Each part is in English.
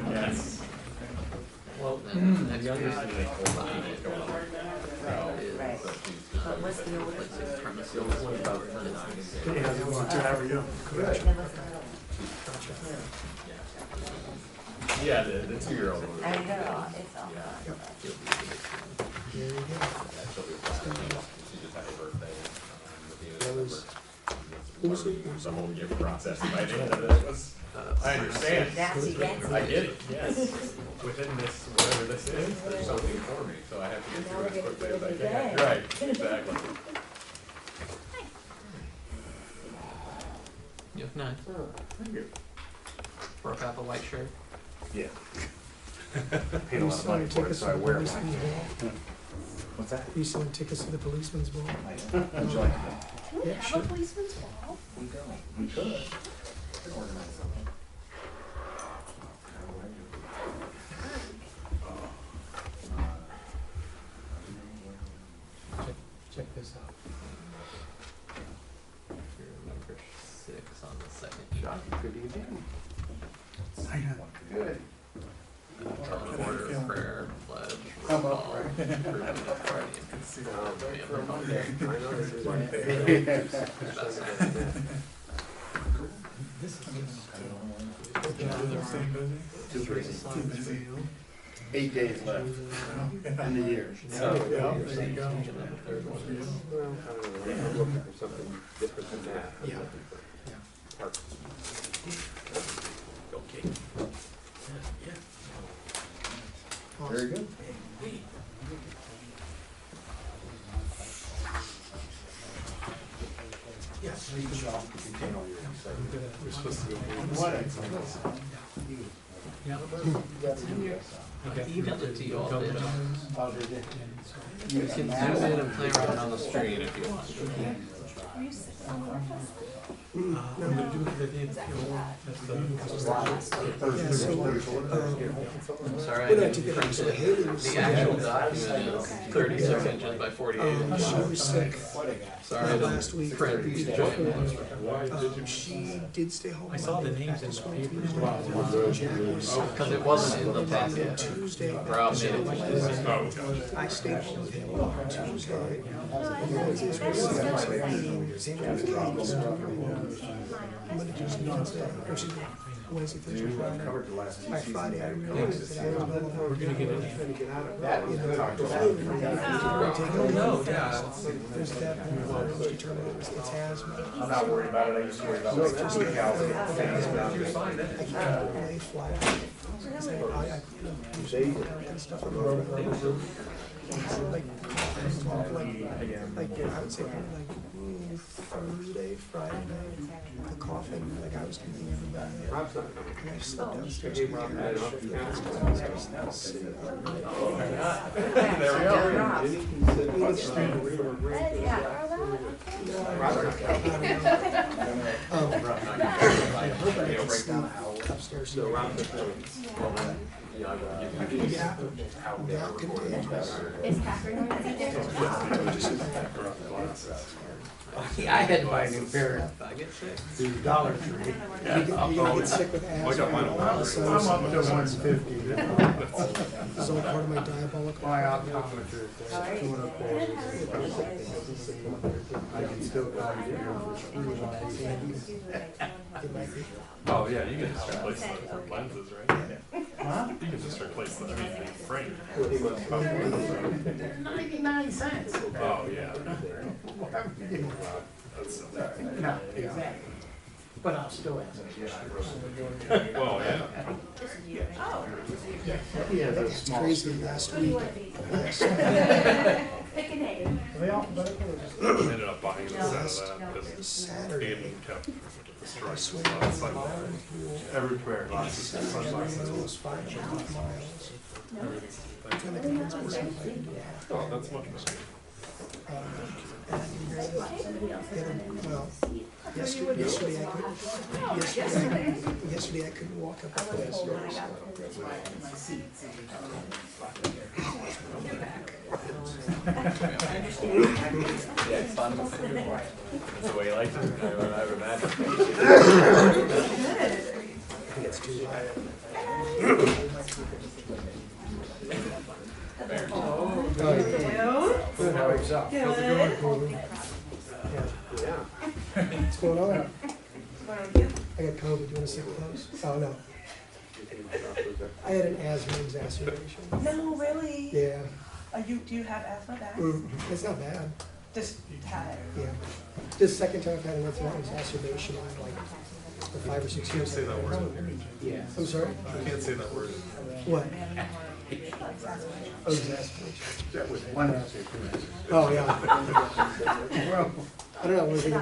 Yes. Well, and youngest is like full time is going on. Right. But what's the oldest? Like 6 terms. The oldest one's about 29. How are you? Yeah, the 2-year-old one. I know, it's all Yeah. fun. She'll be the biggest one. There you go. Yeah, she'll be fine. She just had her birthday at the end of November. The whole gift process by the end of it was, I understand. That's you get. I get it, yes. Within this, whatever this is, there's something for me, so I have to get through it as quickly as I can. Right, exactly. You have 9. Thank you. Broke out the white shirt. Yeah. Paid a lot of money for it, so I wear it. What's that? You selling tickets to the policeman's ball? Would you like that? Do we have a policeman's ball? We don't. We could. Organize something. Check this out. You're number 6 on the second shot. Good evening. I know. Good. Order, prayer, pledge, Come roll up, call, right? approving party, and Too busy. 8 days left in the year. There you go. I'm looking for something different than that. Yeah. Okay. Very good. Yes. We're supposed to go. Yeah. I emailed it to you all, did I? Oh, they did. You can zoom in and play around on the screen if you want. I'm gonna do it for the day before. I'm sorry, I didn't print it. The actual document is 36 inches by 48 inches. She was sick Sorry, I last didn't week. print these giant She did stay home. I saw the names in the papers. because it wasn't in the packet. Tuesday. Rob made it. I stayed home with him on Tuesday. Monday, Tuesday, Wednesday, or excuse me, Wednesday, Thursday, Friday. By Friday, I realized that I was no longer. We're gonna get it. There's that, determined it's asthma. I'm not worried about it. I used to worry about it. I can't lay flat. And stuff like I would say like Thursday, Friday night, the coughing, like I was getting everybody. And I slept downstairs. There we Upstairs. Yeah, Is Catherine going to be there? Yeah, I had to buy a new pair if I get sick. The Dollar Tree. You get sick with asthma. I'm up to 150. This is all part of my diabolical. My optometrist is doing a course. I can still call you here for screws on it. Oh, yeah, you can just replace the lenses, right? Huh? You can just replace the, I mean, the frame. 99 cents. Oh, yeah. That's, No, exactly. But I'll still ask. well, yeah. He has a It's small. crazy last week. Pick a name. I ended up buying a set of that because Saturday. Aiden kept the I strikes. swam Sunglasses. Every pair of glasses, sunglasses. almost 5.5 miles. Trying to convince myself I can do that. Oh, that's much better. Well, yesterday I couldn't walk up the stairs. Yeah, it's fun. That's the way you like it, I would imagine. I think it's too high. Good, how about yourself? What's going on? I got COVID. You want to sit close? Oh, no. I had an asthma exacerbation. No, really? Yeah. Do you have asthma back? It's not bad. Just had it. Yeah. This is the second time I've had an asthma exacerbation in like 5 or 6 years. Say that word. Yeah. I'm sorry? You can't say that word. What? Oh, exacerbation. That was one answer, two answers. Oh, yeah. I don't know. What was it?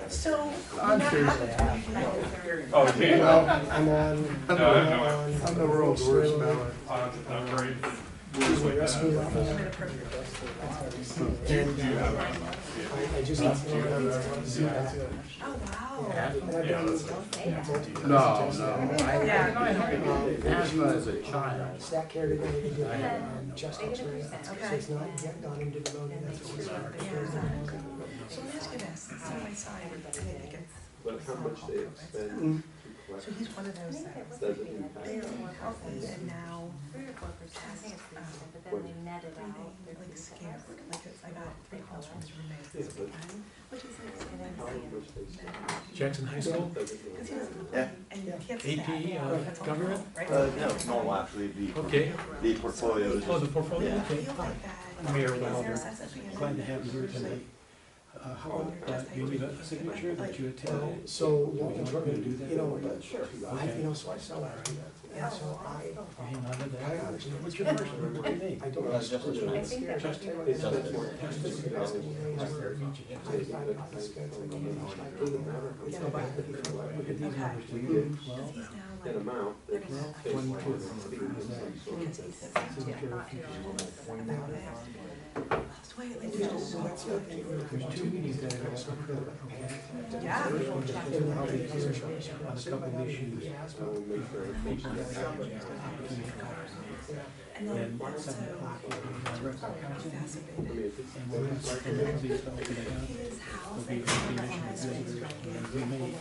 So, I'm seriously happy. Oh, okay. Well, I'm on. I'm the world's worst smeller. She's a rescue level. And I just got oh wow. and I've done No. Yeah. Asthma as a child. stack care today to do chest x-ray. So it's not yet gone into pneumonia. That's what we're starting. So let me ask you this. So my son, I think it's. But how much they spend So he's one of those that doesn't impact. barely healthy and now 3 or 4%, I think it's 3%, but then they net it out. like scared. Like I got 3 calls from his roommate. Which is Jackson High School, because he doesn't Yeah. and he can't AP, that's all government? right? No, normal actually, Okay. the portfolio is Oh, the portfolio, Yeah. I okay. feel like that. Mayor Is Wilder, there a sense of being glad to have you here tonight. How about, you need a signature that you attended? So, Would you like me to do that? you know, Okay. so I sell that. And so Hang on to I that. understand. What's your first name? What's your name? I don't know. I think that Justin? It's just the last couple days where I spent like it's no bad. Look at these numbers, do you Because do 12? he's now an like, amount that takes One, like two. because he says that about it. So wait, like, So that's what they were. There's 2 meetings that are also occurred, okay? yeah. On a couple of issues. And then And also 7 o'clock, we're going to council. exacerbated. And we're going to start the these to open it up. His house, There'll be a commission of visitors, and we may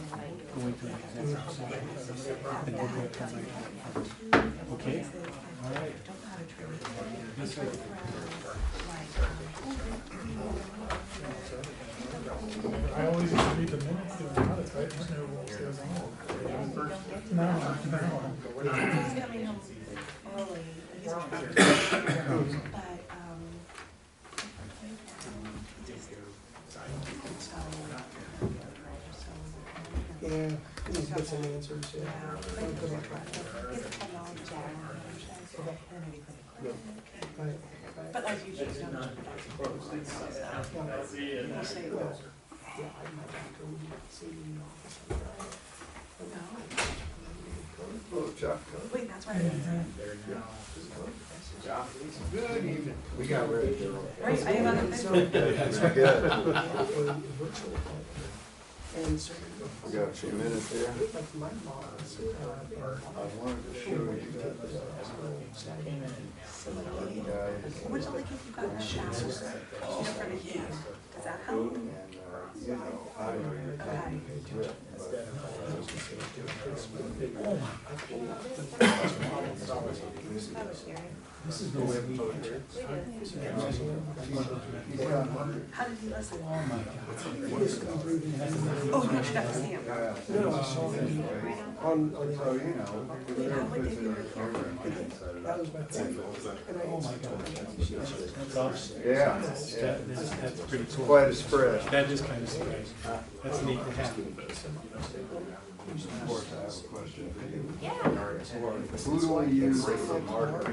go into an executive session. And we'll go come back. Okay? All right. don't know how to treat it. Yes, sir. I always used to read the minutes doing audits, right? There's no rules there. No, no. He's coming home early, he's on but, Yeah, these get some answers, yeah. Right. but like you just don't. You say, well, Yeah, I might have to see you in the office. no. Oh, Chuck. Wait, that's why I didn't say Good evening. We got rid of it. right, I have other things. Good. Virtual. And so. We got a few minutes here. Like my boss, I wanted to show you that. What's it like if you got in the shower, you know, for the heat? Does that help? And, you know, I know you're Okay. to it, This is the way we do it. How did he listen? Oh, my God. Oh, you should have to see him. No, I saw him on the. So, you know, Wait, how would they be with him? That was my thing. And I Oh, my God. yeah, That's pretty cool. quite a spread. That is kind of strange. That's neat to have. Of course, I have a question for you. Yeah. Who do we use as a market?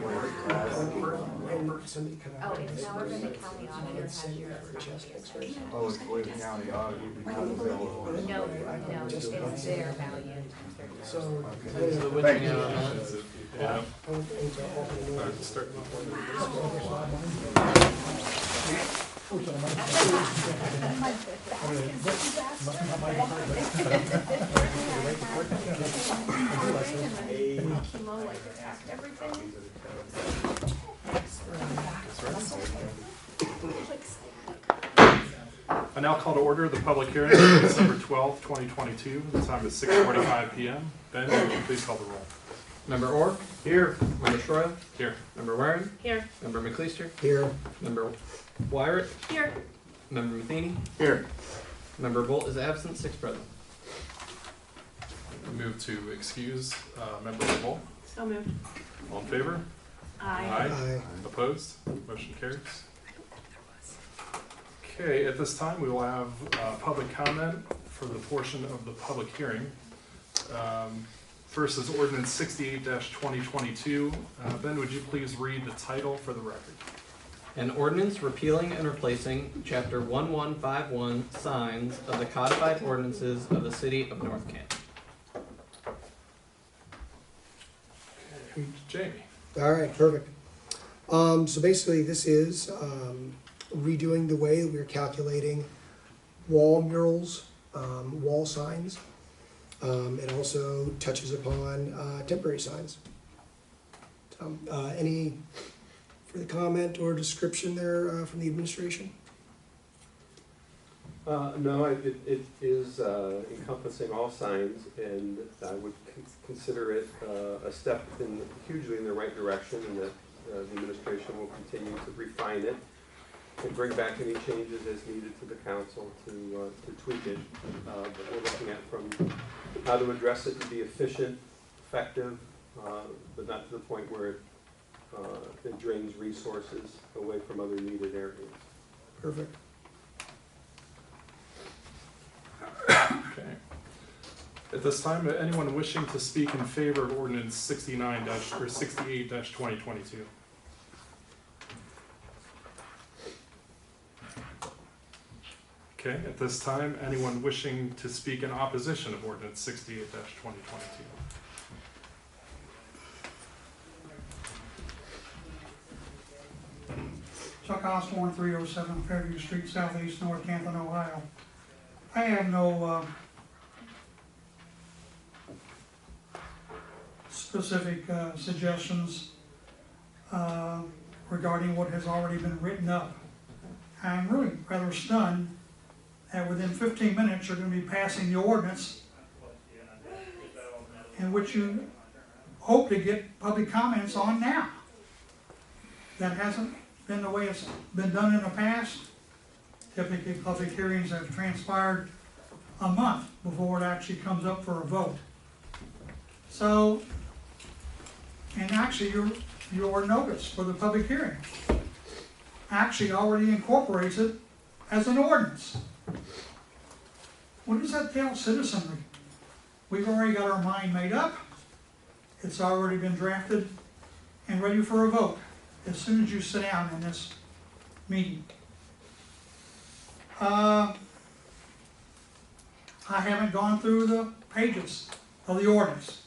And somebody come Oh, out. it's however the county auditor has your. Chest x-ray. Oh, it's Floyd County Audit, would be not available. No, it's their value. So. So witching out on that. I went into all the. Start. Chemo, like, attacked everything. I now call to order the public hearing on December 12th, 2022. The time is 6:45 p.m. Ben, would you please call the roll? Member Orr? Here. Member Schroyer? Here. Member Waring? Here. Member McLeister? Here. Member Wyatt? Here. Member Matheny? Here. Member Bolt is absent, 6 present. Move to excuse member Bull. So moved. All in favor? Aye. Aye. Opposed? Motion carries. Okay, at this time, we will have public comment for the portion of the public hearing. First is ordinance 68-2022. Ben, would you please read the title for the record? An ordinance repealing and replacing Chapter 1151 signs of the codified ordinances of the City of North Canton. Jamie. All right, perfect. So basically, this is redoing the way that we're calculating wall murals, wall signs. It also touches upon temporary signs. Any further comment or description there from the administration? No, it is encompassing all signs, and I would consider it a step hugely in the right direction, and that the administration will continue to refine it and bring back any changes as needed to the council to tweak it. But we're looking at from how to address it to be efficient, effective, but not to the point where it drains resources away from other needed areas. Perfect. Okay. At this time, anyone wishing to speak in favor of ordinance 68-2022? Okay, at this time, anyone wishing to speak in opposition of ordinance 68-2022? Chuck Osborne, 307 Fairview Street, Southeast North Canton, Ohio. I have no specific suggestions regarding what has already been written up. I'm really rather stunned that within 15 minutes you're going to be passing the ordinance in which you hope to get public comments on now. That hasn't been the way it's been done in the past. Typically, public hearings have transpired a month before it actually comes up for a vote. So, and actually your notice for the public hearing actually already incorporates it as an ordinance. What does that tell citizenry? We've already got our mind made up. It's already been drafted and ready for a vote as soon as you sit down in this meeting. I haven't gone through the pages of the ordinance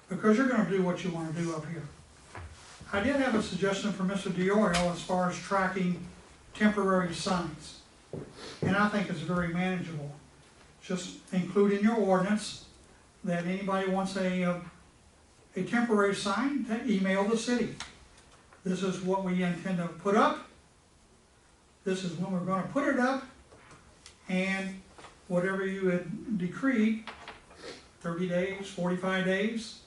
because you're going to do what you want to do up here. I did have a suggestion from Mr. DiOrio as far as tracking temporary signs, and I think it's very manageable. Just include in your ordinance that anybody wants a temporary sign to email the city. This is what we intend to put up. This is when we're going to put it up, and whatever you had decreed, 30 days, 45 days,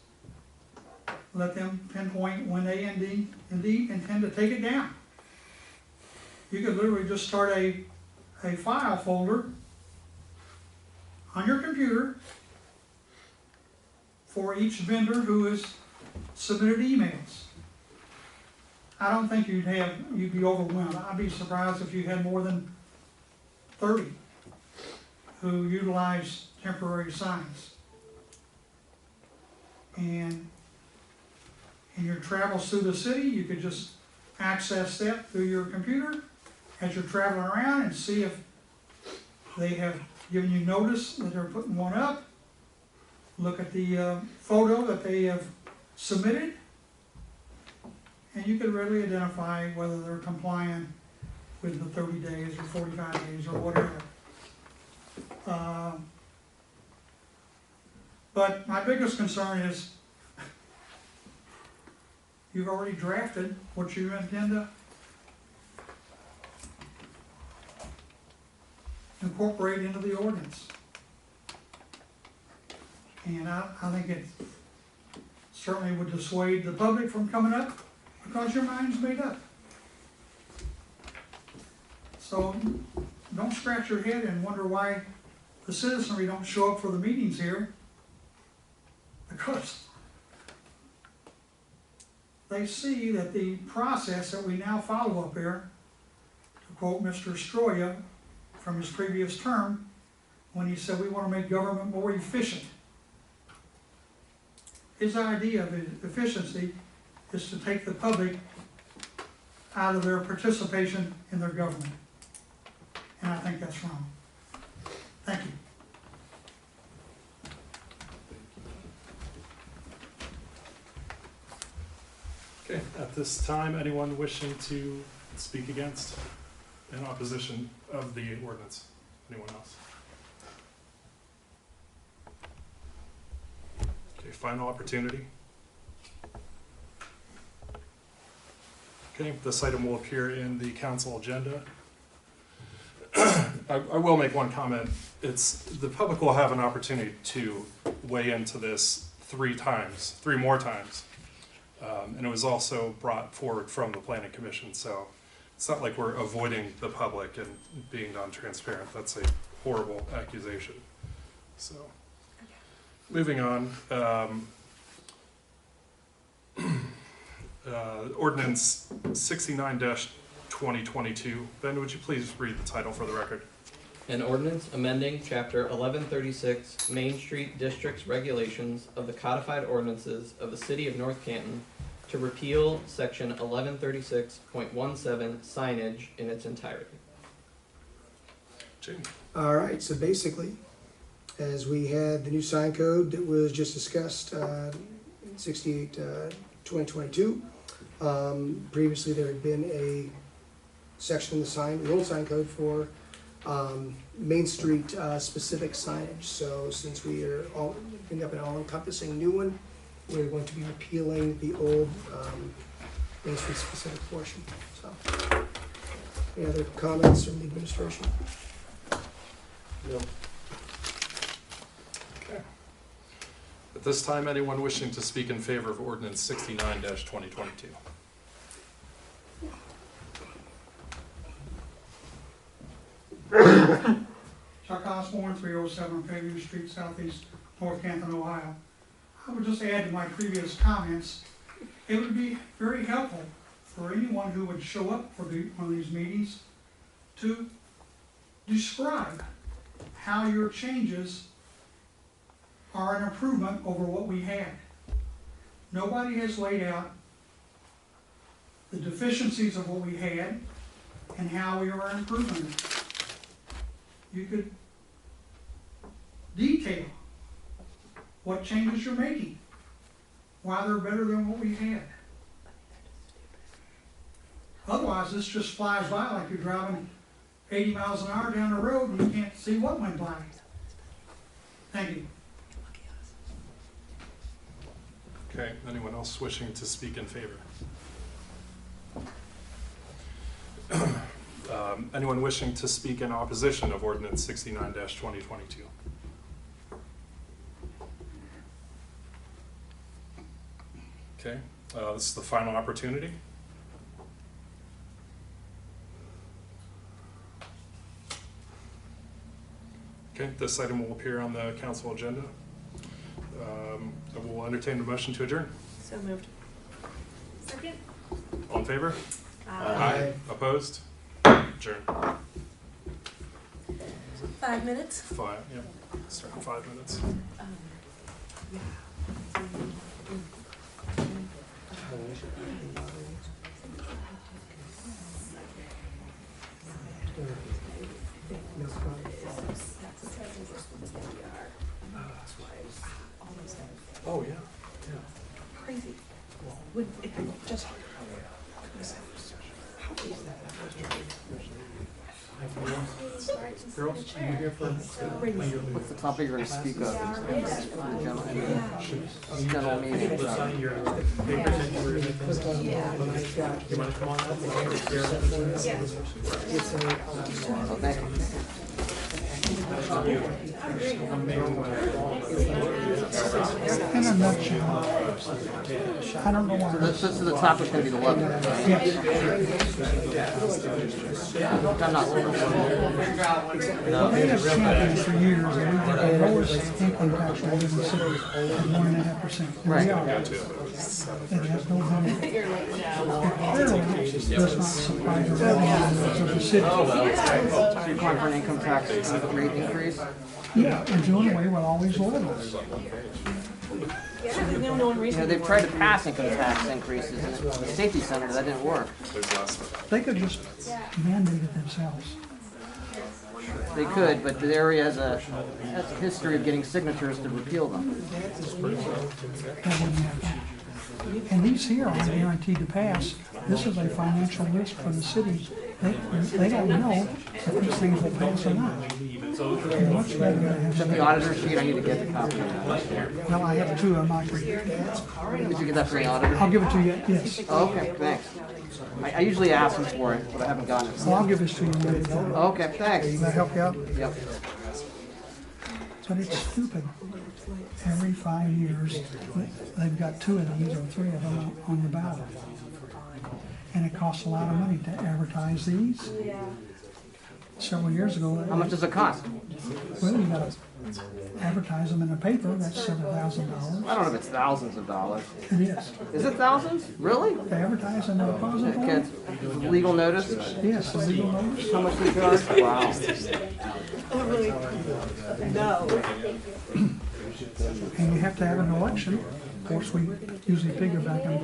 let them pinpoint when they indeed intend to take it down. You could literally just start a file folder on your computer for each vendor who has submitted emails. I don't think you'd be overwhelmed. I'd be surprised if you had more than 30 who utilize temporary signs. And in your travels through the city, you could just access that through your computer as you're traveling around and see if they have given you notice that they're putting one up. Look at the photo that they have submitted, and you could readily identify whether they're complying within the 30 days or 45 days or whatever. But my biggest concern is you've already drafted what you intend to incorporate into the ordinance. And I think it certainly would dissuade the public from coming up because your mind's made up. So don't scratch your head and wonder why the citizenry don't show up for the meetings here, because they see that the process that we now follow up here, to quote Mr. Stroya from his previous term, when he said we want to make government more efficient. His idea of efficiency is to take the public out of their participation in their government. And I think that's wrong. Thank you. Okay, at this time, anyone wishing to speak against, in opposition of the ordinance? Anyone else? Okay, final opportunity. Okay, this item will appear in the council agenda. I will make one comment. The public will have an opportunity to weigh into this three more times. And it was also brought forward from the planning commission, so it's not like we're avoiding the public and being non-transparent. That's a horrible accusation. So, moving on. Ordinance 69-2022. Ben, would you please read the title for the record? An ordinance amending Chapter 1136 Main Street District's regulations of the codified ordinances of the City of North Canton to repeal Section 1136.17 signage in its entirety. Jamie. All right, so basically, as we had the new sign code that was just discussed, 68-2022, previously there had been a section in the old sign code for Main Street specific signage. So since we are bringing up an all-encompassing new one, we're going to be repealing the old Main Street specific portion. So, any other comments from the administration? No. Okay. At this time, anyone wishing to speak in favor of ordinance 69-2022? Chuck Osborne, 307 Paving Street, Southeast North Canton, Ohio. I would just add to my previous comments, it would be very helpful for anyone who would show up for one of these meetings to describe how your changes are an improvement over what we had. Nobody has laid out the deficiencies of what we had and how we are improving it. You could detail what changes you're making, why they're better than what we had. Otherwise, this just flies by like you're driving 80 miles an hour down the road and you can't see what went by. Thank you. Okay, anyone else wishing to speak in favor? Anyone wishing to speak in opposition of ordinance 69-2022? Okay, this is the final opportunity. Okay, this item will appear on the council agenda. I will entertain a motion to adjourn. So moved. Second? All in favor? Aye. Opposed? Adjourn. 5 minutes. 5, yeah. Start in 5 minutes. Oh, yeah. Crazy. Would, if you just. Girls, are you here for? What's the topic you're gonna speak of? General meeting. Sign your papers in for your You wanna come on up? Oh, thank you. In a nutshell, I don't know why. So this is the topic's gonna be the levy. Yes. I'm not. They have championed for years, and we have the lowest income tax rate in the city at 1.5%. And we Right. are. It has no money. It clearly does not supply the revenue of the city. So you're calling for an income tax rate increase? Yeah, and doing away with all these levies. You know, they've tried to pass income tax increases in the safety center, that didn't work. They could just mandate it themselves. They could, but the area has a history of getting signatures to repeal them. That wouldn't happen. And these here aren't guaranteed to pass. This is a financial risk for the city. They don't know if these things will pass or not. And much better to have Except the auditor's sheet, I need to get the copy. Well, I have two of them. Did you get that from the auditor? I'll give it to you, yes. Oh, okay, thanks. I usually ask them for it, but I haven't gotten it. So I'll give this to you. Okay, thanks. Does that help you out? Yep. But it's stupid. Every 5 years, they've got 2 of these or 3 of them on the ballot. And it costs a lot of money to advertise these. Several years ago. How much does it cost? Well, you gotta advertise them in the paper, that's $7,000. I don't know if it's thousands of dollars. It is. Is it thousands? Really? To advertise in the depository? Legal notice? Yes, the legal notice. How much do you charge? Wow. No. And you have to have an election. Of course, we usually piggyback on.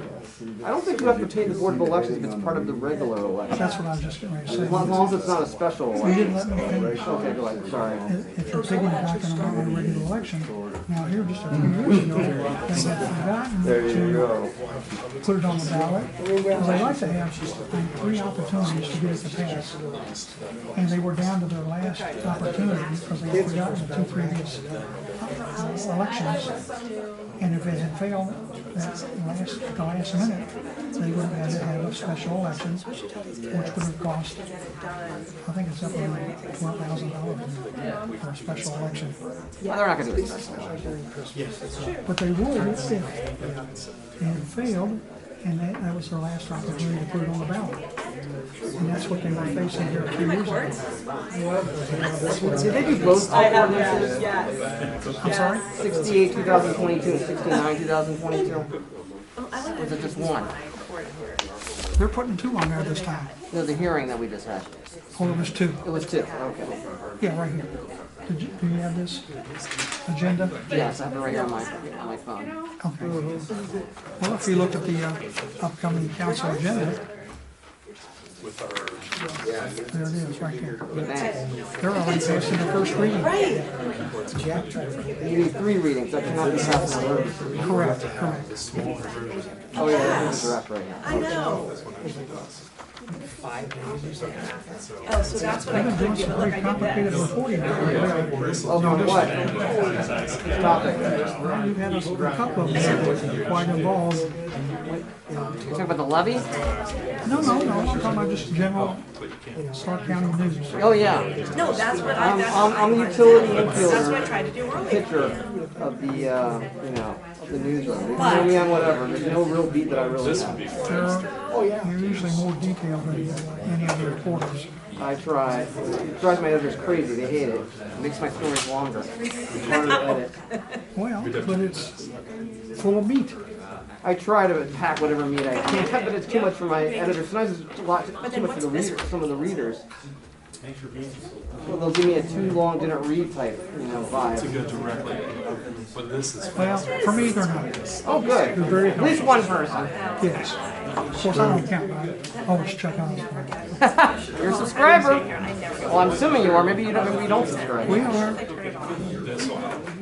I don't think you have to pay the Board of Elections if it's part of the regular election. That's what I was just going to say. As long as it's not a special You election. didn't let me finish. Okay, go ahead, sorry. If you're piggybacking on a regular election, now here just a few years ago, they had forgotten to put it on the ballot. Because they like to have 3 opportunities to get it to pass. And they were down to their last opportunity because they had forgotten the 2 previous elections. And if it had failed the last minute, they would have had to have a special election, which would have cost, I think it's up to $12,000 for a special election. Well, they're not going to do a special election. But they would if it had failed, and that was their last opportunity to put it on the ballot. And that's what they were facing here 2 years ago. Did they do both ordinances? I'm sorry? 68, 2022, and 69, 2022? Or was it just one? They're putting 2 on there this time. No, the hearing that we just had. Oh, it was 2. It was 2, okay. Yeah, right here. Do you have this agenda? Yes, I have it right here on my phone. Okay. Well, if you look at the upcoming council agenda, there it is, right here. Thanks. They're already passing the first reading. You need 3 readings, that cannot be passed in emergency. Correct. Oh yeah, that's the draft right here. I know. Oh, so that's what I They've been doing could do, some but look, very I did complicated that. reporting. Oh, on what? Topic. Well, you've had a couple of them that are quite involved. You talking about the levy? No, I'm talking about just general Stark County news. Oh yeah. No, that's what I'm the that's utility what I infielder. tried to do earlier. Picture of the of the newsroom. You can hear me on whatever. There's no real beat that I really have. You're usually more detailed than any of the reporters. I try. It drives my editors crazy. They hate it. It makes my stories longer. It's harder to edit. Well, but it's full of meat. I try to pack whatever meat I can, but it's too much for my editors. Sometimes it's too much for the readers. Some of the readers. Well, they'll give me a too long didn't read type, vibe. To go directly, but this is. Well, for me, they're not. Oh, good. At least one person. Yes. Of course, I don't count. I always check on them. You're a subscriber. Well, I'm assuming you are. Maybe you don't subscribe. We are.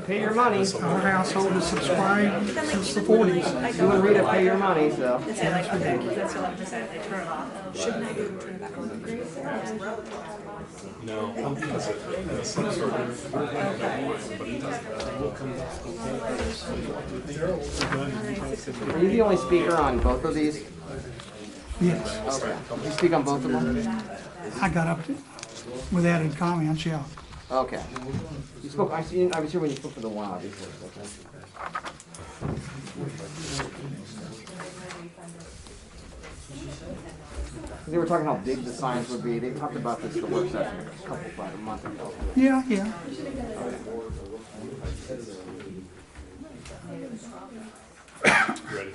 Pay your money. Our household has subscribed since the 40s. You and Rita pay your money, so. Let's say like, okay, that's 11%, they turn it off. Shouldn't I be able to turn it back on? No, because it has some sort of, but it doesn't. Are you the only speaker on both of these? Yes, Okay. You speak on both of them? I got up with added comments, yeah. Okay. You spoke, I was here when you spoke for the one, obviously. Okay. They were talking how big the signs would be. They talked about this at the work session a month ago. Yeah, yeah. Ready?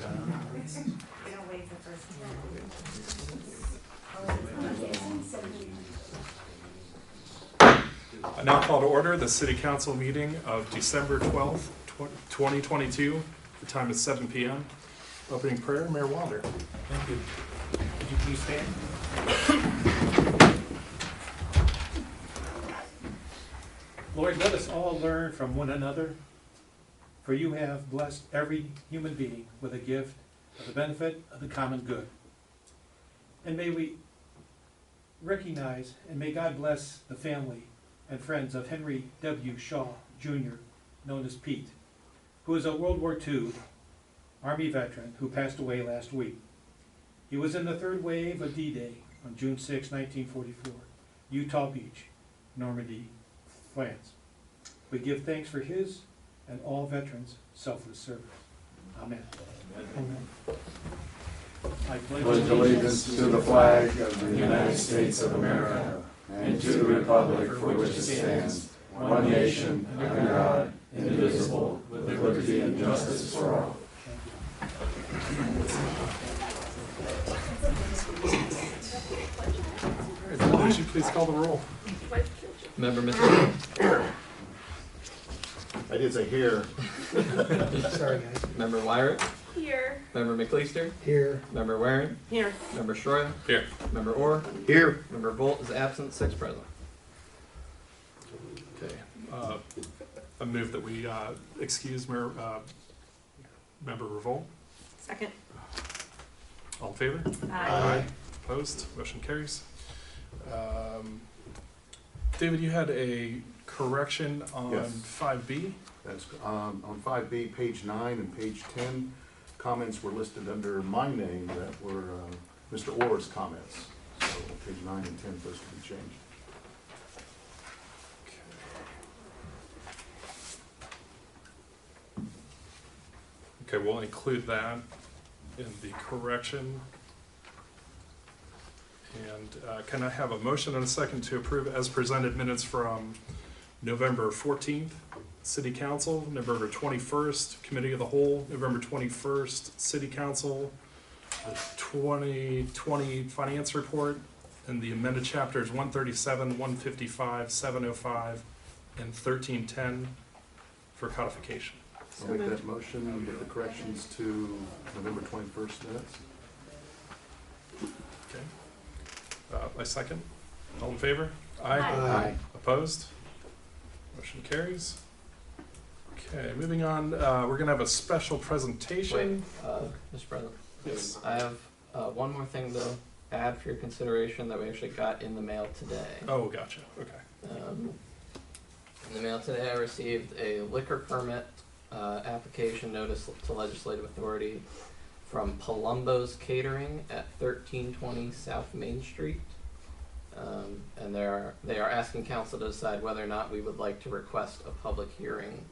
I now call to order the City Council meeting of December 12th, 2022. The time is 7 p.m. Opening prayer, Mayor Wander. Thank you. Would you please stand? Lord, let us all learn from one another, for you have blessed every human being with a gift for the benefit of the common good. And may we recognize, and may God bless the family and friends of Henry W. Shaw, Jr., known as Pete, who is a World War II Army veteran who passed away last week. He was in the third wave of D-Day on June 6, 1944, Utah Beach, Normandy, France. We give thanks for his and all veterans' selfless service. Amen. I pledge allegiance to the flag of the United States of America and to the republic for which it stands, one nation, under God, indivisible, with liberty and justice for all. Would you please call the roll? Member Mitchell? I did say here. Sorry, guys. Member Wyrick? Here. Member McLeister? Here. Member Waring? Here. Member Schroyer? Here. Member Orr? Here. Member Volt is absent, 6 present. Okay. I move that we excuse Member Revolt. Second. All in favor? Aye. Opposed? Motion carries. David, you had a correction on Yes. 5B? That's, on 5B, page 9 and page 10, comments were listed under my name that were Mr. Orr's comments. So page 9 and 10, those can be changed. Okay, we'll include that in the correction. And can I have a motion and a second to approve as presented minutes from November 14th, City Council, November 21st, Committee of the Whole, November 21st, City Council, the 2020 Finance Report, and the amended chapters 137, 155, 705, and 1310 for codification. I'll make that motion with the corrections to November 21st minutes. Okay. I second. All in favor? Aye. Opposed? Motion carries. Okay, moving on, we're gonna have a special presentation. Mr. President? Yes. I have one more thing to add for your consideration that we actually got in the mail today. Oh, gotcha, okay. In the mail today, I received a liquor permit application notice to legislative authority from Palumbo's Catering at 1320 South Main Street. And they are asking council to decide whether or not we would like to request a public hearing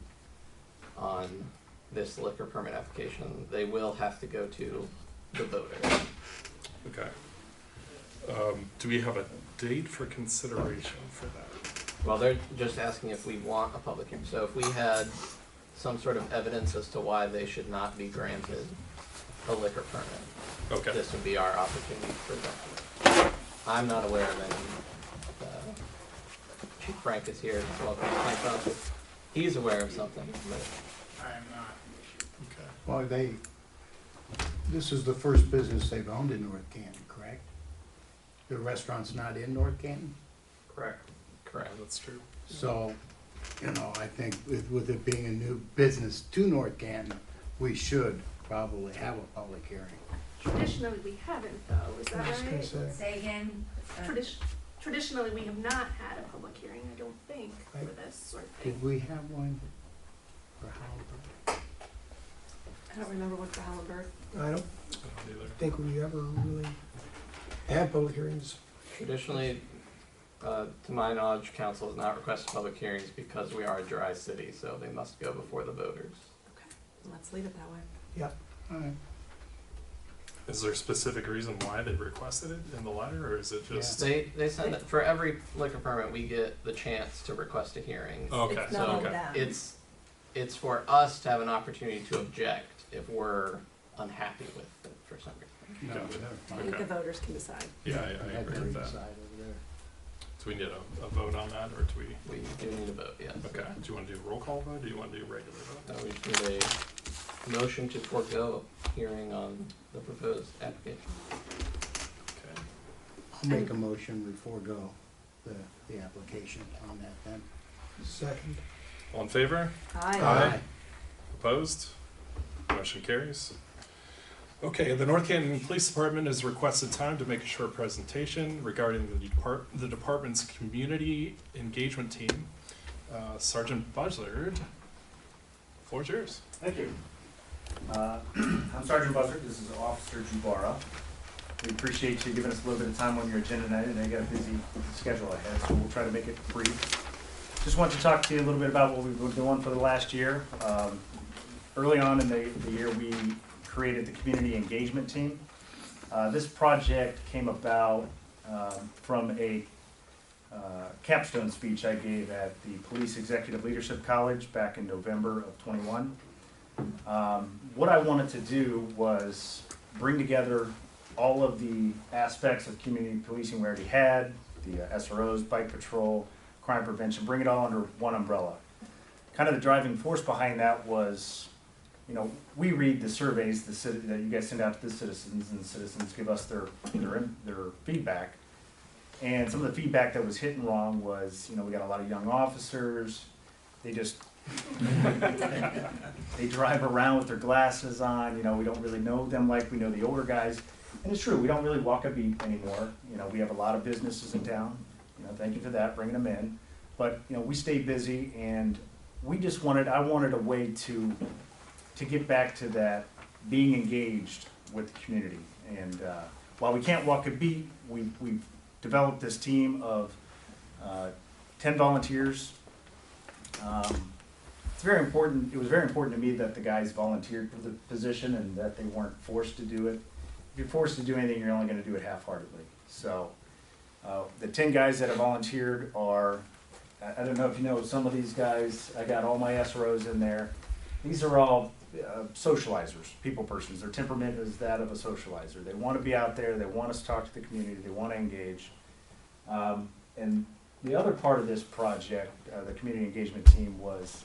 on this liquor permit application. They will have to go to the voters. Okay. Do we have a date for consideration for that? Well, they're just asking if we want a public hearing. So if we had some sort of evidence as to why they should not be granted a liquor permit, Okay. this would be our opportunity to present it. I'm not aware of any. Chief Frank is here, so welcome to Frank Johnson. He's aware of something, but I am not. Okay. Well, this is the first business they've owned in North Canton, correct? The restaurant's not in North Canton? Correct. Correct, that's true. So you know, I think with it being a new business to North Canton, we should probably have a public hearing. Traditionally, we haven't though, is I was that just gonna right? say, Say again. Traditionally, we have not had a public hearing, I don't think, for this sort of thing. Did we have one for Haliburton? I don't remember one for Halliburton. I don't I don't either. think we ever really had public hearings. Traditionally, to my knowledge, council has not requested public hearings because we are a dry city, so they must go before the voters. Okay, let's leave it that way. Yeah. All right. Is there a specific reason why they requested it in the letter, or is it just? They send it, for every liquor permit, we get the chance to request a hearing. Okay, It's not okay. them. It's for us to have an opportunity to object if we're unhappy with it for some reason. No, Got it. I think Okay. the voters can decide. Yeah, I agree with that. Do we need a vote on that, or do we? We do need a vote, yes. Okay, do you want to do roll call vote, or do you want to do regular vote? We just need a motion to forego hearing on the proposed application. Okay. I'll make a motion, we forego the application on that then. Second. All in favor? Aye. Opposed? Motion carries. Okay, the North Canton Police Department has requested time to make a short presentation regarding the department's community engagement team. Sergeant Buzzard, floor is yours. Thank you. I'm Sergeant Buzzard. This is Officer Jubara. We appreciate you giving us a little bit of time on your agenda tonight. I know you got a busy schedule ahead, so we'll try to make it brief. Just want to talk to you a little bit about what we've been doing for the last year. Early on in the year, we created the community engagement team. This project came about from a capstone speech I gave at the Police Executive Leadership College back in November of 21. What I wanted to do was bring together all of the aspects of community policing we already had, the SROs, bike patrol, crime prevention, bring it all under one umbrella. Kind of the driving force behind that was, you know, we read the surveys that you guys send out to the citizens, and the citizens give us their feedback. And some of the feedback that was hit and wrong was, you know, we got a lot of young officers. They just they drive around with their glasses on. You know, we don't really know them like we know the older guys. And it's true, we don't really walk a beat anymore. You know, we have a lot of businesses in town. You know, thank you for that, bringing them in. But you know, we stay busy, and we just I wanted a way to get back to that being engaged with the community. And while we can't walk a beat, we've developed this team of 10 volunteers. It's very important. It was very important to me that the guys volunteered for the position and that they weren't forced to do it. If you're forced to do anything, you're only going to do it half-heartedly. So the 10 guys that have volunteered are, I don't know if you know some of these guys. I got all my SROs in there. These are all socializers, people persons. Their temperament is that of a socializer. They want to be out there. They want us to talk to the community. They want to engage. And the other part of this project, the community engagement team, was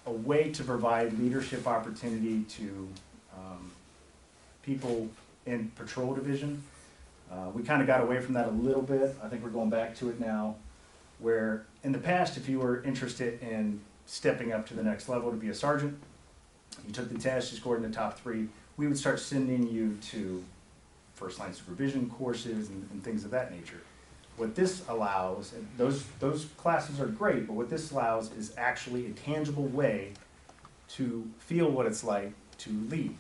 a way to provide leadership opportunity to people in patrol division. We kind of got away from that a little bit. I think we're going back to it now, where in the past, if you were interested in stepping up to the next level to be a sergeant, you took the test, you scored in the top 3, we would start sending you to first line supervision courses and things of that nature. What this allows, and those classes are great, but what this allows is actually a tangible way to feel what it's like to lead.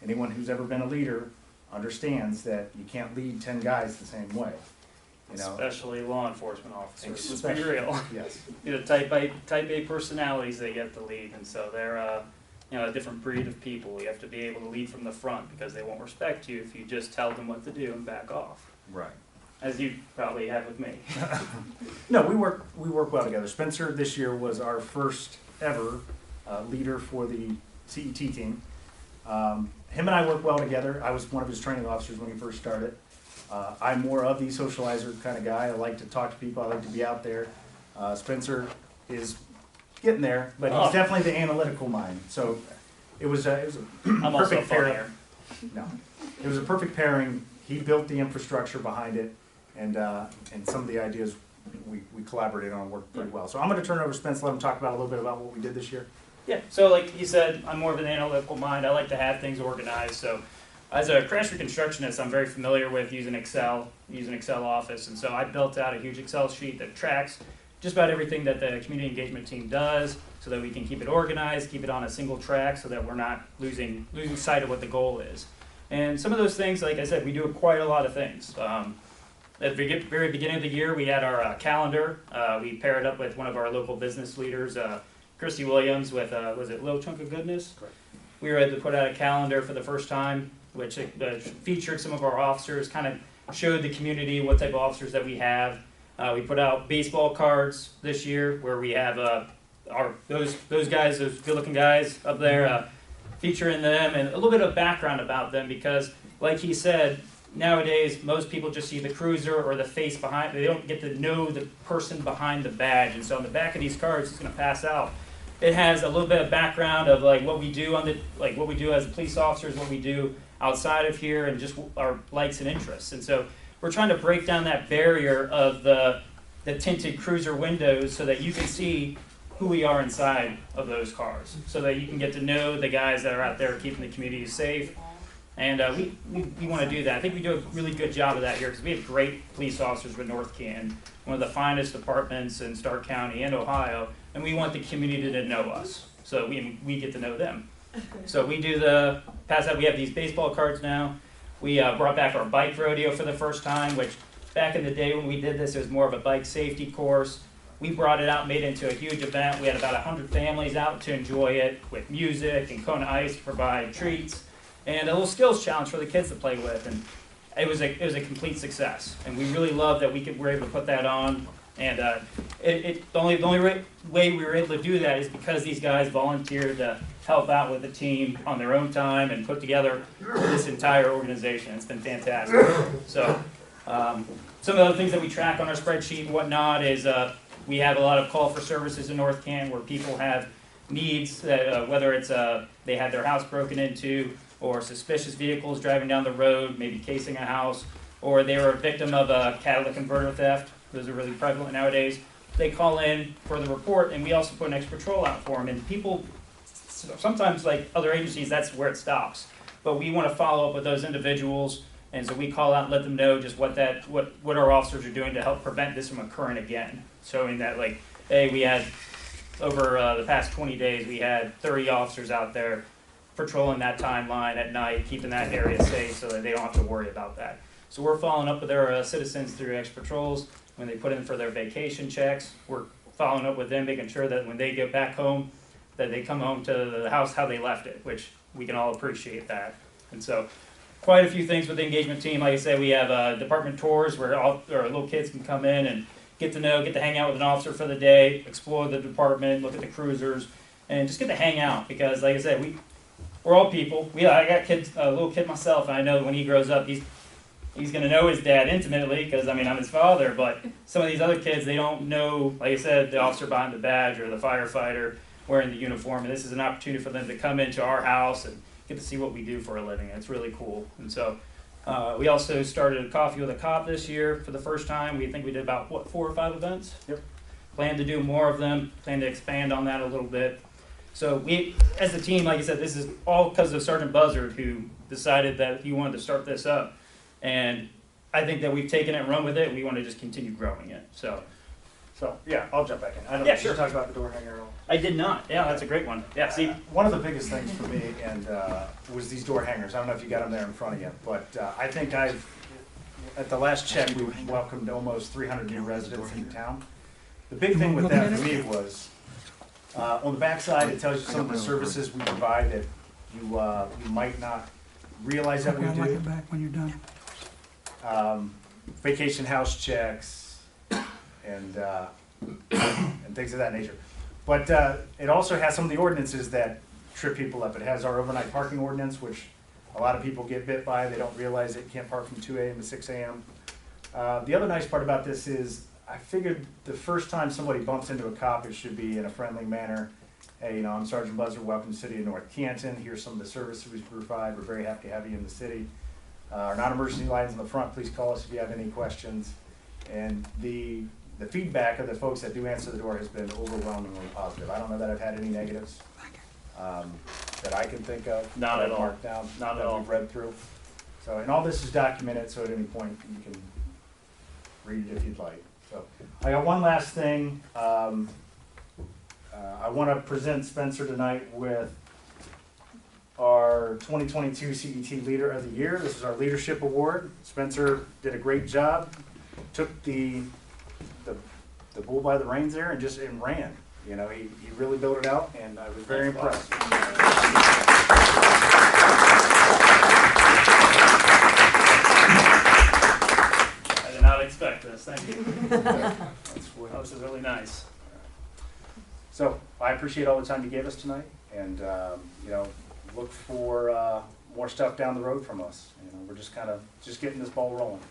Anyone who's ever been a leader understands that you can't lead 10 guys the same way. You know? Especially law enforcement officers. Let's be Especially- real. Yes. You know, type A personalities they get to lead, and so they're you know, a different breed of people. You have to be able to lead from the front because they won't respect you if you just tell them what to do and back off. Right. As you probably have with me. No, we work well together. Spencer this year was our first ever leader for the CET team. Him and I work well together. I was one of his training officers when he first started. I'm more of the socializer kind of guy. I like to talk to people. I like to be out there. Spencer is getting there, but he's definitely the analytical mind. So it was a I'm also perfect pairing. funnier. No, it was a perfect pairing. He built the infrastructure behind it, and some of the ideas we collaborated on and worked pretty well. So I'm gonna turn it over to Spence, let him talk about a little bit about what we did this year. Yeah, so like you said, I'm more of an analytical mind. I like to have things organized. So as a crash reconstructionist, I'm very familiar with using Excel Office. And so I built out a huge Excel sheet that tracks just about everything that the community engagement team does so that we can keep it organized, keep it on a single track so that we're not losing sight of what the goal is. And some of those things, like I said, we do quite a lot of things. At the very beginning of the year, we had our calendar. We paired up with one of our local business leaders, Christy Williams, with, was it Little Chunk of Goodness? Correct. We were able to put out a calendar for the first time, which featured some of our officers, kind of showed the community what type of officers that we have. We put out baseball cards this year where we have those guys, those good-looking guys up there, featuring them and a little bit of background about them because, like he said, nowadays most people just see the cruiser or the face behind. They don't get to know the person behind the badge. And so on the back of these cards, it's going to pass out. It has a little bit of background of like what we do what we do as police officers, what we do outside of here, and just our likes and interests. And so we're trying to break down that barrier of the tinted cruiser windows so that you can see who we are inside of those cars, so that you can get to know the guys that are out there keeping the community safe. And we want to do that. I think we do a really good job of that here because we have great police officers with North Canton, one of the finest departments in Stark County and Ohio, and we want the community to know us, so we get to know them. So we do pass out. We have these baseball cards now. We brought back our bike rodeo for the first time, which back in the day when we did this, it was more of a bike safety course. We brought it out, made it into a huge event. We had about 100 families out to enjoy it with music and Kona Ice to provide treats and a little skills challenge for the kids to play with. And it was a complete success. And we really loved that we were able to put that on. And the only way we were able to do that is because these guys volunteered to help out with the team on their own time and put together this entire organization. It's been fantastic. So some of the other things that we track on our spreadsheet and whatnot is we have a lot of call for services in North Canton where people have needs, that, whether it's they had their house broken into or suspicious vehicles driving down the road, maybe casing a house, or they were a victim of a catalytic converter theft. Those are really prevalent nowadays. They call in for the report, and we also put an extra patrol out for them. And people, sometimes like other agencies, that's where it stops. But we want to follow up with those individuals, and so we call out and let them know just what our officers are doing to help prevent this from occurring again. Showing that, like, hey, we had, over the past 20 days, we had 30 officers out there patrolling that timeline at night, keeping that area safe so that they don't have to worry about that. So we're following up with our citizens through extra patrols. When they put in for their vacation checks, we're following up with them, making sure that when they get back home, that they come home to the house how they left it, which we can all appreciate that. And so quite a few things with the engagement team. Like I said, we have department tours where our little kids can come in and get to hang out with an officer for the day, explore the department, look at the cruisers, and just get to hang out because, like I said, we're all people. I got kids, a little kid myself, and I know when he grows up, he's going to know his dad intimately because, I mean, I'm his father, but some of these other kids, they don't know, like I said, the officer behind the badge or the firefighter wearing the uniform, and this is an opportunity for them to come into our house and get to see what we do for a living, and it's really cool. And so we also started a Coffee with a Cop this year for the first time. We think we did about, 4 or 5 events? Yep. Plan to do more of them, plan to expand on that a little bit. So we, as a team, like I said, this is all because of Sergeant Buzzard who decided that he wanted to start this up. And I think that we've taken it and run with it. We want to just continue growing it. So yeah, I'll jump back in. I don't know Yeah, if you sure. talk about the door hanger at all. I did not. Yeah, that's a great one. Yeah, see, One of the biggest things for me and was these door hangers. I don't know if you got them there in front of you, but I think at the last check, we welcomed almost 300 new residents in town. The big thing with that for me was, on the backside, it tells you some of the services we provide that you might not realize that we I'll like do. it back when you're done. Vacation house checks and things of that nature. But it also has some of the ordinances that trip people up. It has our overnight parking ordinance, which a lot of people get bit by. They don't realize they can't park from 2 a.m. to 6 a.m. The other nice part about this is I figured the first time somebody bumps into a cop, it should be in a friendly manner. Hey, I'm Sergeant Buzzard, welcome to the City of North Canton. Here's some of the services we provide. We're very happy to have you in the city. Our non-emergency lines in the front, please call us if you have any questions. And the the feedback of the folks that do answer the door has been overwhelmingly positive. I don't know that I've had any negatives that I can think of. Not that at I've all. marked down, Not at that all. we've read through. So, and all this is documented, so at any point you can read it if you'd like. So, I got one last thing. I want to present Spencer tonight with our 2022 CET Leader of the Year. This is our Leadership Award. Spencer did a great job. Took the bull by the reins there and ran. You know, he really built it out, and I was very impressed. I did not expect this, thank you. That was really nice. So I appreciate all the time you gave us tonight, and you know, look for more stuff down the road from us. You know, we're just getting this ball rolling.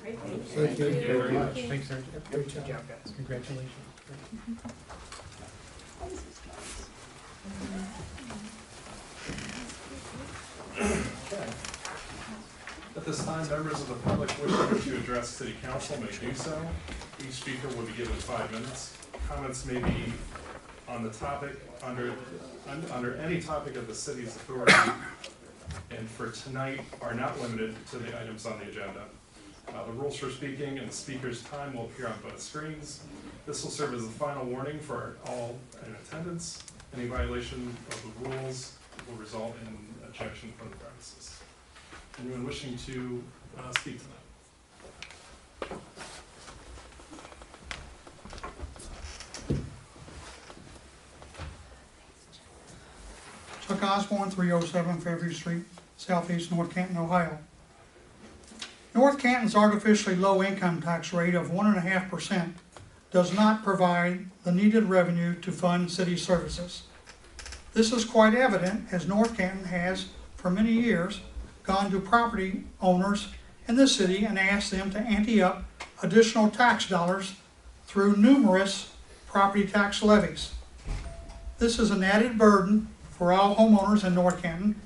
Thank you. Thank you very much. Thanks, sir. Great job, guys. Congratulations. At this time, members of the public wishing to address City Council may do so. Each speaker will be given 5 minutes. Comments may be on the topic, under any topic of the city's authority, and for tonight are not limited to the items on the agenda. The rules for speaking and the speaker's time will appear on both screens. This will serve as a final warning for all in attendance. Any violation of the rules will result in ejection from the premises. Anyone wishing to speak tonight? Chuck Osborne, 307 Fairview Street, Southeast North Canton, Ohio. North Canton's artificially low income tax rate of 1.5% does not provide the needed revenue to fund city services. This is quite evident as North Canton has, for many years, gone to property owners in the city and asked them to ante up additional tax dollars through numerous property tax levies. This is an added burden for all homeowners in North Canton,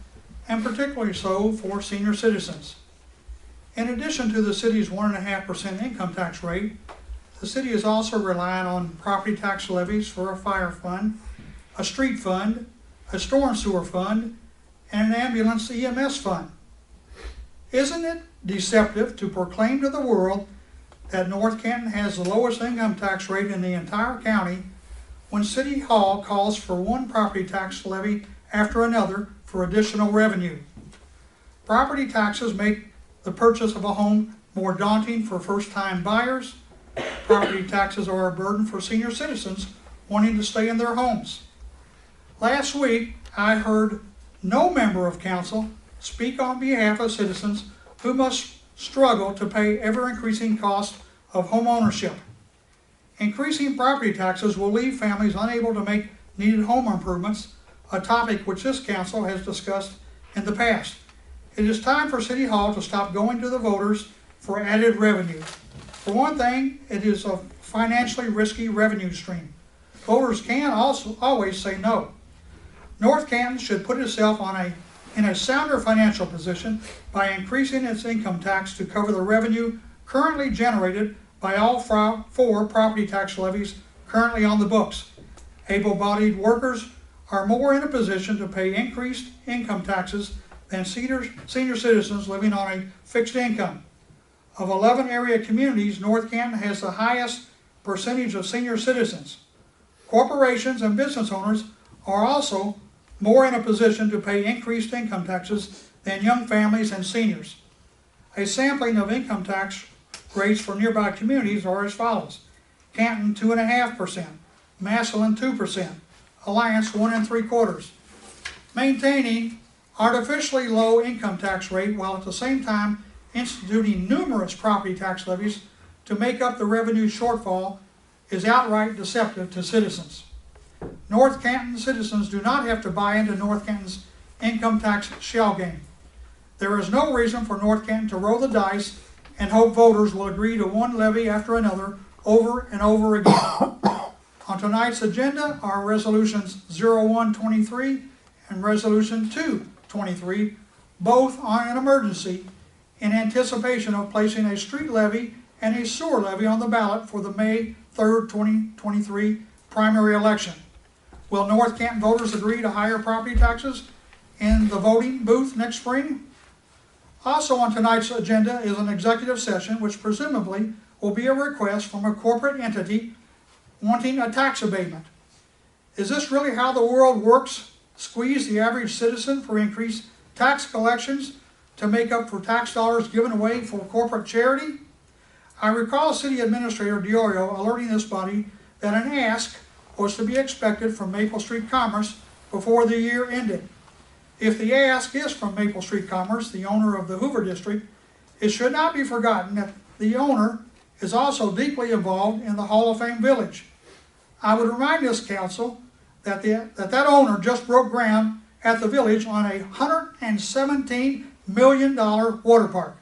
and particularly so for senior citizens. In addition to the city's 1.5% income tax rate, the city is also relying on property tax levies for a fire fund, a street fund, a storm sewer fund, and an ambulance EMS fund. Isn't it deceptive to proclaim to the world that North Canton has the lowest income tax rate in the entire county when City Hall calls for one property tax levy after another for additional revenue? Property taxes make the purchase of a home more daunting for first-time buyers. Property taxes are a burden for senior citizens wanting to stay in their homes. Last week, I heard no member of council speak on behalf of citizens who must struggle to pay ever-increasing costs of home ownership. Increasing property taxes will leave families unable to make needed home improvements, a topic which this council has discussed in the past. It is time for City Hall to stop going to the voters for added revenue. For one thing, it is a financially risky revenue stream. Voters can also always say no. North Canton should put itself in a sounder financial position by increasing its income tax to cover the revenue currently generated by all four property tax levies currently on the books. Able-bodied workers are more in a position to pay increased income taxes than senior citizens living on a fixed income. Of 11 area communities, North Canton has the highest percentage of senior citizens. Corporations and business owners are also more in a position to pay increased income taxes than young families and seniors. A sampling of income tax rates for nearby communities are as follows: Canton 2.5%, Massillon 2%, Alliance 1 3/4. Maintaining artificially low income tax rate while at the same time instituting numerous property tax levies to make up the revenue shortfall is outright deceptive to citizens. North Canton citizens do not have to buy into North Canton's income tax shell game. There is no reason for North Canton to roll the dice and hope voters will agree to one levy after another over and over again. On tonight's agenda are resolutions 0123 and resolution 223, both on an emergency in anticipation of placing a street levy and a sewer levy on the ballot for the May 3rd, 2023 primary election. Will North Canton voters agree to higher property taxes in the voting booth next spring? Also on tonight's agenda is an executive session which presumably will be a request from a corporate entity wanting a tax abatement. Is this really how the world works? Squeeze the average citizen for increased tax collections to make up for tax dollars given away for corporate charity? I recall City Administrator Diorio alerting this body that an ask was to be expected from Maple Street Commerce before the year ended. If the ask is from Maple Street Commerce, the owner of the Hoover District, it should not be forgotten that the owner is also deeply involved in the Hall of Fame Village. I would remind this council that that owner just broke ground at the village on a $117 million water park.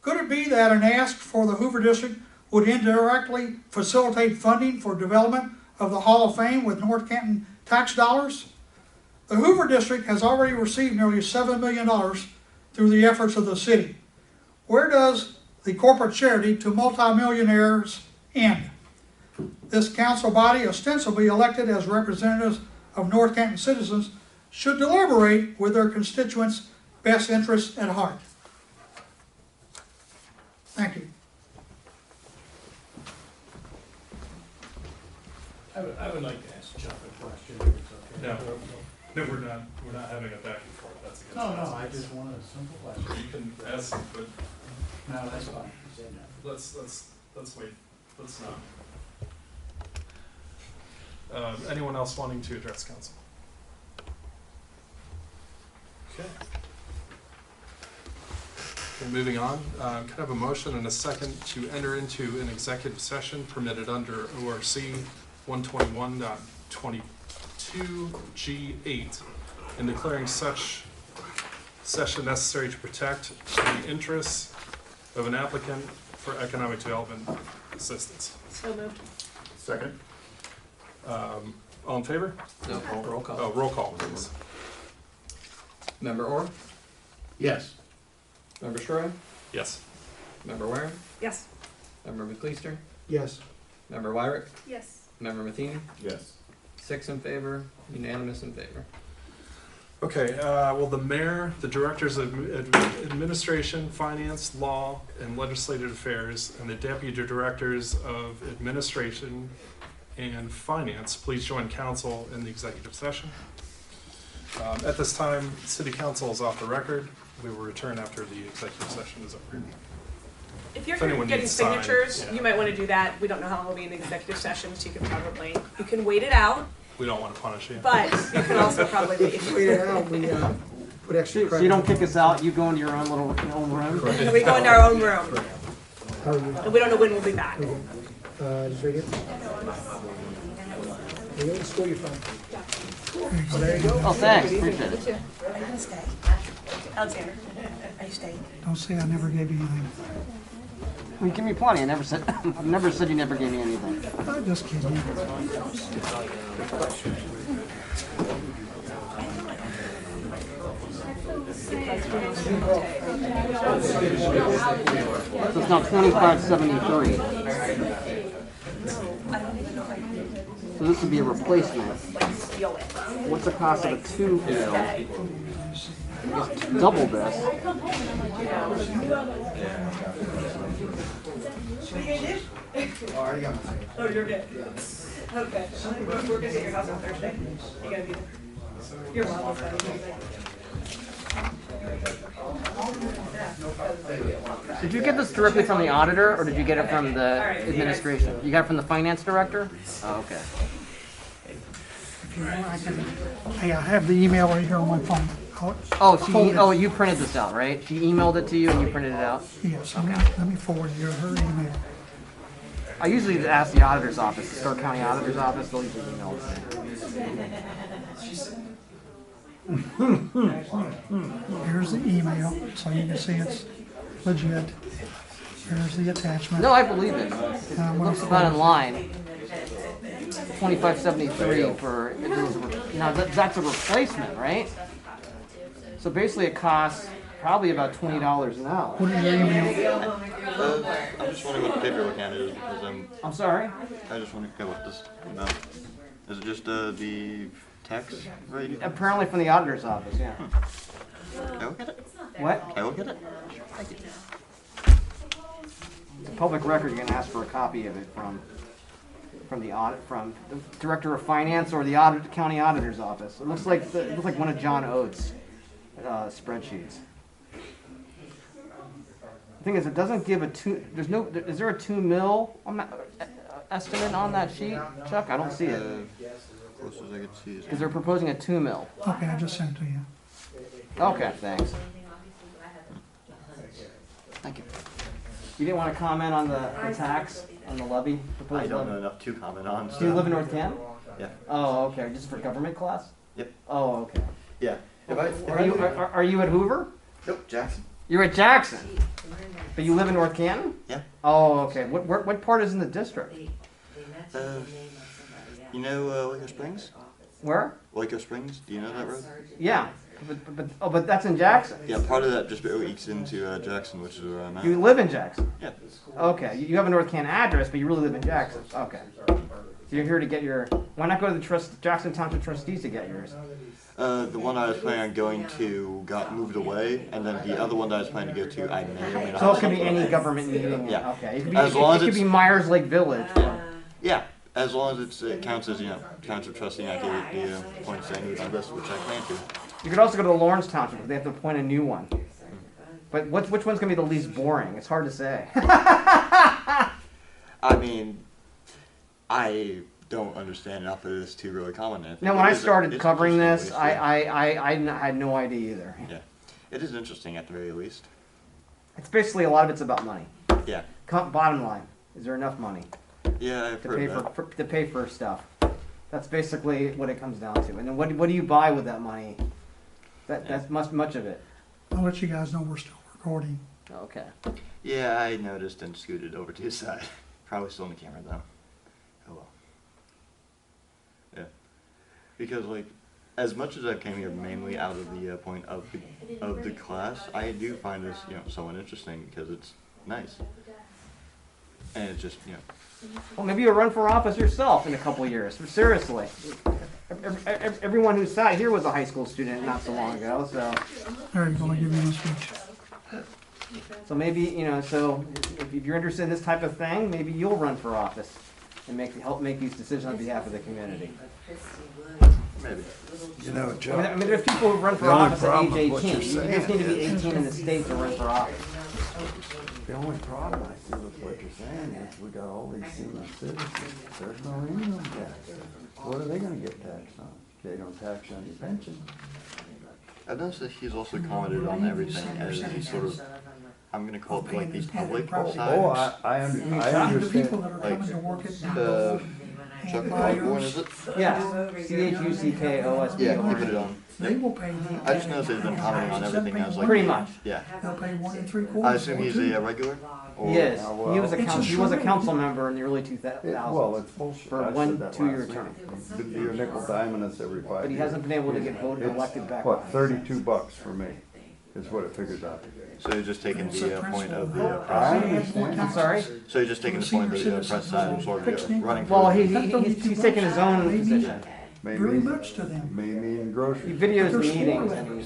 Could it be that an ask for the Hoover District would indirectly facilitate funding for development of the Hall of Fame with North Canton tax dollars? The Hoover District has already received nearly $7 million through the efforts of the city. Where does the corporate charity to multi-millionaires end? This council body, ostensibly elected as representatives of North Canton citizens, should deliberate with their constituents' best interests at heart. Thank you. I would like to ask Chuck a question, if it's okay. No, we're not having a back and forth, that's against. No, I just want a simple question. You can ask, but. No, that's fine. You say no. Let's wait, let's not. Anyone else wanting to address council? Okay. Okay, moving on, can I have a motion and a second to enter into an executive session permitted under ORC 121.22 G8 and declaring such session necessary to protect the interests of an applicant for economic development assistance. So moved. Second. All in favor? No, roll call. Oh, roll call, please. Member Orr? Yes. Member Schroy? Yes. Member Waring? Yes. Member McLeister? Yes. Member Wyrick? Yes. Member Matheny? Yes. 6 in favor, unanimous in favor. Okay, will the mayor, the directors of administration, finance, law, and legislative affairs, and the deputy directors of administration and finance please join council in the executive session? At this time, city council is off the record. We will return after the executive session is over. If you're If anyone getting needs signed, signatures, yeah. you might want to do that. We don't know how long we'll be in executive session, so you can wait it out, We don't want to punish you. but you can also probably leave. We put extra So credit. you don't kick us out, you go into your own little, your own room? And we go into our own room, How are you? and we don't know when we'll be back. Just right here. You know what school you're from? So there you go. Oh, thanks, appreciate it. Are you gonna stay? Alexander, are you staying? Don't say I never gave you anything. Well, you give me plenty, I've never said you never gave me anything. I'm just kidding. So it's now $25.73. So this would be a replacement. What's the cost of a 2 meal? I guess double this. Oh, you're good. Okay. We're gonna get your house on Thursday. You gotta be there. You're welcome. Did you get this directly from the auditor, or did you get it from the administration? You got it from the finance director? Oh, okay. If you want, I can, hey, I have the email right here on my phone. Oh, you printed this out, right? She emailed it to you and you printed it out? Yes, let me forward you her email. I usually ask the auditor's office, the Stark County Auditor's Office, they'll usually email it. Here's the email, so you can see it's legit. Here's the attachment. No, I believe it. It looks about in line. $25.73 for, now that's a replacement, right? So basically it costs probably about $20 an hour. What is your email? I'm just wondering what the paperwork count is because I'm sorry? I just want to go with this amount. Is it just the tax rate? Apparently from the auditor's office, yeah. Can I look at it? What? Can I look at it? Thank you. It's a public record. You can ask for a copy of it from the audit, from the director of finance or the county auditor's office. It looks like one of John Oates' spreadsheets. The thing is, it doesn't give a two. There's no. Is there a 2 mil estimate on that sheet, Chuck? I don't see it. Close as I can see. Because they're proposing a 2 mil. Okay, I just sent it to you. Okay, thanks. Thank you. You didn't want to comment on the tax, on the levy? I don't know enough to comment on. Do you live in North Canton? Yeah. Oh, okay. Just for government class? Yep. Oh, okay. Yeah. Are you at Hoover? Nope, Jackson. You're at Jackson? But you live in North Canton? Yeah. Oh, okay. What part is in the district? You know Waco Springs? Where? Waco Springs. Do you know that road? Yeah. But that's in Jackson? Yeah, part of that just eats into Jackson, which is where I'm at. You live in Jackson? Yeah. Okay. You have a North Canton address, but you really live in Jackson. Okay. So you're here to get your... Why not go to the Jackson Township trustees to get yours? The one I was planning on going to got moved away, and then the other one that I was planning to go to, I may or may not. So it could be any government meeting? Yeah. Okay. It could be Myers Lake Village. Yeah, as long as it counts as, township trustee, and I gave it the points I need on this, which I plan to. You could also go to the Lawrence Township, but they have to appoint a new one. But which one's going to be the least boring? It's hard to say. I mean, I don't understand enough of this to really comment on it. Now, when I started covering this, I had no idea either. Yeah, it is interesting at the very least. It's basically, a lot of it's about money. Yeah. Bottom line, is there enough money? Yeah, I've heard that. To pay for stuff. That's basically what it comes down to. And then what do you buy with that money? That's much of it. I'll let you guys know we're still recording. Okay. Yeah, I noticed and scooted over to his side. Probably still on the camera though. Oh well. Yeah. Because as much as I came here mainly out of the point of the class, I do find this somewhat interesting because it's nice. And it's just Well, maybe you'll run for office yourself in a couple of years. Seriously. Everyone who sat here was a high school student not so long ago, so. There you go, I'll give you a speech. So maybe, so if you're interested in this type of thing, maybe you'll run for office and help make these decisions on behalf of the community. Maybe. Joe. I mean, there's people who run for office at age 18. You just need to be 18 in the state to run for office. The only problem I see with what you're saying is we got all these senior citizens. There's no income tax. What are they going to get taxed on? They don't tax on your pension. I've noticed that he's also commented on everything as these sort of, I'm going to call it these public signs. Oh, I understand. Chuck Osborne, is it? Yes. CHUCKOSBORN. Yeah, he put it on. They will pay the. I just noticed they've been commenting on everything. I was like, pretty much. Yeah. They'll pay 1 3/4. I assume he's a regular? Or? He is. He was a council member in the early 2000s. Well, it's bullshit. For a 1-2 year term. You're nickel diming us every 5 years. But he hasn't been able to get voted It's, elected back. what, $32 for me is what it figures out. So you're just taking the point of the I press. understand. I'm sorry? So you're just taking the point of the press side and sort of running Well, for it. he's taken his own position. Very much to them. Maybe in groceries. He videos the meetings and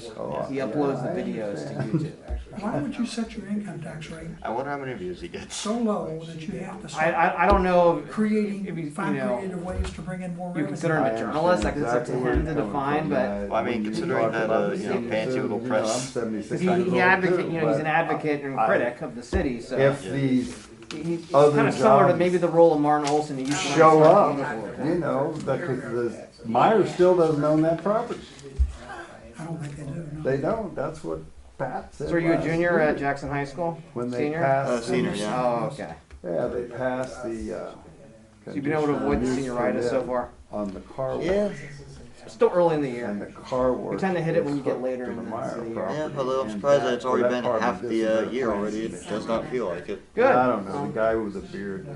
he uploads the videos to YouTube. Why would you set your income tax rate I wonder how many views he gets. so low that you have to start I don't know creating, if find creative ways to bring in more you revenue? consider him a journalist, like it's up to him to define, but Well, I mean, considering that, fancy little press. he advocate, he's an advocate and critic of the city, so If these he's other kind of similar to jobs maybe the role of Martin Olson. He used to show run up, because Myers still doesn't own that property. I don't think they do. No. They don't, that's what Pat said. So are you a last junior week. at Jackson High School? When they Senior? passed. Senior, yeah. Oh, okay. Yeah, they passed the, So you've been able to avoid the senioritis so far? On the car wash. Yeah. Still early in the year. And the car wash. We tend to hit it when you get was later hooked in to the Meyer city. property. Yeah, although I'm And surprised that that- it's already that been part half of the this year already. It does not feel like it. Good. I don't know, the guy with the beard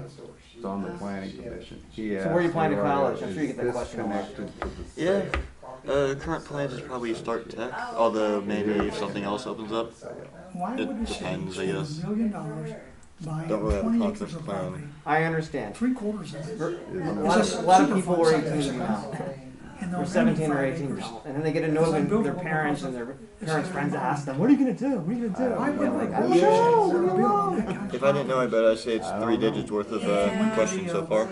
is on the planning commission. He So where are you asked planning to the college? area, I'm sure you get that "Is question this a lot." connected to the Yeah. city?" Current plans is probably start tech, although maybe if something else opens up. Why It would the city depends, I spend guess. $1 million buying Don't really have a 20 concept acres of plan. property? I understand. 3/4 of it. A lot of people are 18 now. And Or they'll 17 or 95 18 acres. now. And then they get annoyed when their parents and their parents' friends ask them, what are you going to do? What are you going to do? Why And they're would like, they I don't build know. that Leave me alone. kind of If I didn't know, I bet I'd say it's I don't 3 know. digits worth of questions so far.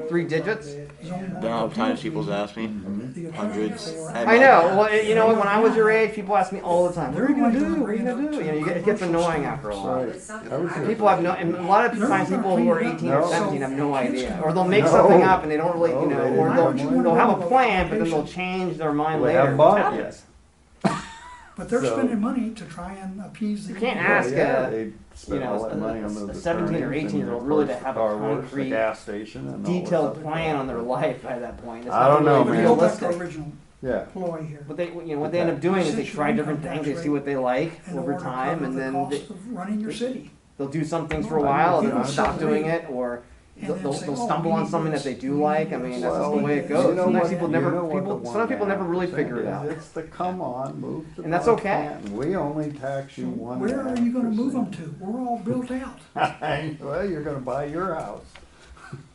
3 digits? The amount of times people's asked me, hundreds. I know. Well, you know, when I was your age, people ask me all the time, what are you going to do? What are you going to do? You know, it gets annoying after a while. People have no, and a lot of times people who are 18 or 17 have no idea. Or they'll make something up and they don't really, you know, or they'll have a plan, but then they'll change their mind They later. haven't Which bought it happens. But they're So- spending money to try and appease the. You can't people. ask they spend you all know, that money on those a 17 or attorneys 18-year-old and, really of to course, have the a car works, the concrete, gas station and all detailed that plan stuff. on their life by that point. It's I not don't know, really man. Go back to realistic. original Yeah. ploy here. What they, you know, what they end up doing is they try different things, they see what they like In over order to time, cover and the then cost of running your city. they'll do some things for a while, and then they'll stop doing it, or And then they'll say, they'll "Oh, stumble we on need something that this, they do we like. need I mean, this." that's just the Well, way it goes. Sometimes people never, some people never really 1.5% figure it out. is. It's the come on, move to And that's North okay. Canton. We only tax you 1.5%. Where are you gonna move them to? We're all built out. Well, you're gonna buy your house.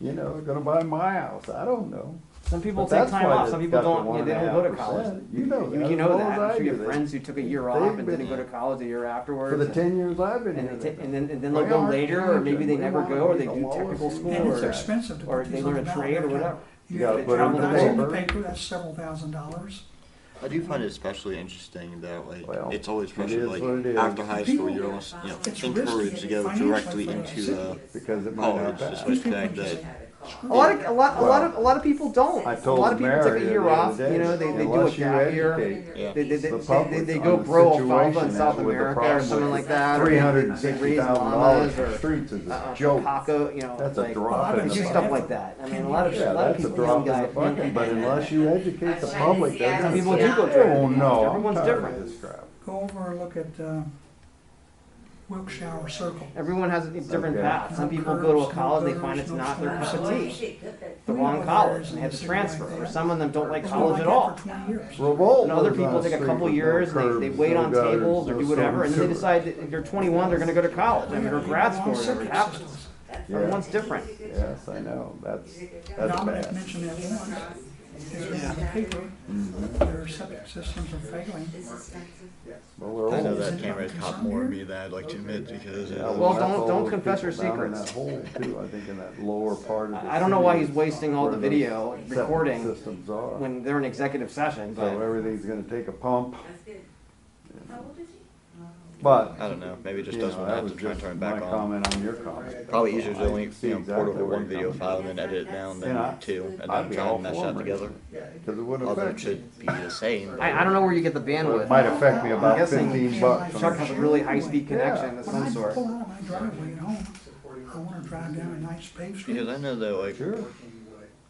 You know, you're gonna buy my house. I don't know. Some people But take that's time why off, it's some people got the don't, they don't go to 1.5%. college. You know that. You as know well that, as I'm I sure you do. have friends who took a year They've off and been didn't go to college a year afterwards. For the 10 years I've been And, here. they they've and then We they'll go aren't later, or maybe changing. they We never wanna go, or be they the do lowest technical in school, And it's or expensive to put they these on learn the a ballot trade or every whatever. time. You gotta gotta put it in travel the the Advertise in the paper. paper, that's several $1,000s. I do find it especially interesting that like Well, it's always it pressured is like what it is. after high school you're almost It's encouraged to go risky directly financially into Because it might not college, pass. despite the fact that A lot of people don't. I A told lot of people Mary take a the year other off, day, you know, they do a unless you gap year. educate yeah. the public They on go the grow alfalfa in situation South with the America or problem something with like that. or $360,000 they raise llamas for or streets is a joke. Paco, you know, That's a like, drop they in the do bucket. stuff like that. I mean, a lot of Yeah, that's a people, drop young in the guys, bucket, but unless you educate the public, they're Some gonna people say, do go drive. oh no, I'm Everyone's tired of different. this crap. Go over and look at, Wilkshire Circle. Everyone has a different Okay. path. Some people go to a college, they find it's not their cup of tea. The wrong college, and they have to transfer. Or some of them don't like college at all. For 20 years. Revolt And other lives on people a take a street couple with no years, they curbs, wait no on gutters, tables or no do whatever, and then they storm decide that if they're 21, they're gonna go to college, I mean, or grad school, or whatever it happens. Yeah. Everyone's different. Yes, I know, that's Dominic bad. mentioned that once, is in the paper, their septic systems are failing. Well, we're I know old. that cameras caught more of me than I'd like to admit because Yeah, Well, that's don't all those confess your people down in secrets. that hole too, I think in that lower part of the I don't know why city he's wasting all the where those video septic recording systems are. when they're in executive session, So but everything's gonna take a pump, How old is he? but, I don't know, maybe it just you know, doesn't that have was to try and just turn it my back on. comment on your comment. Probably easier to I only see port exactly over where one you're video coming file from. and then edit it down, then Yeah. two, and I'd then be try all and mesh for that them. together. Cause it wouldn't Although it affect you. should be the same. I don't know where you get the It bandwidth. might affect me I'm about guessing 15 bucks. Chuck has a really high-speed connection of When some I sort. pull out of my driveway at home, I wanna drive down a nice paved street. Because I know that like Sure.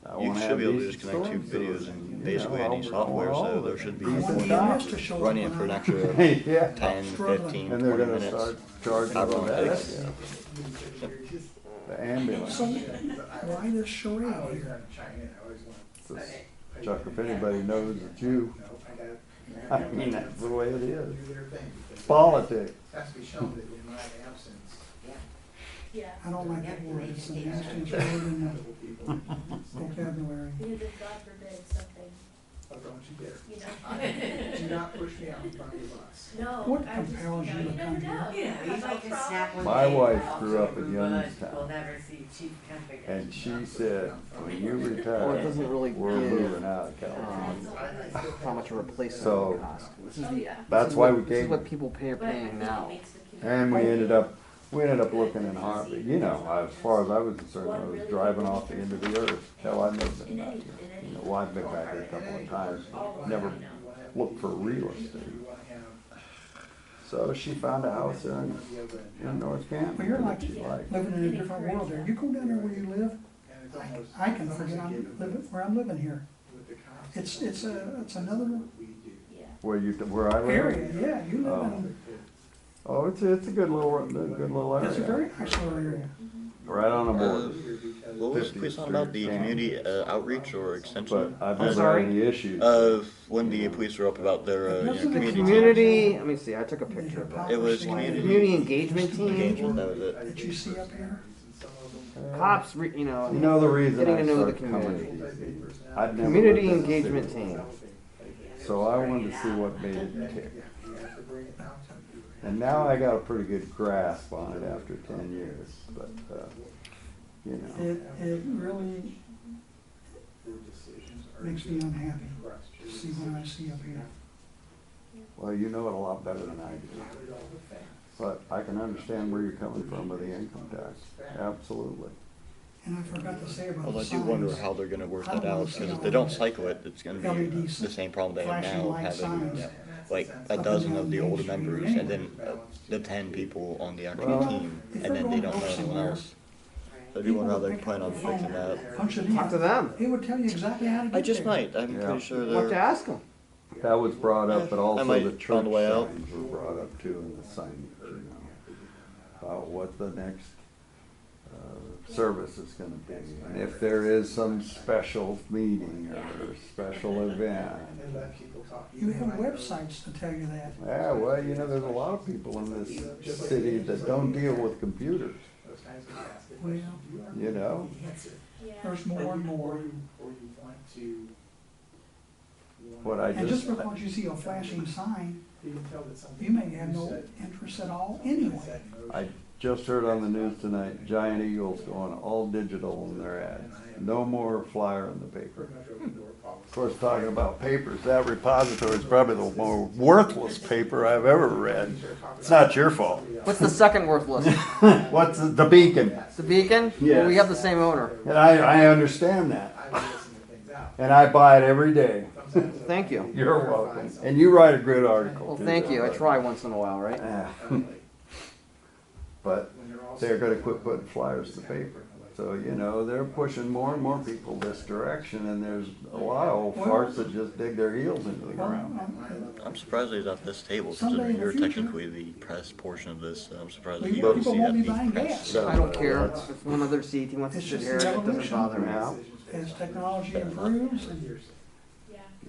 I you wanna should have be able to decent just connect two storm videos sewer. in You basically know, any software, all so of there it. should be Decent EMS stuff. to show up running it when for an I- extra Yeah. 10, 15, And they're 20 gonna minutes. start charging However for long it that. takes. Yeah. The ambulance. So, why this charade here? It's just- Chuck, if anybody knows it's you, I mean, that's the way it is. It's politics. I don't like that word, it's the nastiest word in the vocabulary. Because if God forbid something, you know. Do not push me out in front of the bus. No. What I just- compels you you to never come know. here? You might just snap one My day wife and grew up also in We'll Youngstown, never see Chief Kemp again. and she said, when you Well, it retire, doesn't really we're give, moving out of California. how much a replacement So, would cost. This is the, That's why we this is came, what people are But I paying think now. it makes the community- and we ended up looking in Harvey. You know, as far as I was concerned, I was driving off the end of the earth. Hell, I've never been back here. You know, well, I've been back here a couple of times, never looked for real estate. So she found a house there in North Canton. Well, you're that like she liked. living in a different world there. You go down there where you live, I can forget where I'm living here. It's another Where I live? area, yeah, you live in, Oh, it's a good little area. it's a very nice little area. Right on the border. what was the police on about? The community outreach or extension? But I've I'm never sorry? had any issues. When the police were up about their The community. community, let me see, I took a picture of it. It was Community engagement team. engagement, that was it. That you see up here? Cops, You know the reason getting I to know the started coming community. to these meetings? I'd never Community lived in the engagement city team. before. So I wanted to see what made it tick. And now I got a pretty good grasp on it after 10 years, but, you know. It really makes me unhappy to see what I see up here. Well, you know it a lot better than I do. But I can understand where you're coming from with the income tax. Absolutely. And I forgot to say about Well, I the do wonder signs. how they're gonna work I that don't wanna out, see because if all they don't those cycle it, it's gonna be LED the same problem they have flashing now, light having, signs like a up dozen and of the down older Main Street members, and then the 10 people on the actual Well, team, if and they're then they gonna don't go know anyone somewhere, else. So I do wonder how they plan on fixing that. Punch it in. Talk to them. It would tell you exactly how to get I just there. might, I'm Yeah. pretty sure What to they're, ask them? That was brought up, but also might the on church the way out. signs were brought up too, in the signage, you know, about what the next service is gonna be. And if there is some special meeting or special event. You have websites to tell you that. Yeah, well, you know, there's a lot of people in this city that don't deal with computers, Well, you know? there's more and more. What I And just just, because you see a flashing sign, you may have no interest at all anyway. I just heard on the news tonight, Giant Eagle's going all digital in their ads. No more flyer in the paper. Of course, talking about papers, that repository is probably the more worthless paper I've ever read. It's not your fault. What's the second worthless? What's the Beacon? The Beacon? Yes. Well, we have the same owner. And I understand that. And I buy it every day. Thank you. You're welcome. And you write a good article. Well, too, thank you. I so- try once in a while, right? Yeah. But they're gonna quit putting flyers in the paper. So, you know, they're pushing more and more people this direction, and there's a lot of old farts that just dig their heels into the ground. I'm surprised he's at this table, Someday considering in the you're future- technically the press portion of this. I'm surprised that Well, you don't people see won't that be being buying pressed. gas. I don't care. If one other seat, he wants to It's sit just here, an it doesn't evolution. bother me. Now, As technology improves and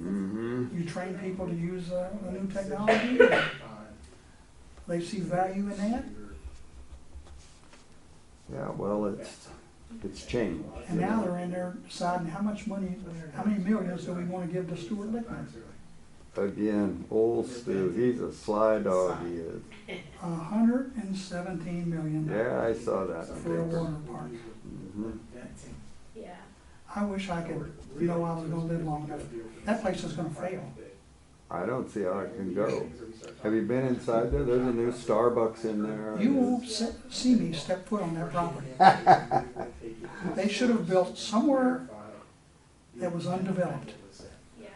mm-hmm. you train people to use the new technology, they see value in that. Yeah, well, it's changed. And now they're in there deciding how much money, how many millions do we want to give to Stuart Lickman? Again, old Stu, he's a sly dog, he is. $117 million. Yeah, I saw that in the For a paper. water park. Mhm. Yeah. I wish I could know I was gonna live long enough. That place is gonna fail. I don't see how it can go. Have you been inside there? There's a new Starbucks in there. You won't see me step foot on that property. They should have built somewhere that was undeveloped.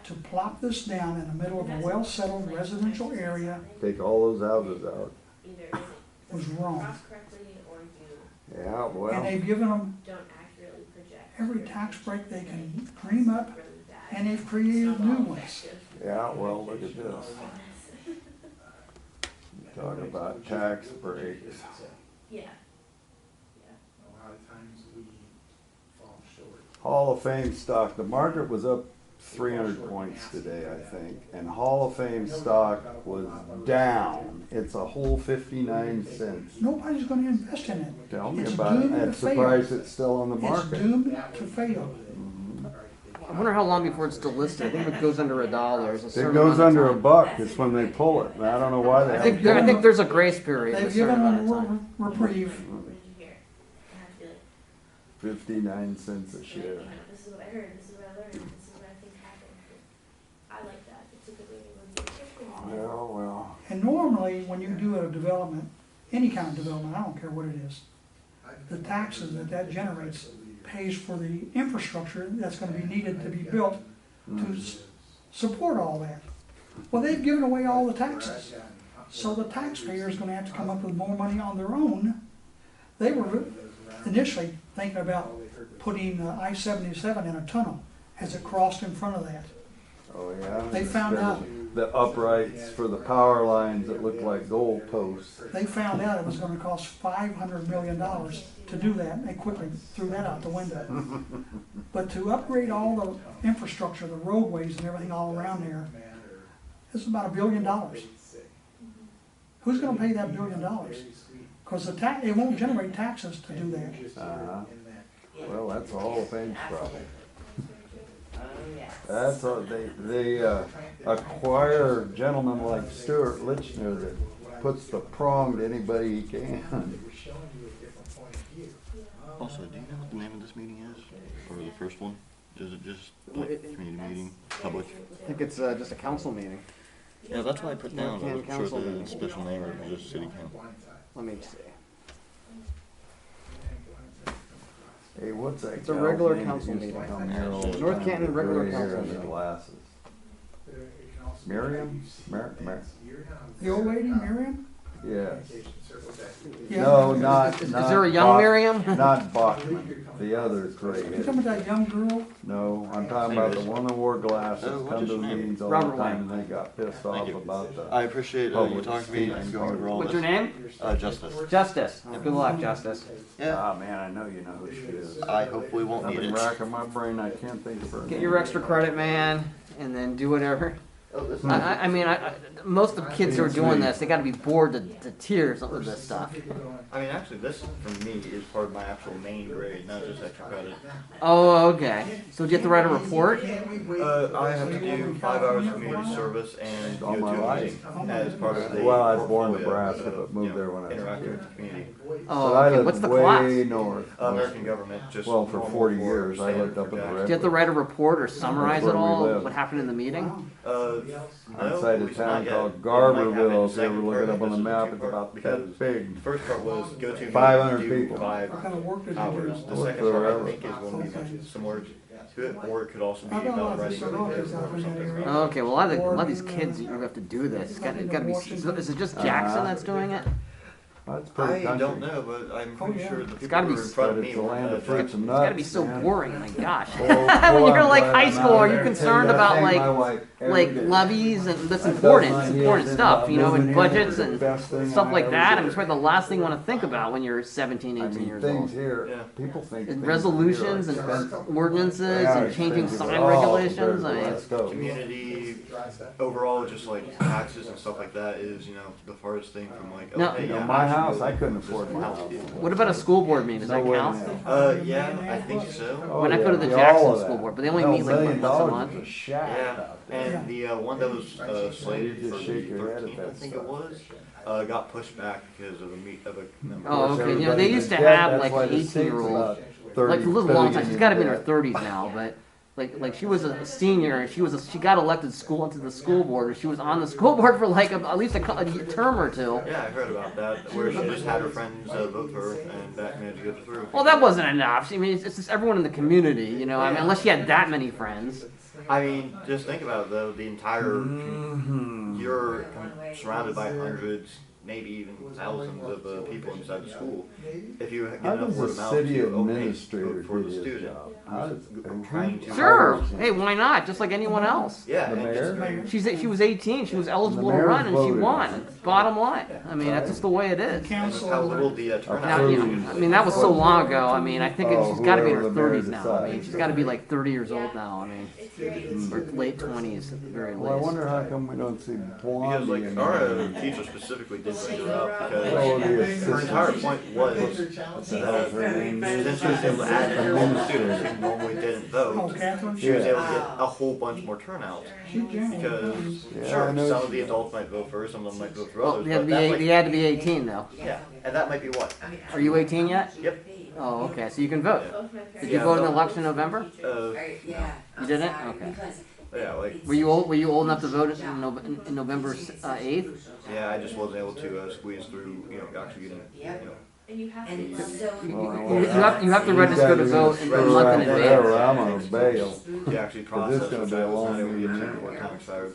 To plop this down in the middle of a well-settled residential area Take all those houses out. was wrong. Yeah, And well, they've given them every tax break they can dream up, and they've created new ones. yeah, well, look at this. Talk about tax breaks. Yeah. Hall of Fame stock, the market was up 300 points today, I think, and Hall of Fame stock was down. It's a whole 59 cents. Nobody's gonna invest in it. Tell me It's about it. doomed to I'm fail. surprised it's still on the It's market. doomed to fail. I wonder how long before it's delisted. I think it goes under $1. There's a If certain it goes amount of under a time. buck, it's when they pull it, and I don't know why they I think haven't. there's a grace period. A They've certain given amount them of time. reprieve. 59 cents a share. This is what I heard, this is what I learned, this is what I think happened. I like that, it's a good way to review. Well. And normally, when you do a development, any kind of development, I don't care what it is, the taxes that generates pays for the infrastructure that's gonna be needed to be built to support all that. Well, they've given away all the taxes, so the taxpayer's gonna have to come up with more money on their own. They were initially thinking about putting I-77 in a tunnel as it crossed in front of that. Oh, yeah? They found out the uprights for the power lines that look like goal posts. They found out it was gonna cost $500 million to do that, and they quickly threw that out the window. But to upgrade all the infrastructure, the roadways and everything all around there, it's about $1 billion. Who's gonna pay that $1 billion? Because it won't generate taxes to do that. Well, that's a Hall of Fame problem. That's all, they acquire gentlemen like Stuart Lichner that puts the prong to anybody he can. Also, do you know what the name of this meeting is? Or the first one? Is it just like community meeting, public? I think it's just a council meeting. Yeah, that's what I put down. I wasn't sure if Council the meeting. special name or just city council. Let me see. Hey, what's that? It's a gal's regular name council that used to meeting. come here all the North time Canton with regular gray hair council and the meeting. glasses. Miriam? The old lady, Miriam? Yes. Yeah. No, not. Is there a young Miriam? Not Bachman. The other gray You head. talking about that young girl? No, I'm talking about the one that wore glasses, Oh, what's come his to the name? meetings all Robert the time, and they got pissed off about the. I appreciate you public talking to me speaking and going over all What's this. your name? Justice. Justice. Good luck, Justice. Yeah. Ah, man, I know you know who she is. I hopefully won't I've need been it. racking my brain, I can't think of her Get name. your extra credit, man, and then do whatever. Oh, this I mean, most of the kids who are doing this, they got to be bored to tears with this stuff. I mean, actually, this for me is part of my actual main grade, not just extra credit. Oh, okay. So do you have to write a report? I have to do 5 hours of community service and All go my to a life. meeting as part of the Well, I was born in portfolio Nebraska, but moved there when I was interacting with the community. Oh, But I okay. lived What's the way class? north. American government, just Well, for normal 40 for years, I lived standard up in for the tax. red. Do you have to write a report or summarize That's it where we all? live. What happened in the meeting? No, Outside at a least town not yet. called It might happen in Garberville, the if you ever second look part, it up on the this is map, two it's part, about because that big. the first part was go to 500 do people. 5 What kind of work did you hours. do? The Work second part I forever. think is going to be similar to it, or it could also be I've got a lot about of writing different a offices out in that area. Okay, well, a lot of these kids, you have to do this. It's got to be. Is it just Jackson that's doing it? That's pretty I don't country. know, but I'm Oh, pretty yeah. sure the people gotta who be are in front of But me it's the were land of fruits and It's nuts. got to be so man. boring. My gosh. Oh, When boy, you're I'm like glad high I'm school, out are there. you Tell concerned I about thank like my wife every day. levies and that's I've important. done It's my important years stuff, in you know, and moving here. budgets The and best thing stuff I like ever that. I did. mean, it's probably the last thing you want to think about when you're 17, 18 I mean, years things old. here, Yeah. people think And things resolutions here are and expensive. ordinances They are and changing expensive sign at all regulations. compared I to mean, the West Coast. community overall, just like taxes and stuff like that is, you know, the farthest thing from like, No. okay, You know, yeah, my I should house, go I couldn't this afford my house. house. what about a school board meeting? Does No that way, count? man. Yeah, I think so. When I go to the yeah, Jackson all of School that. Board, but they only Hell, meet like $1 once a million month. is a shack Yeah, out there. and the one that was slated You for just the shake your head at 13th, I that think stuff. it was, got pushed back because of a member. Oh, Of course, okay. You know, they everybody's used to in debt, have that's like why the 18 state's year olds. about 30 Like a little long time. billion She's in got to be in her debt. 30s now, but like she was a senior and she got elected into the school board and she was on the school board for like at least a term or two. Yeah, I heard about that, where she just had her friends vote for her, and that managed to go through. Well, that wasn't enough. I mean, it's just everyone in the community, you know. I mean, unless she had that many friends. I mean, just think about it though, the entire, you're surrounded by hundreds, maybe even thousands of people inside the school. If you get How enough does word the of mouth city to, administrator vote for do the his student, job? How does- trying to. Sure. Hey, why not? Just like anyone else. Yeah, The and just, mayor? She was 18. She was eligible to mayor run, and she voted. won. Bottom line. I mean, that's just the way it is. and just Council, how little the Now, turnout you is. know, I mean, that was so long ago. I mean, I think Oh, she's got to be in her whoever the mayor 30s now. I mean, decides. she's got to be like 30 years old now. I mean, or late 20s at the very Well, I least. wonder how come we don't see Because Blondie like in our there. teacher specifically did bring her up Oh, because the her assistant. entire point was What the hell's her name? since she was able to add in all the students who normally didn't oh, vote, Catherine? she was Yeah. able to get a whole bunch more turnout. She generally Because Yeah, I sure, know some she of the does. adults might vote for her, some of them might vote for Well, others, they had, but to that be, might, they had to be 18 though. yeah, and that might be what? Are you 18 yet? Yep. Oh, okay. So you can vote. Did you Yeah, vote in the no. election in November? You didn't? Okay. Yeah, like, Were you old enough to vote in November 8th? yeah, I just wasn't able to squeeze through, you know, actually getting, you know. And you have to. You have to register to vote in a month in advance. I'm on bail. To actually Cause this process, is gonna which be I a was long not able to get meeting to anyway. before time expired.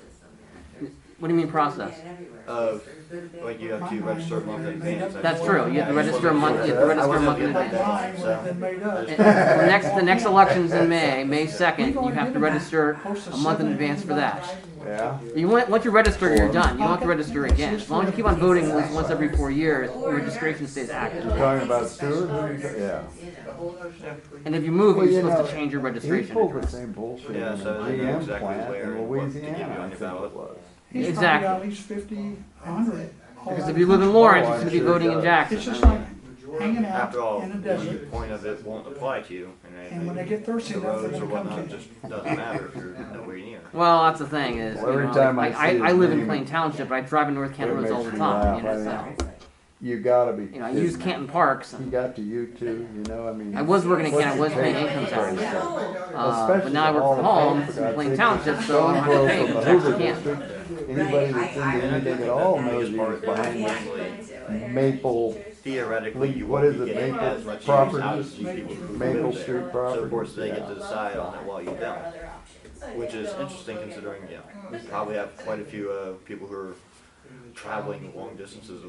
What do you mean process? Like you have to register a month in advance. That's true. You have to register a month. You have to register a month in advance. So. The next election's in May, May 2nd. You have to register a month in advance for that. Yeah. Once you register, you're done. You don't have to register again. As long as you keep on voting at least once every 4 years, your registration stays active. You're talking about Stewart? Yeah. And if you move, Well, you're you supposed know, to change your He registration pulled the address. same bullshit Yeah, in so the they know GM exactly plant where in and what to give you Louisiana, on I your think it ballot. was. He's Exactly. probably got at least 50, 100. Because if you live in Lawrence, Oh, you're I'm going to be sure voting he in does. Jackson. It's just like hanging out After all, in the the desert. point of it won't apply to you. And when they get thirsty the enough, they're roads or gonna come whatnot to you. just doesn't matter if you're nowhere near. Well, that's the thing is, Well, every you know, time like, I see I his live in name, Plain Township, but I drive in North Canton it Roads all the makes me time. You know, laugh. so, You gotta be. you know, I use Canton Parks. He And got to you too, you know, I mean. I was working in what's Canton, I was your paying take? income tax. Especially But now I work all from the home pay, for in God's Plain sake, Township, the so I don't have to stone pay throw income from the tax Hoover in Canton. district. Anybody that's into anything at all knows he's behind Maple. Theoretically, you What won't is be it, getting Maple as much use properties? out of these people who Maple live Street there. properties, So of course they yeah. get to decide on it while you don't. Which is interesting considering, we probably have quite a few people who are traveling long distances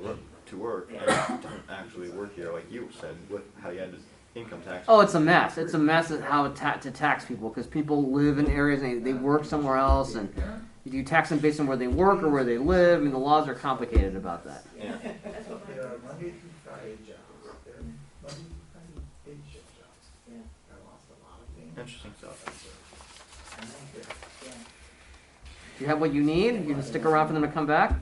to work and don't actually work here, like you said, with how you had to income tax. Oh, it's a mess. It's a mess at how to tax people because people live in areas and they work somewhere else, and you tax them based on where they work or where they live. I mean, the laws are complicated about that. Yeah. There are Monday through Friday jobs. There are Monday through Friday big shift jobs. I lost a lot of things. Interesting stuff. Do you have what you need? You can stick around for them to come back?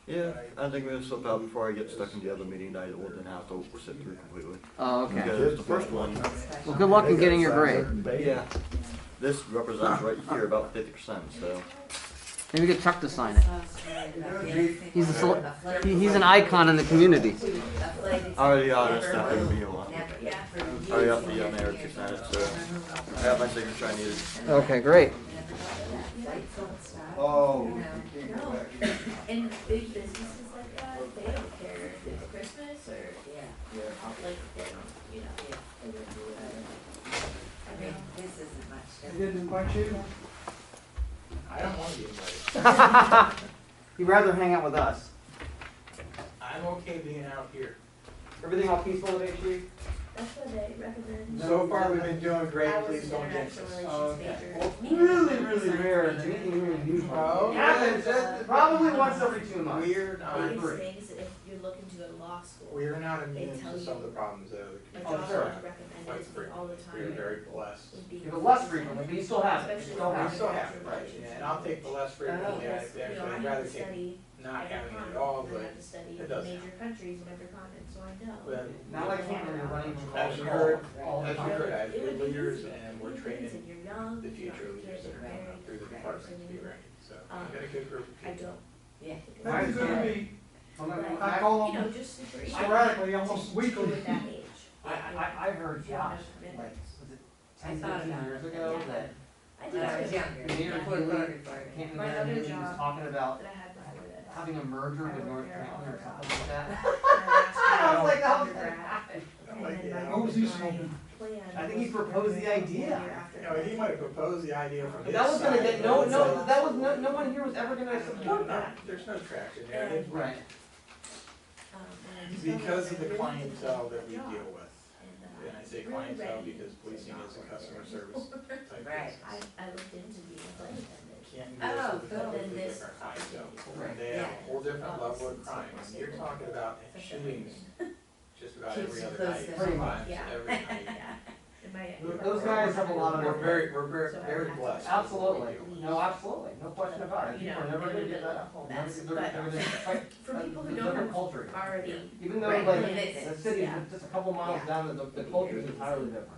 Yeah, I think we're gonna slip out before I get stuck in the other meeting that I will then have to sit through completely. Oh, okay. Because the first one. Well, good luck in getting your grade. Yeah. This represents right here about 50%, so. Maybe get Chuck to sign it. He's an icon in the community. Already that's definitely gonna be a lot. Already up the mayor to sign it, so I got my signature I needed. Okay, great. Oh. And big businesses like that, they don't care if it's Christmas or, like, they don't, you know, they don't do whatever. I mean, this isn't much. They didn't invite you? I don't want to be invited. You'd rather hang out with us. I'm okay being out here. Everything all peaceful today, Chief? That's what they recommend. So far, we've been doing great. I was Please an don't jinx international us. relations Okay. major. Really rare. Anything really unusual. Oh, Happens probably once every 2 months. We're not, Biggest things, if you're looking to go to law school, we're not they immune tell to some of you the problems that a other job communities I have. recommend Quite it to me all the time. We're very blessed. would be Yeah, but less frequently, but you still have it. You especially still We have it. still have it, right, yeah, and I'll take the less frequently, Because, I'd you know, actually, I I'd have rather to take study not every having it continent, at all, and I but have to study it the does major countries in every continent, so I know. But Not like Canton, you're running from as you call heard, all the as you time. heard, I have It would good be leaders easy. and we're It training means if you're young, the you future know, leaders that are coming up through the department to be ready, so I've got a good group of I people. don't. Yeah. That'd be good to me. But, I call you know, them just super. sporadically, almost weekly. At that age. I heard Josh, like, was it 10, 15 years ago, that I did. I was younger. Mayor Canton My other was job talking about that I had before that. having a merger with North Canton or something like that. I was like, how What was he smoking? I think he proposed the idea. You know, he might have proposed the idea from But his that was gonna side, get, but it's like- that was no one here was ever gonna support that. There's no traction there. Right. Because of the clientele that we deal with. And I say clientele because policing is a customer service type Right, business. I looked into being a flight attendant. Can't do this with a But then completely this different clientele. Right. They have a Yeah. whole different level of crime. And you're talking about shootings just about Keeps every you other close night, to sometimes home. Yeah. every night. Those guys have a lot of. We're very blessed. with what Absolutely. we do. No, absolutely. No question about it. You People know, are never gonna they're get that. a Never- mess, they're- but they're gonna fight for people who a don't different have culture here. already. Even though Right. like Yeah. the city Yeah. is just a couple miles down, the culture is entirely different.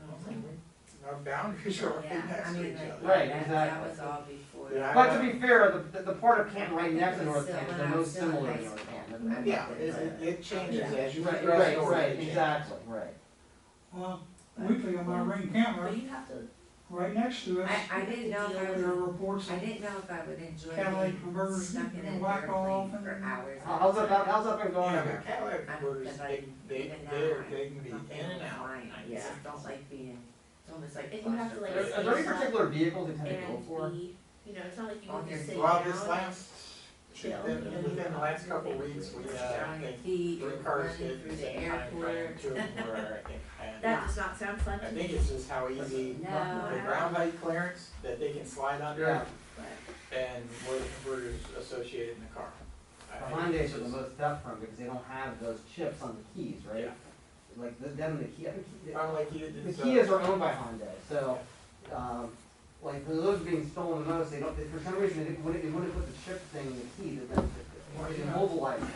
Our boundaries are right next to each other. Right, exactly. Yeah, But to be fair, the part of Canton right next to North Canton is the most similar to North Canton. Yeah, it changes as you Right, progress right, north, right, it changes. exactly, right. Well, weekly on my ring camera, But you have to. right next to us, I didn't know if I there would, are reports I of didn't know if I would enjoy catalytic being converters stuck in being an whacked off airplane for and hours. How's that been going? Yeah, but Cadillac converters, they can be in and out. I just don't like being, it's almost like. And you have to, like, Are there any particular vehicles they tend to go And for? be, you know, it's not like you On can your just sit Well, down. this last chill. Within the last couple of weeks, we had, I think, 3 cars hit in the same time frame, 2 of them were, I think, That does not sound fun I to me. think it's just how easy the ground height clearance that they can slide under and where the converter's associated in the car. The Hyundais are the most tough from because they don't have those chips on the keys, right? Yeah. Like them, the key, I think the so- Kias are owned by Hyundai, so, like for those being stolen the most, they don't, for some reason, they wouldn't put the chip thing in the key, that they immobilize it.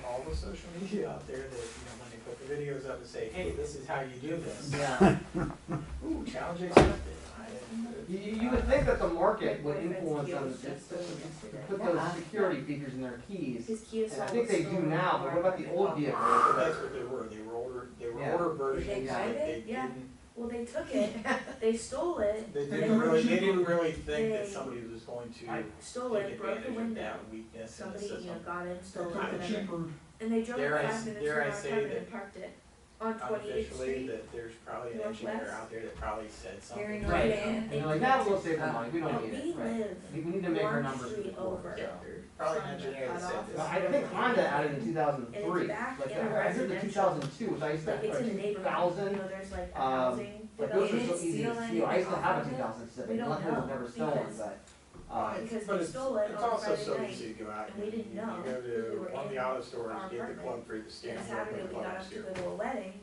All the social media out there that, when they put the videos up and say, hey, this is how you do this. Yeah. Ooh, challenge accepted. You would think that the market would influence them to put those security features in their keys. And I think they do now, but what about the old vehicles? But that's what they were. They were older versions. Did they drive it? Yeah. Well, they took it, they stole it. They didn't really think that somebody was going to Stole take it, broke the advantage of window. that weakness in the Somebody, system. got in, stole I it, mean, and they drove dare I 5 minutes dare I from our say apartment that and parked it on 28th unofficially Street. that there's probably an engineer out there that probably said something. Right, and they're like, that will save the money, we don't need it, We right? live We need to make our one numbers street before. over. Yeah, there's probably an engineer that said this. I think Honda added in 2003, And it's back like, in a I heard the residential. 2002, which I used to Like, it's have, in a neighborhood, 2000, there's like a housing like those were so development. easy to steal, I used to have a 2000 Civic, We don't luckily know, was never stolen, because- but, Because But they stole it it's on also Friday so night, easy to go out and we didn't know, You go because we to were one of in the auto stores, our get the apartment. plug for you to scan And and Saturday open the we plug got next up to to you. go to a wedding,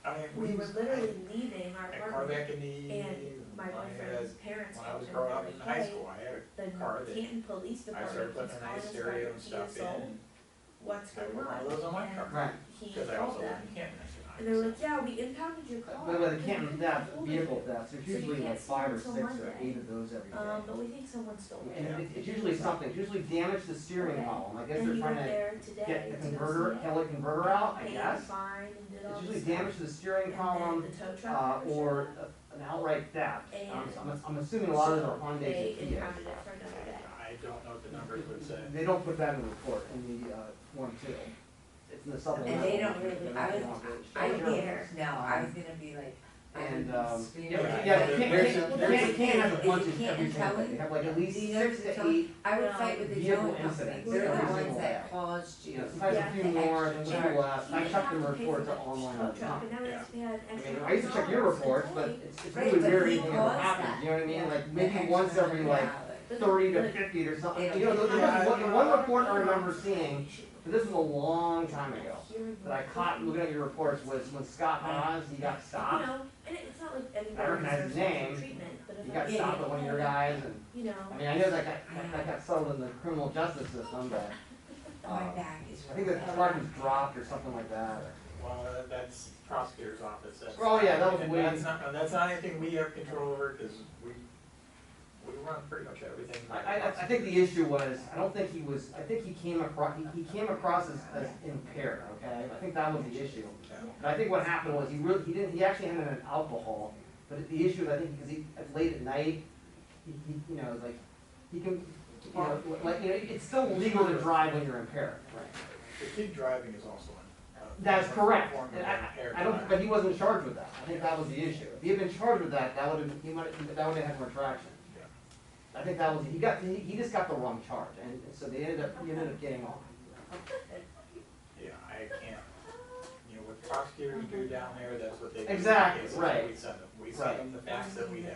I mean, we were literally leaving our at apartment, Carbeck in the, and my boyfriend's parents when I was called growing up and in they were high like, school, I had the a car that Canton Police I Department started keeps putting a calling nice us stereo about and the stuff TSO. in. What's I going put one on? of those on my And car. Right. he Because I called also live them, in Canton. and they were like, yeah, we impounded your car. by the way, the because Canton we theft, pulled vehicle it." thefts, there's So you usually can't like see 5 or until 6 or Monday. 8 of those every day. But we think someone stole it. And it's usually something, it's usually damage the steering Okay. column, I guess And they're he trying went to there today get the to go converter, see it. catalytic converter out, I Paid the guess. fine and did all It's this usually stuff. damage to the steering And column, then the tow truck never or showed up. an outright theft. And I'm assuming a lot of them are so Hondas they and Kias. impounded it for another day. I don't know what the numbers would say. They don't put that in the report, in the, form 2. It's in the supplemental. And they don't really, They're not the ones that I show. care. No, I was gonna be like. And, Yeah, Canton has a bunch of every single day. They have like at least 6 to 8 I would fight with the vehicle towing incidents companies. They're the every ones single day. that caused You you. know, sometimes a few more, and a little less. I check them reports online all the time. And now we had I extra mean, I used to check your reports, but it's Right, really but rare he anything ever caused happens, that. you know what I mean? Like The maybe extra once every like But 30 to 50 or something. You know, the one report I remember seeing, but this was a long time ago, that I caught looking at your reports was when Scott Haas, he got You stopped. know, and it's not like anybody I recognize his deserves name. treatment, but if He I got get stopped it, by one of your guys, and you know. I mean, I know that got settled in the criminal justice system, but My back is. I think the charge was dropped or something like that. Well, that's prosecutor's office. Oh, yeah, that was and way- that's not anything we have control over, because we run pretty much everything. I think the issue was, I don't think he was, I think he came across as impaired, okay? I think that was the issue. And I think what happened was he actually had an alcohol, but the issue is, I think, because late at night, you know, like, he can, you know, like, you know, it's still legal to drive when you're impaired. Right. The kid driving is also That's correct. form of And impaired I don't, driving. but he wasn't charged with that. I think that was the issue. If he had been charged with that, that would have had more traction. I think that was, he just got the wrong charge, and so he ended up getting off. Yeah, I can't, you know, what prosecutors do down there, that's what they do. Exactly, Cases, right. We send them the facts that we have.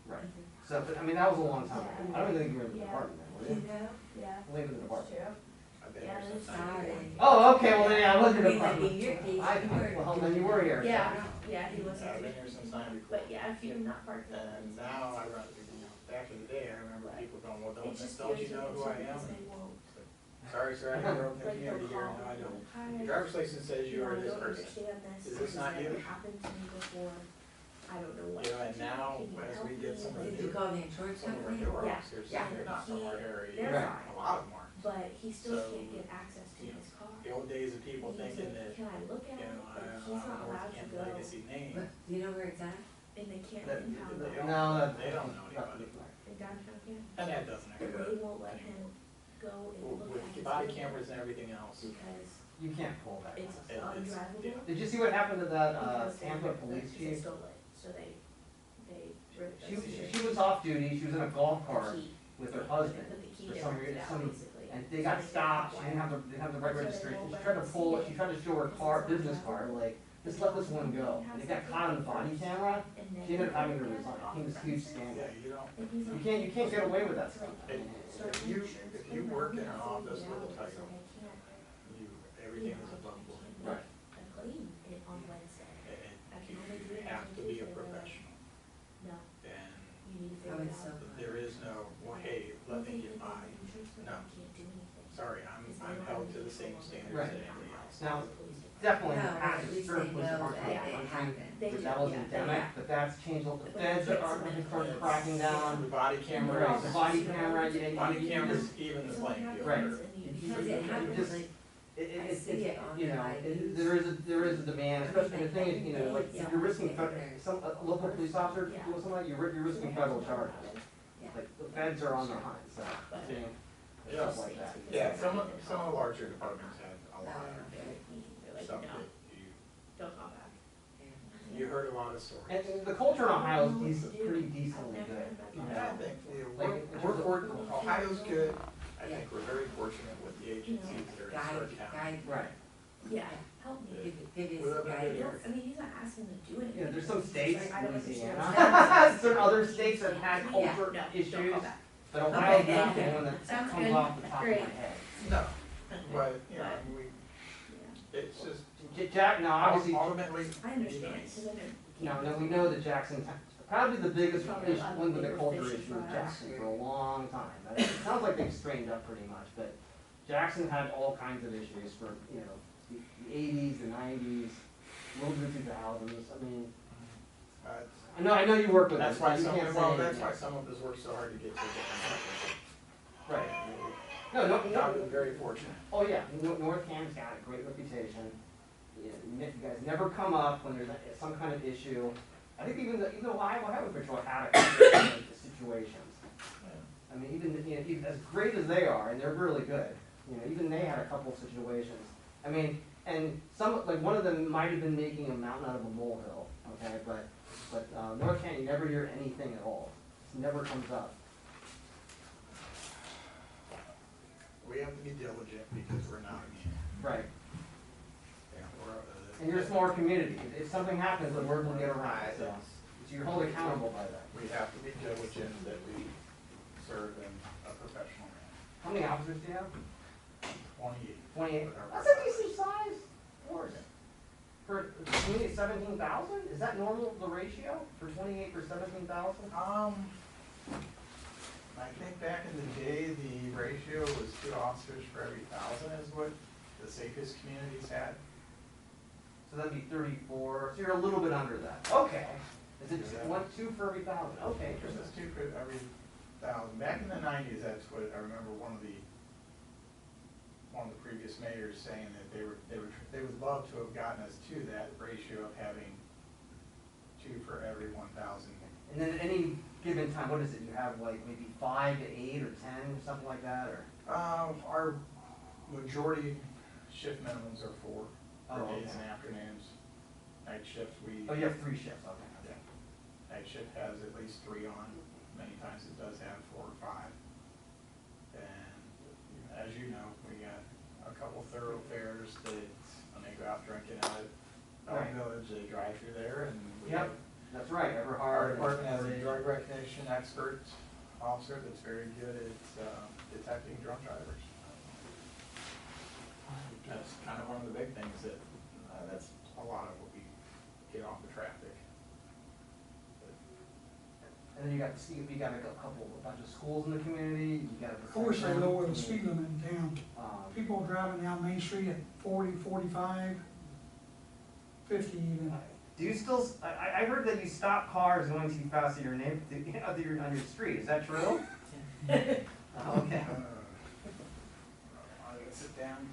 Right. So, but, I mean, that was a long time ago. I don't even think you were in the department then, were you? Yeah. Later in the department. I've been here since '91. Oh, okay, well then, yeah, I wasn't in the I mean, like, department. in your case, I, you were- well, then you were here. so. Yeah, he was. I've been here since '94. But yeah, if you're not part of it. And now I run, you know, back in the day, I remember people going, well, It's just don't you know who I am? because they won't. Sorry, sir, I grew up in the Like, community here, they'll no, I call don't. and Your go, "Hi, driver's license says you are I this don't person. understand this. Is this not never you? happened to me before. I don't know what. You know, and now, Can you as help we get me? some of the Did new, you call the insurance some of our company? newer Yeah, officers, yeah. they're not from our area, They're either. fine. A lot of them aren't. But he still So, can't get access to you know, his car. The old days of people And he's thinking like, that, can I look at you it? know, But I'm he's not a North allowed to Canton go. legacy name. Do you know where it's at? And they can't That- impound they it. don't- No, They don't know anybody. In downtown Canton. And that doesn't And occur. they won't let him go and look With at his body vehicle cameras and everything else. because You can't pull that. it's It's- undrivable. Did you see what happened to that, Because Tampa they- police they chief? stole it, so they ripped She those. was off duty, she was in a golf cart Key. with her husband. Put the key For there, some ripped it reason, out, some basically. and they got stopped, she didn't have the right registration, she tried to pull, she tried to show her business card, like, just let this one go, and it got caught on the body camera, she ended up having to resign, it became this huge scandal. You can't get away with that stuff. If you work in an office with a title, everything is above board. Right. And you have to be a professional. And there is no, well, hey, let me get by. No. Sorry, I'm held to the same standards Right. as anybody else. Now, definitely in the past, certain police departments, that was endemic, but that's changed. The feds are started cracking down. The body camera. Right, the body camera. Body cameras, even the playing field. Right. It's you know, there is a demand, especially the thing is, you know, like if you're risking a local police officer doing something like you're risking federal charges. Like the feds are on their hunt, so stuff like that. Yeah, some of the larger departments had a lot of stuff that you heard a lot of stories. And the culture in Ohio is pretty decently good. You know? I think Ohio's good. I think we're very fortunate with the agencies that are in Stark County. Right. Yeah, help me. I mean, he's not asking to do anything. You know, there's some states, Louisiana, certain other states that had culture issues, but Ohio's not the one that comes off the top of my head. No, but, you know, it's just. Jack, no, obviously. Ultimately. I understand. No, we know that Jackson, probably the biggest one with the culture issue was Jackson for a long time. It sounds like they've straightened up pretty much, but Jackson had all kinds of issues for, you know, the 80s, the 90s, a little bit of 2000s. I mean, I know you work with that's us, why so you can't say. That's why some of us work so hard to get to the Right. No, very fortunate. Oh yeah, North Canton's got a great reputation. You guys never come up when there's some kind of issue. I think even the Ohio Highway Patrol had a couple of situations. I mean, even as great as they are, and they're really good. You know, even they had a couple of situations. I mean, and some like one of them might have been making a mountain out of a molehill. Okay, but North Canton, you never hear anything at all. It never comes up. We have to be diligent because we're not immune. Right. Yeah, and you're a smaller community. If something happens, the word will get around. So you're held accountable by that. We have to be diligent that we serve in a professional manner. How many officers do you have? 28. 28. That's a decent size force. For a community of 17,000? Is that normal, the ratio? For 28 for 17,000? I think back in the day, the ratio was 2 officers for every 1,000 is what the safest communities had. So that'd be 34. So you're a little bit under that. Okay. Is it 2 for every 1,000? Okay. This is 2 for every 1,000. Back in the 90s, that's what I remember. One of the previous mayors saying that they would love to have gotten us to that ratio of having 2 for every 1,000. And then at any given time, what is it? You have like maybe 5 to 8 or 10 or something like that, or? Our majority shift minimums are 4 for days and afternoons. Night shifts Oh, you have 3 shifts. Okay. Yeah. Night shift has at least 3 on. Many times it does have 4 or 5. And as you know, we got a couple thoroughfares that when they go out drinking out at our village, they drive through there, and we have. That's right. Our department has a drug recognition expert officer that's very good at detecting drunk drivers. That's kind of one of the big things that's a lot of what we get off the traffic. And then you got a bunch of schools in the community. You got Of course, they lower the speed limit in town. People driving down Main Street at 40, 45, 50 even. Do you still? I heard that you stop cars going too fast on your street. Is that true? Okay. I'm gonna sit down.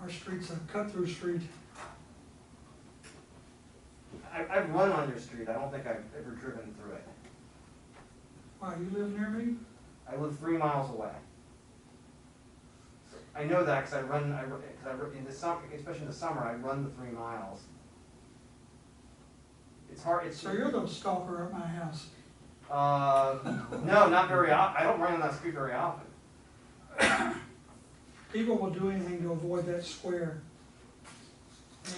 Our street's a cut-through street. I've run on your street. I don't think I've ever driven through it. Wow, you live near me? I live 3 miles away. I know that because I run in the summer, especially in the summer. I run the 3 miles. It's hard. So you're the stalker at my house. No, not very often. I don't run on that street very often. People will do anything to avoid that square.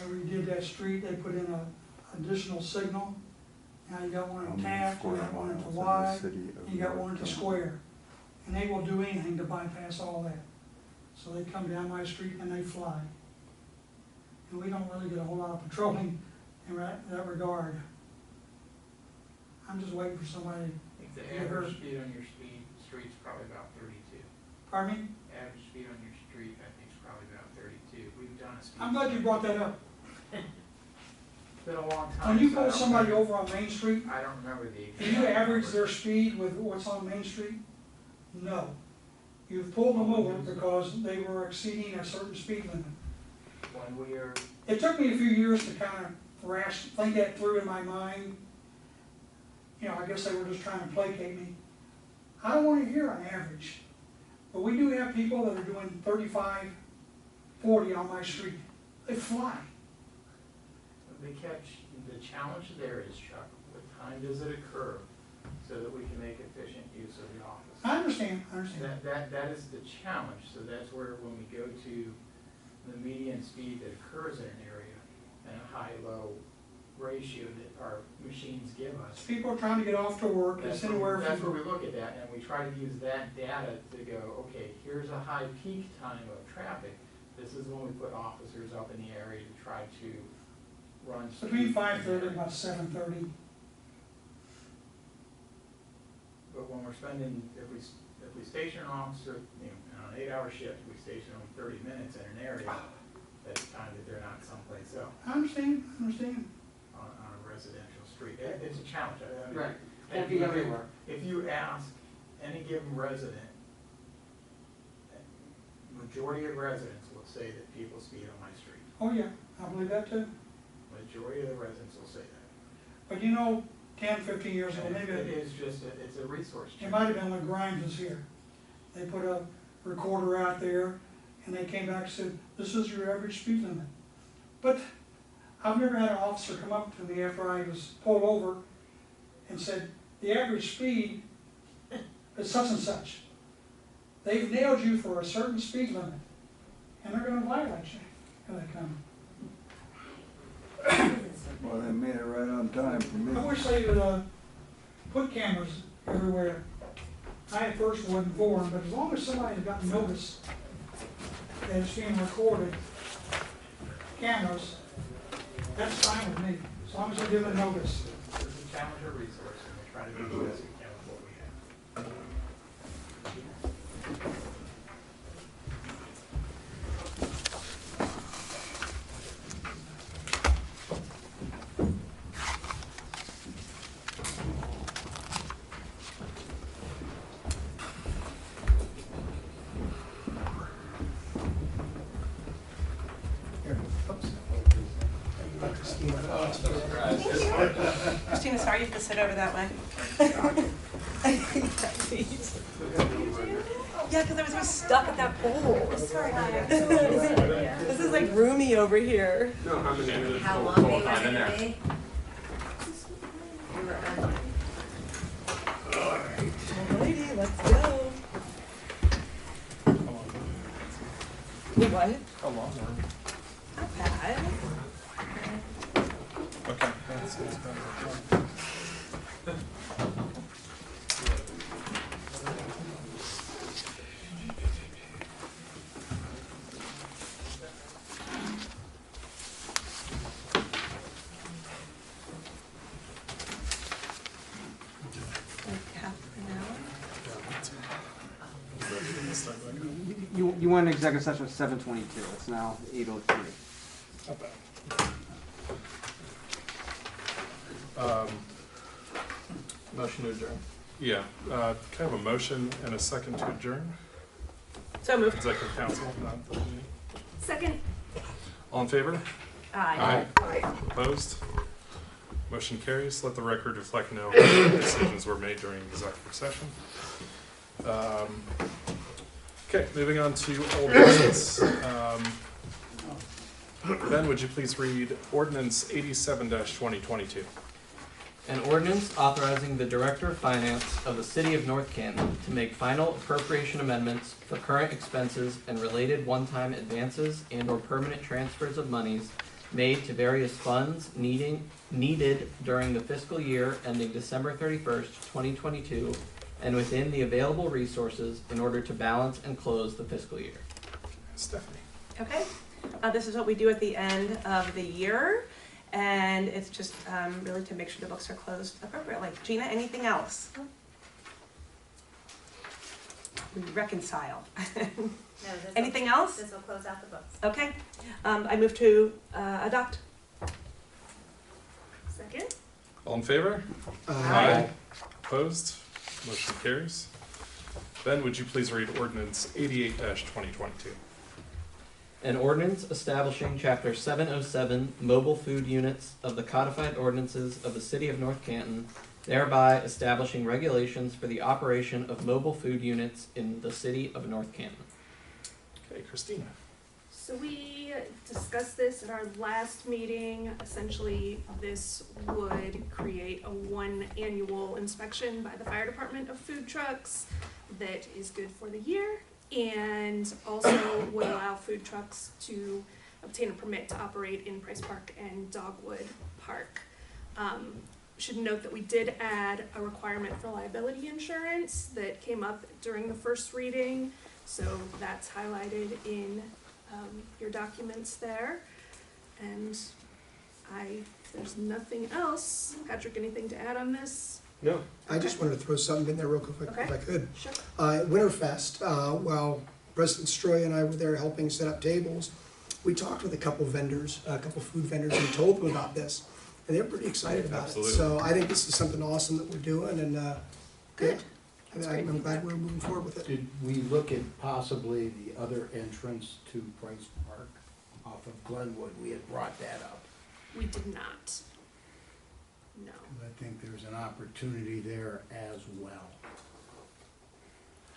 When we did that street, they put in a additional signal. Now you got one in Taft, you got one into Y, you got one into Square. And they will do anything to bypass all that. So they come down my street and they fly. And we don't really get a whole lot of patrolling in that regard. I'm just waiting for somebody I think the average speed on your street's probably about 32. Pardon me? Average speed on your street, I think, is probably about 32. We've done a speed. I'm glad you brought that up. It's been a long time. When you so I pull don't somebody remember- over on Main Street, I don't remember the exact. do you average number. their speed with what's on Main Street? No. You've pulled them over because they were exceeding a certain speed limit. When we are, It took me a few years to kind of think that through in my mind. You know, I guess they were just trying to placate me. I don't want to hear an average, but we do have people that are doing 35, 40 on my street. They fly. the challenge there is, Chuck, what time does it occur so that we can make efficient use of the office? I understand, I understand. That is the challenge, so that's where when we go to the median speed that occurs in an area and a high-low ratio that our machines give us. People are trying to get off to work, it's anywhere That's from, where we look at that, and we try to use that data to go, okay, here's a high peak time of traffic. This is when we put officers up in the area to try to run. between speed. 5:30 and about 7:30. But when we're spending, if we station an officer, you know, on an 8-hour shift, we station them 30 minutes in an area, that's time that they're not someplace else I understand, on a residential street. It's a challenge. I mean, Right. and Can't be everywhere. If you ask any given resident, majority of residents will say that people speed on my street. Oh yeah, I believe that too. Majority of the residents will say that. But you know, 10, 15 years ago, And maybe it is just, it's a resource. it might have been when Grimes was here. They put a recorder out there and they came back and said, this is your average speed limit. But I've never had an officer come up to me after I was pulled over and said, the average speed is such and such. They've nailed you for a certain speed limit and they're gonna violate you when they come. Well, they made it right on time for me. I wish they would put cameras everywhere. I at first wasn't for them, but as long as somebody's got notice that it's being recorded, cameras, that's fine with me, as long as they give a notice. It's a challenge or resource, and we try to do the best we can with what we have. Christina, sorry you have to sit over that way. Yeah, because I was just stuck at that pole. Sorry. This is like roomy over here. No, how many minutes? How long Total they time were in there. gonna be? We were under. Alrighty, let's go. What? How long are we? Not bad. Okay. That's fine. Like half an hour. You went into executive session at 7:22. It's now 8:03. Not bad. Motion to adjourn. Yeah, can I have a motion and a second to adjourn? So moved. Executive council, not the meeting. Second. All in favor? Aye. Opposed? Motion carries. Let the record reflect no decisions were made during executive session. Okay, moving on to old business. Ben, would you please read ordinance 87-2022? An ordinance authorizing the Director of Finance of the City of North Canton to make final appropriation amendments for current expenses and related one-time advances and/or permanent transfers of monies made to various funds needed during the fiscal year ending December 31st, 2022, and within the available resources in order to balance and close the fiscal year. Stephanie. Okay, this is what we do at the end of the year, and it's just really to make sure the books are closed appropriately. Gina, anything else? We reconcile. No, Anything else? This will close out the books. Okay, I move to adopt. Second? All in favor? Aye. Opposed? Motion carries. Ben, would you please read ordinance 88-2022? An ordinance establishing Chapter 707 mobile food units of the codified ordinances of the City of North Canton, thereby establishing regulations for the operation of mobile food units in the City of North Canton. Okay, Christina. So we discussed this at our last meeting. Essentially, this would create a one annual inspection by the fire department of food trucks that is good for the year, and also would allow food trucks to obtain a permit to operate in Price Park and Dogwood Park. Should note that we did add a requirement for liability insurance that came up during the first reading, so that's highlighted in your documents there. And if there's nothing else, Patrick, anything to add on this? No. I just wanted to throw something in there real quick if I could. Sure. Winterfest, while President Stroy and I were there helping set up tables, we talked with a couple vendors, a couple food vendors, and told them about this. And they're pretty excited about Absolutely. it. So I think this is something awesome that we're doing, and Good. yeah, I'm glad we're moving forward with it. Did we look at possibly the other entrance to Price Park off of Glenwood? We had brought that up. We did not. No. I think there's an opportunity there as well.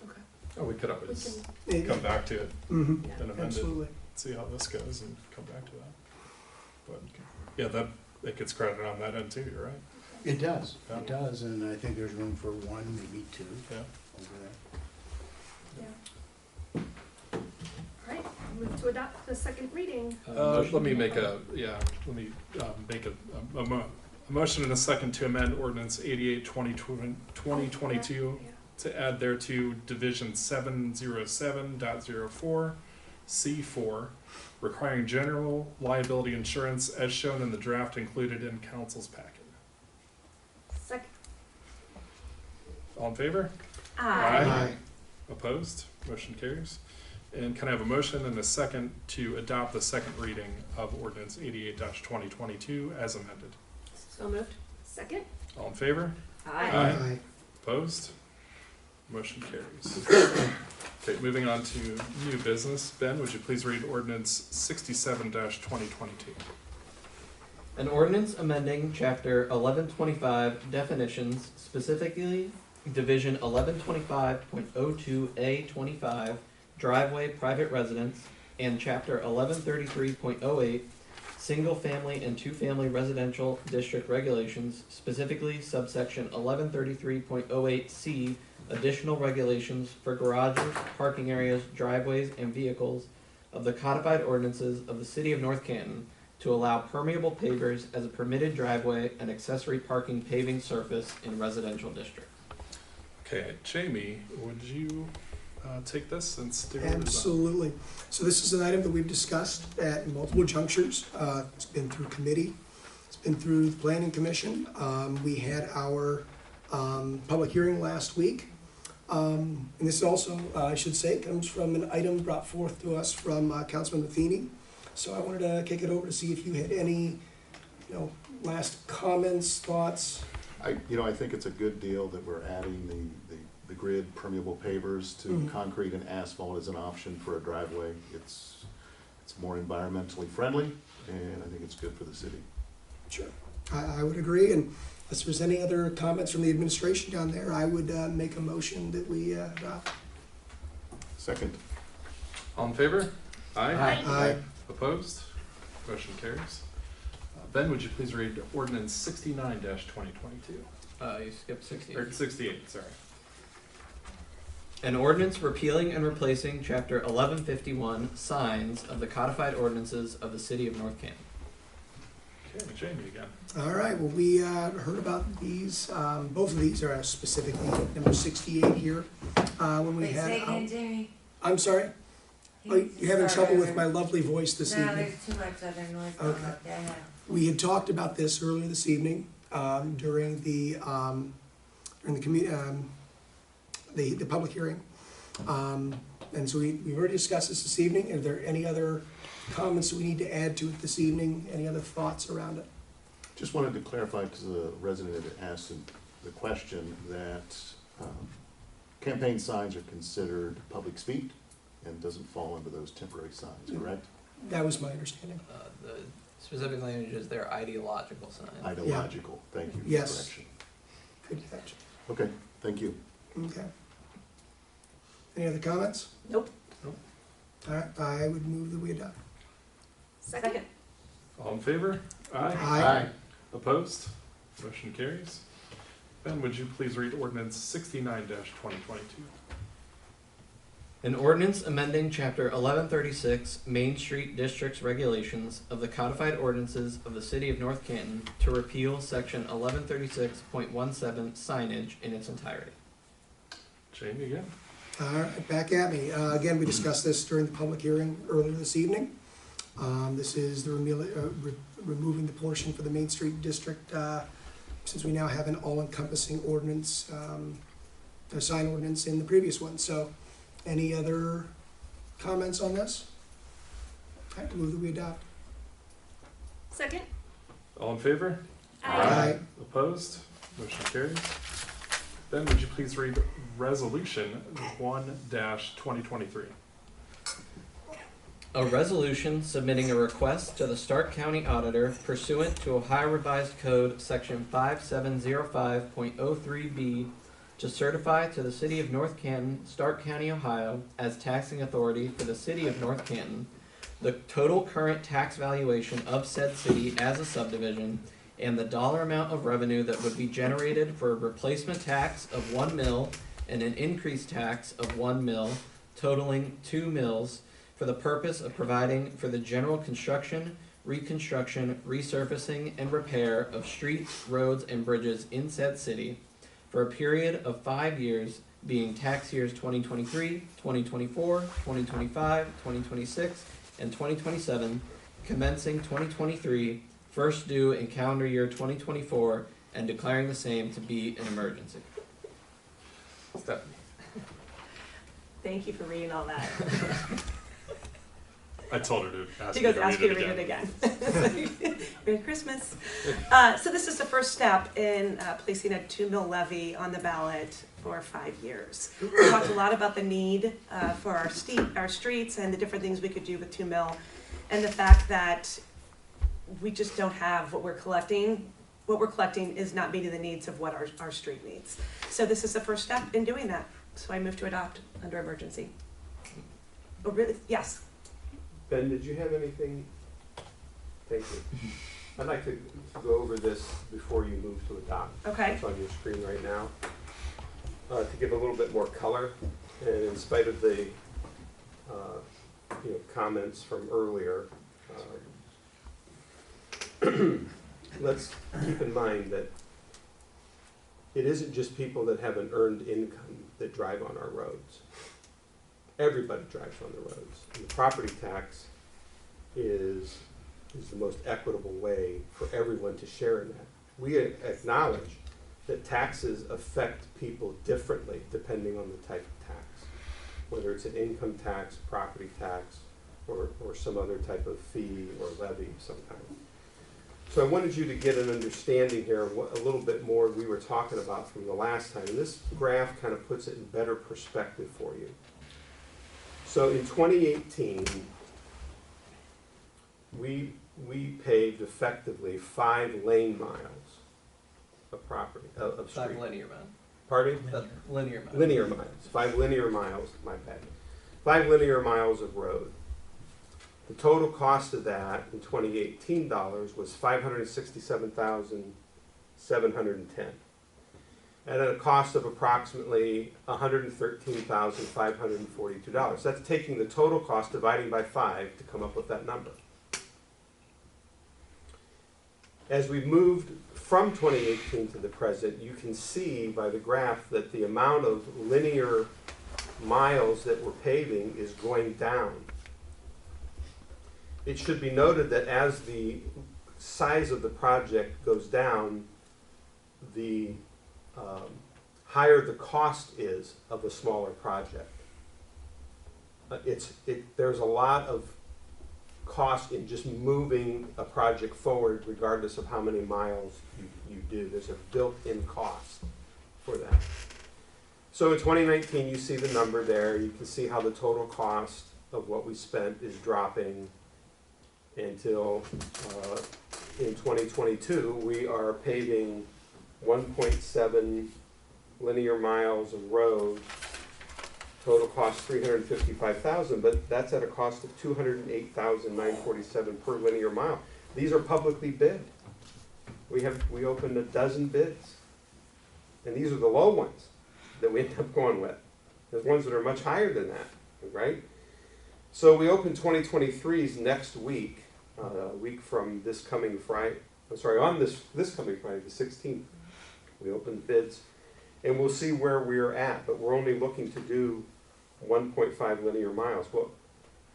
Okay. Oh, we could We always can- come back to it Mhm. Yeah. and amend Absolutely. it, see how this goes and come back to that. But, yeah, that gets credit on that end too, you're right. It does, Yeah. it does, and I think there's room for one, maybe two Yeah. over there. Yeah. All right, move to adopt the second reading. Let me make a motion in a second to amend ordinance 88-2022 to add thereto division 707.04 C4, requiring general liability insurance as shown in the draft included in council's packet. Second. All in favor? Aye. Opposed? Motion carries. And can I have a motion and a second to adopt the second reading of ordinance 88-2022 as amended? So moved. Second. All in favor? Aye. Opposed? Motion carries. Okay, moving on to new business. Ben, would you please read ordinance 67-2022? An ordinance amending Chapter 1125 definitions, specifically Division 1125.02A25 driveway private residence, and Chapter 1133.08 single-family and two-family residential district regulations, specifically subsection 1133.08C additional regulations for garages, parking areas, driveways, and vehicles of the codified ordinances of the City of North Canton to allow permeable pavers as a permitted driveway and accessory parking paving surface in residential districts. Okay, Jamie, would you take this since Darren is on? Absolutely. So this is an item that we've discussed at multiple junctures. It's been through committee, it's been through the planning commission. We had our public hearing last week. And this also, I should say, comes from an item brought forth to us from Councilman Matheny. So I wanted to kick it over to see if you had any, last comments, thoughts. I think it's a good deal that we're adding the grid permeable pavers to concrete and asphalt as an option for a driveway. It's more environmentally friendly, and I think it's good for the city. Sure, I would agree. And if there's any other comments from the administration down there, I would make a motion that we adopt. Second. All in favor? Aye. Aye. Opposed? Motion carries. Ben, would you please read ordinance 69-2022? You skipped 68. Or 68, sorry. An ordinance repealing and replacing Chapter 1151 signs of the codified ordinances of the City of North Canton. Okay, Jamie again. All right, well, we heard about these. Both of these are specifically number 68 here. When we Wait, had, say again, Jamie. I'm sorry? Oh, you're having trouble with my lovely voice this No, evening? there's too much other noise going Okay. up there now. We had talked about this earlier this evening during the public hearing. And so we've already discussed this evening. Are there any other comments that we need to add to it this evening? Any other thoughts around it? Just wanted to clarify to the resident that asked the question that campaign signs are considered public speak and doesn't fall under those temporary signs, correct? That was my understanding. The specific language is their ideological signs. Ideological, thank you for Yes. correction. Good catch. Okay, thank you. Okay. Any other comments? Nope. All right, I would move that we adopt. Second. All in favor? Aye. Opposed? Motion carries. Ben, would you please read ordinance 69-2022? An ordinance amending Chapter 1136 Main Street District's regulations of the codified ordinances of the City of North Canton to repeal Section 1136.17 signage in its entirety. Jamie again. All right, back at me. Again, we discussed this during the public hearing earlier this evening. This is the removing the portion for the Main Street District, since we now have an all-encompassing ordinance, a sign ordinance in the previous one. So, any other comments on this? I move that we adopt. Second? All in favor? Aye. Opposed? Motion carries. Ben, would you please read resolution 1-2023? A resolution submitting a request to the Stark County Auditor pursuant to Ohio Revised Code Section 5705.03B to certify to the City of North Canton, Stark County, Ohio, as taxing authority for the City of North Canton, the total current tax valuation of said city as a subdivision, and the dollar amount of revenue that would be generated for a replacement tax of 1 mil and an increased tax of 1 mil, totaling 2 mils, for the purpose of providing for the general construction, reconstruction, resurfacing, and repair of streets, roads, and bridges in said city for a period of 5 years, being tax years 2023, 2024, 2025, 2026, and 2027, commencing 2023, first due in calendar year 2024, and declaring the same to be an emergency. Stephanie. Thank you for reading all that. I told her to ask She you goes, to ask read you to it read again. it again. Merry Christmas. So this is the first step in placing a 2 mil levy on the ballot for 5 years. We talked a lot about the need for our streets and the different things we could do with 2 mil, and the fact that we just don't have what we're collecting. What we're collecting is not meeting the needs of what our street needs. So this is the first step in doing that. So I move to adopt under emergency. Oh, really? Yes. Ben, did you have anything? Thank you. I'd like to go over this before you move to adopt. Okay. It's on your screen right now. To give a little bit more color, and in spite of the comments from earlier, let's keep in mind that it isn't just people that have an earned income that drive on our roads. Everybody drives on the roads. And the property tax is the most equitable way for everyone to share in that. We acknowledge that taxes affect people differently depending on the type of tax, whether it's an income tax, property tax, or some other type of fee or levy of some kind. So I wanted you to get an understanding here of what a little bit more we were talking about from the last time. And this graph kind of puts it in better perspective for you. So in 2018, we paved effectively 5 lane miles of property, of street. 5 linear miles. Pardon me? Linear miles. Linear miles. 5 linear miles, my bad. 5 linear miles of road. The total cost of that in 2018 dollars was $567,710. At a cost of approximately $113,542. That's taking the total cost, dividing by 5 to come up with that number. As we've moved from 2018 to the present, you can see by the graph that the amount of linear miles that we're paving is going down. It should be noted that as the size of the project goes down, the higher the cost is of a smaller project. There's a lot of cost in just moving a project forward regardless of how many miles you do. There's a built-in cost for that. So in 2019, you see the number there. You can see how the total cost of what we spent is dropping until in 2022, we are paving 1.7 linear miles of road. Total cost $355,000, but that's at a cost of $208,947 per linear mile. These are publicly bid. We opened a dozen bids, and these are the low ones that we end up going with. There's ones that are much higher than that, right? So we open 2023's next week, a week from this coming Friday. I'm sorry, on this coming Friday, the 16th. We open bids, and we'll see where we're at. But we're only looking to do 1.5 linear miles. Well,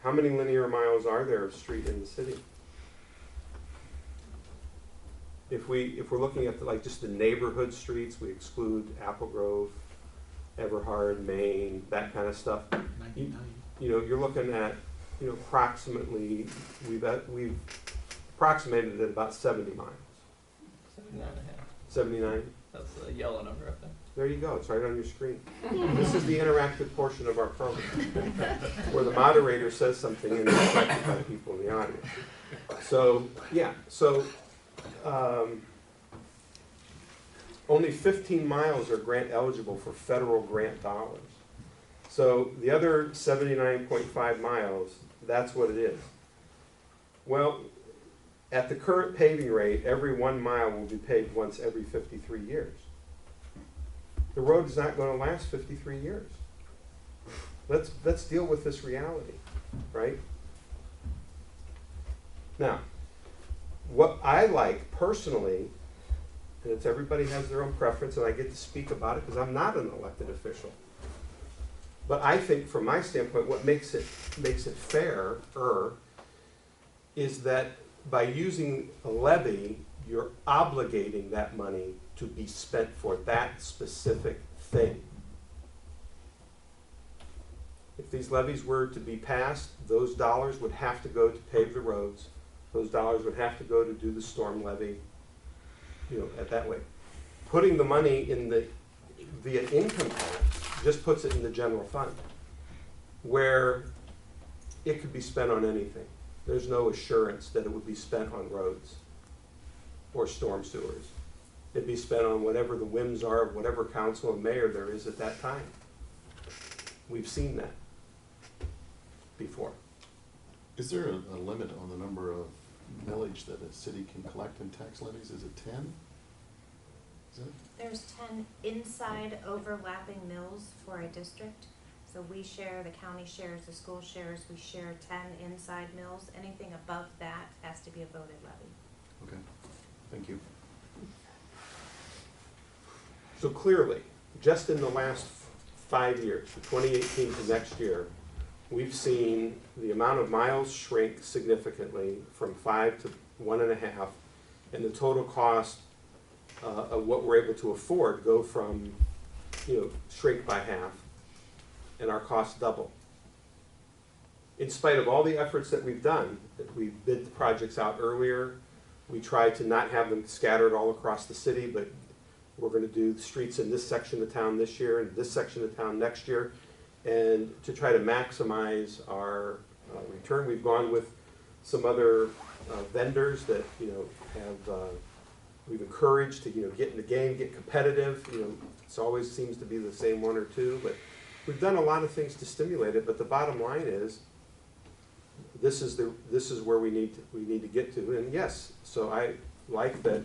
how many linear miles are there of street in the city? If we're looking at just the neighborhood streets, we exclude Apple Grove, Everhard, Maine, that kind of stuff. You're looking at approximately we've approximated at about 70 miles. 79 and a half. 79. That's the yellow number up there. There you go. It's right on your screen. This is the interactive portion of our program, where the moderator says something and it's affected by people in the audience. So yeah. So only 15 miles are grant eligible for federal grant dollars. So the other 79.5 miles, that's what it is. Well, at the current paving rate, every 1 mile will be paved once every 53 years. The road is not going to last 53 years. Let's deal with this reality, right? Now, what I like personally, and it's everybody has their own preference, and I get to speak about it because I'm not an elected official. But I think, from my standpoint, what makes it fairer is that by using a levy, you're obligating that money to be spent for that specific thing. If these levies were to be passed, those dollars would have to go to pave the roads. Those dollars would have to go to do the storm levy, at that way. Putting the money in via income tax just puts it in the general fund, where it could be spent on anything. There's no assurance that it would be spent on roads or storm sewers. It'd be spent on whatever the whims are of whatever council and mayor there is at that time. We've seen that before. Is there a limit on the number of millage that a city can collect in tax levies? Is it 10? Is it? There's 10 inside overlapping mills for a district. So we share, the county shares, the school shares, we share 10 inside mills. Anything above that has to be a voted levy. Okay, thank you. So clearly, just in the last 5 years, from 2018 to next year, we've seen the amount of miles shrink significantly from 5 to 1.5, and the total cost of what we're able to afford go from, shrink by half, and our costs double. In spite of all the efforts that we've done, that we bid the projects out earlier, we tried to not have them scattered all across the city, but we're going to do the streets in this section of town this year and this section of town next year, and to try to maximize our return. We've gone with some other vendors that we've encouraged to get in the game, get competitive. It always seems to be the same one or two, but we've done a lot of things to stimulate it. But the bottom line is, this is where we need to get to. And yes, so I like that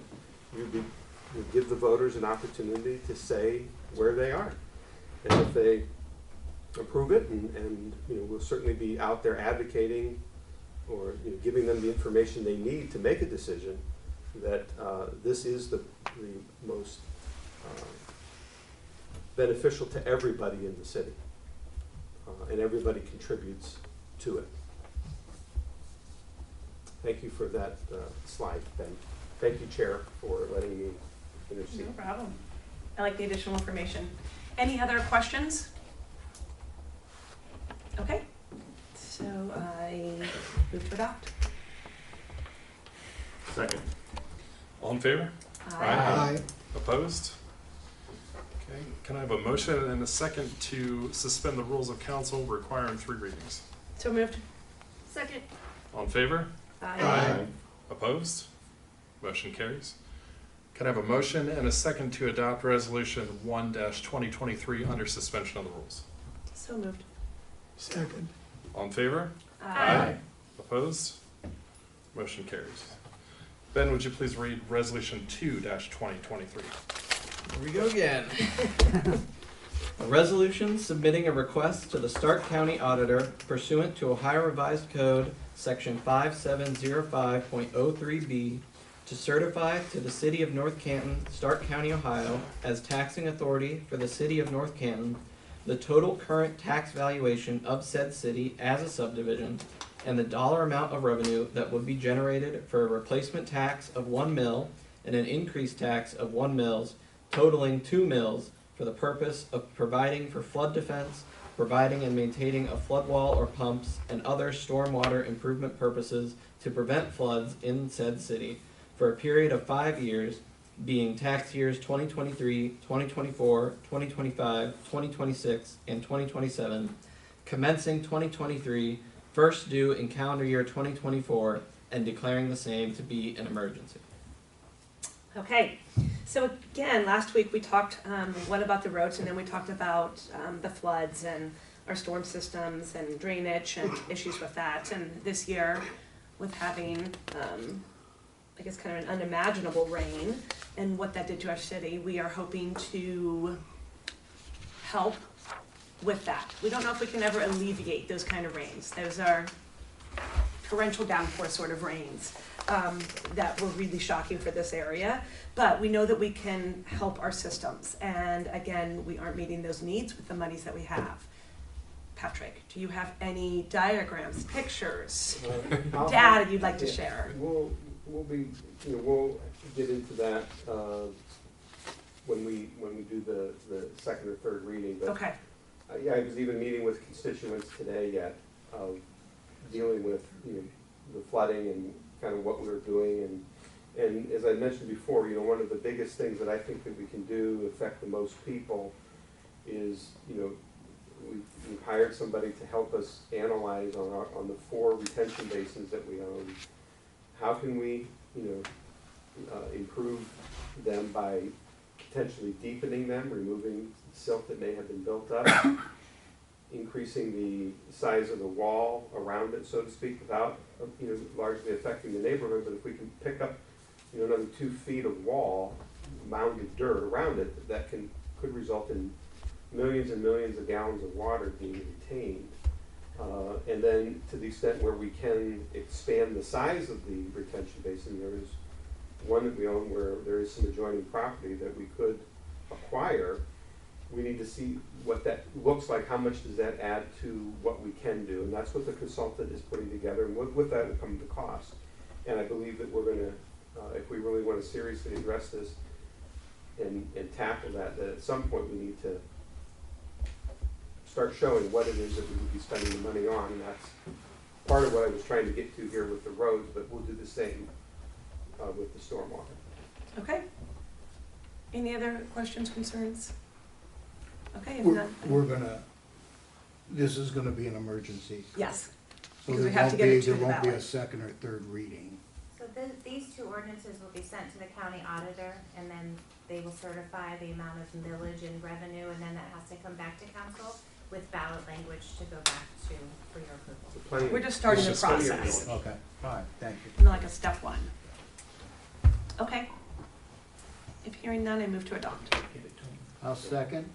you give the voters an opportunity to say where they are. And if they approve it, and we'll certainly be out there advocating or giving them the information they need to make a decision, that this is the most beneficial to everybody in the city, and everybody contributes to it. Thank you for that slide, Ben. Thank you, Chair, for letting me intercede. No problem. I like the additional information. Any other questions? Okay, so I move to adopt. Second. All in favor? Aye. Opposed? Okay, can I have a motion and a second to suspend the rules of council requiring 3 readings? So moved. Second. All in favor? Aye. Opposed? Motion carries. Can I have a motion and a second to adopt resolution 1-2023 under suspension of the rules? So moved. Second. All in favor? Aye. Opposed? Motion carries. Ben, would you please read resolution 2-2023? Here we go again. A resolution submitting a request to the Stark County Auditor pursuant to Ohio Revised Code, section 5705.03B, to certify to the City of North Canton, Stark County, Ohio, as taxing authority for the City of North Canton, the total current tax valuation of said city as a subdivision, and the dollar amount of revenue that would be generated for a replacement tax of 1 mil and an increased tax of 1 mils, totaling 2 mils, for the purpose of providing for flood defense, providing and maintaining a flood wall or pumps, and other stormwater improvement purposes to prevent floods in said city for a period of 5 years, being tax years 2023, 2024, 2025, 2026, and 2027, commencing 2023, first due in calendar year 2024, and declaring the same to be an emergency. Okay, so again, last week we talked, what about the roads, and then we talked about the floods and our storm systems and drainage and issues with that. And this year, with having, I guess, kind of an unimaginable rain and what that did to our city, we are hoping to help with that. We don't know if we can ever alleviate those kind of rains. Those are torrential downpour sort of rains that were really shocking for this area. But we know that we can help our systems. And again, we aren't meeting those needs with the monies that we have. Patrick, do you have any diagrams, pictures, data you'd like to share? We'll get into that when we do the second or third reading. But okay. Yeah, I was even meeting with constituents today yet, dealing with the flooding and kind of what we were doing. And as I mentioned before, one of the biggest things that I think that we can do to affect the most people is, we've hired somebody to help us analyze on the 4 retention basins that we own. How can we, improve them by potentially deepening them, removing silt that may have been built up, increasing the size of the wall around it, so to speak, without largely affecting the neighborhood. But if we can pick up another 2 feet of wall, mounded dirt around it, that could result in millions and millions of gallons of water being retained. And then to the extent where we can expand the size of the retention basin, there is one that we own where there is some adjoining property that we could acquire. We need to see what that looks like, how much does that add to what we can do, and that's what the consultant is putting together, and with that will come the cost. And I believe that we're going to, if we really want to seriously address this and tackle that at some point we need to start showing what it is that we would be spending the money on, and that's part of what I was trying to get to here with the roads, but we'll do the same with the stormwater. Okay. Any other questions, concerns? Okay, if We're, not, we're gonna, this is gonna be an emergency. yes. So Because we there have to won't get it be, to there the won't be a ballot. second or third reading. So these 2 ordinances will be sent to the county auditor, and then they will certify the amount of millage and revenue, and then that has to come back to council. with ballot language to go back to for your approval. We're just starting the process. Okay, all right, thank you. Like a step one. Okay. If hearing none, I move to adopt. I'll second.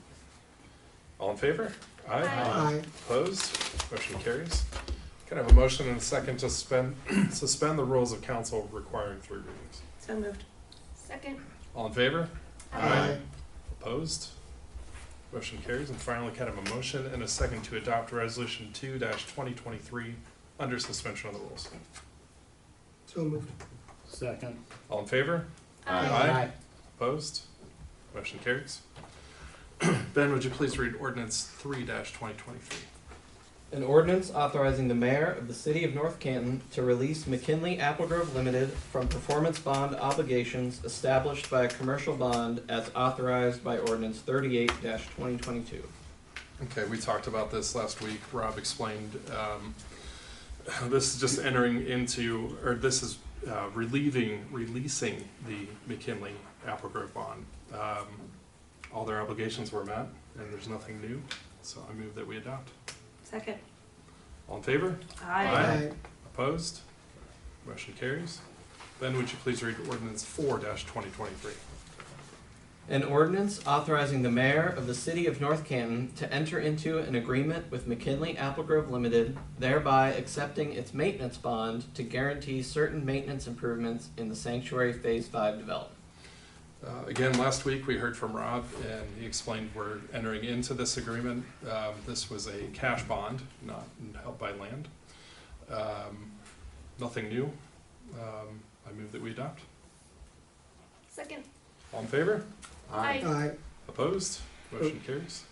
All in favor? Aye. Aye. Opposed? Motion carries. Can I have a motion and a second to suspend the rules of council requiring 3 readings? So moved. Second. All in favor? Aye. Opposed? Motion carries. And finally, can I have a motion and a second to adopt resolution 2-2023 under suspension of the rules? So moved. Second. All in favor? Aye. Opposed? Motion carries. Ben, would you please read ordinance 3-2023? An ordinance authorizing the mayor of the City of North Canton to release McKinley Applegrove Limited from performance bond obligations established by a commercial bond as authorized by ordinance 38-2022. Okay, we talked about this last week. Rob explained, this is just entering into, or this is releasing the McKinley Applegrove bond. All their obligations were met, and there's nothing new, so I move that we adopt. Second. All in favor? Aye. Opposed? Motion carries. Ben, would you please read ordinance 4-2023? An ordinance authorizing the mayor of the City of North Canton to enter into an agreement with McKinley Applegrove Limited, thereby accepting its maintenance bond to guarantee certain maintenance improvements in the Sanctuary Phase 5 development. Again, last week we heard from Rob, and he explained we're entering into this agreement. This was a cash bond, not held by land. Nothing new. I move that we adopt. Second. All in favor? Aye. Opposed? Motion carries.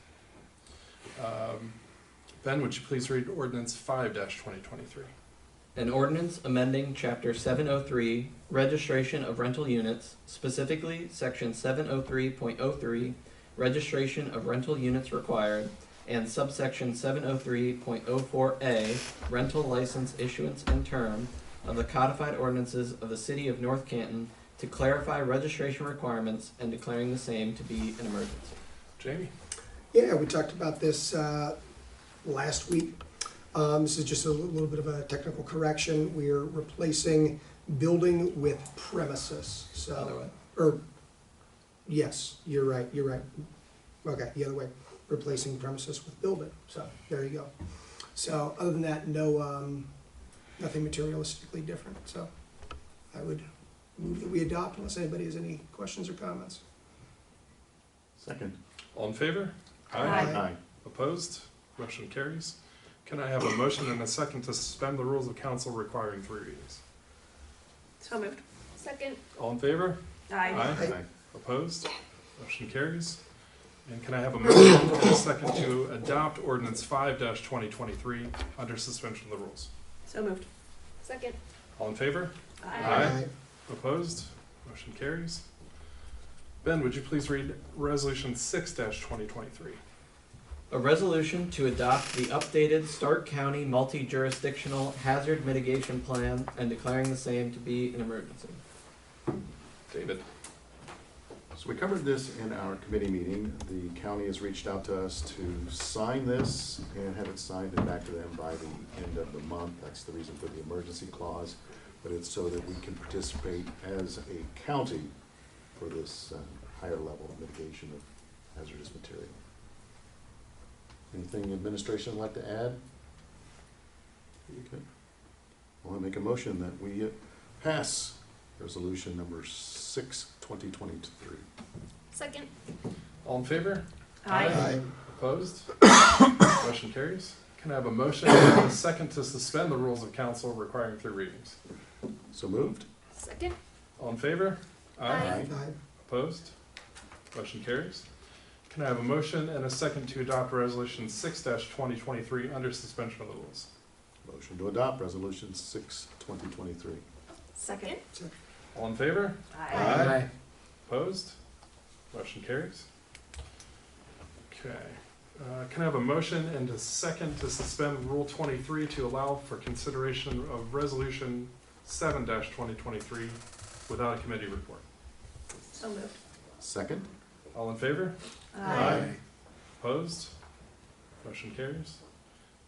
Ben, would you please read ordinance 5-2023? An ordinance amending Chapter 703, Registration of Rental Units, specifically Section 703.03, Registration of Rental Units Required, and subsection 703.04A, Rental License Issuance and Term of the codified ordinances of the City of North Canton to clarify registration requirements and declaring the same to be an emergency. Jamie? Yeah, we talked about this last week. This is just a little bit of a technical correction. We are replacing building with premises. So, Other way. or yes, you're right. Okay, the other way, replacing premises with building. So there you go. So other than that, no, nothing materialistically different. So I would move that we adopt unless anybody has any questions or comments. Second. All in favor? Aye. Opposed? Motion carries. Can I have a motion and a second to suspend the rules of council requiring 3 readings? So moved. Second. All in favor? Aye. Opposed? Motion carries. And can I have a motion and a second to adopt ordinance 5-2023 under suspension of the rules? So moved. Second. All in favor? Aye. Opposed? Motion carries. Ben, would you please read resolution 6-2023? A resolution to adopt the updated Stark County Multi-Jurisdictional Hazard Mitigation Plan and declaring the same to be an emergency. David? So we covered this in our committee meeting. The county has reached out to us to sign this and have it signed and back to them by the end of the month. That's the reason for the emergency clause, but it's so that we can participate as a county for this higher level of mitigation of hazardous material. Anything administration would like to add? Okay. I want to make a motion that we pass resolution number 6/2023. Second. All in favor? Aye. Opposed? Motion carries. Can I have a motion and a second to suspend the rules of council requiring 3 readings? So moved. Second. All in favor? Aye. Opposed? Motion carries. Can I have a motion and a second to adopt resolution 6-2023 under suspension of the rules? Motion to adopt resolution 6/2023. Second. All in favor? Aye. Opposed? Motion carries. Okay. Can I have a motion and a second to suspend Rule 23 to allow for consideration of resolution 7-2023 without a committee report? So moved. Second. All in favor? Aye. Opposed? Motion carries.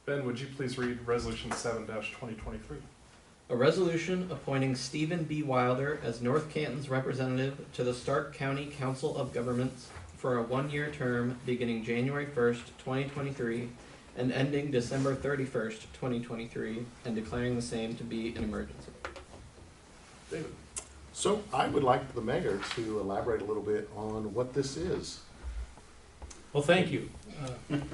Ben, would you please read Resolution 7-2023? A resolution appointing Stephen B. Wilder as North Canton's representative to the Stark County Council of Governments for a one-year term beginning January 1st, 2023, and ending December 31st, 2023, and declaring the same to be an emergency. David. So I would like the mayor to elaborate a little bit on what this is. Well, thank you.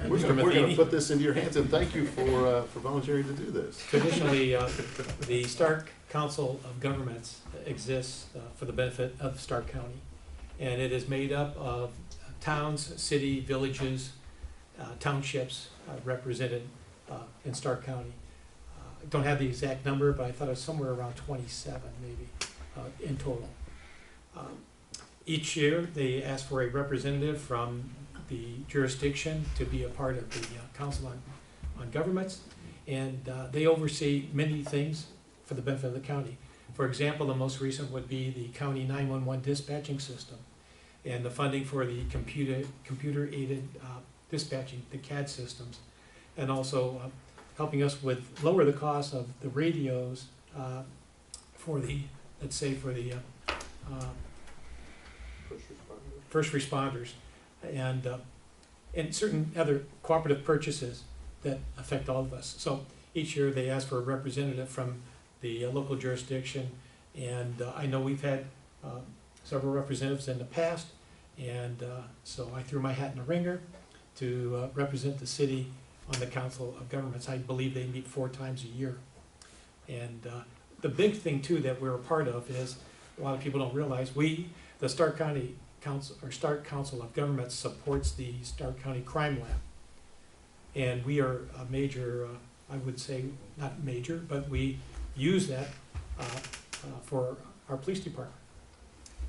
We're going to put this into your hands, and thank you for volunteering to do this. Traditionally, the Stark Council of Governments exists for the benefit of Stark County. And it is made up of towns, city, villages, townships represented in Stark County. I don't have the exact number, but I thought it was somewhere around 27 maybe in total. Each year they ask for a representative from the jurisdiction to be a part of the Council on Governments, and they oversee many things for the benefit of the county. For example, the most recent would be the county 911 dispatching system and the funding for the computer-aided dispatching, the CAD systems, and also helping us with lower the cost of the radios for the, let's say, for the first responders, and certain other cooperative purchases that affect all of us. So each year they ask for a representative from the local jurisdiction, and I know we've had several representatives in the past, and so I threw my hat in the ringer to represent the city on the Council of Governments. I believe they meet 4 times a year. And the big thing too that we're a part of is, a lot of people don't realize, the Stark County Council, or Stark Council of Governments, supports the Stark County Crime Lab. And we are a major, I would say, not major, but we use that for our police department.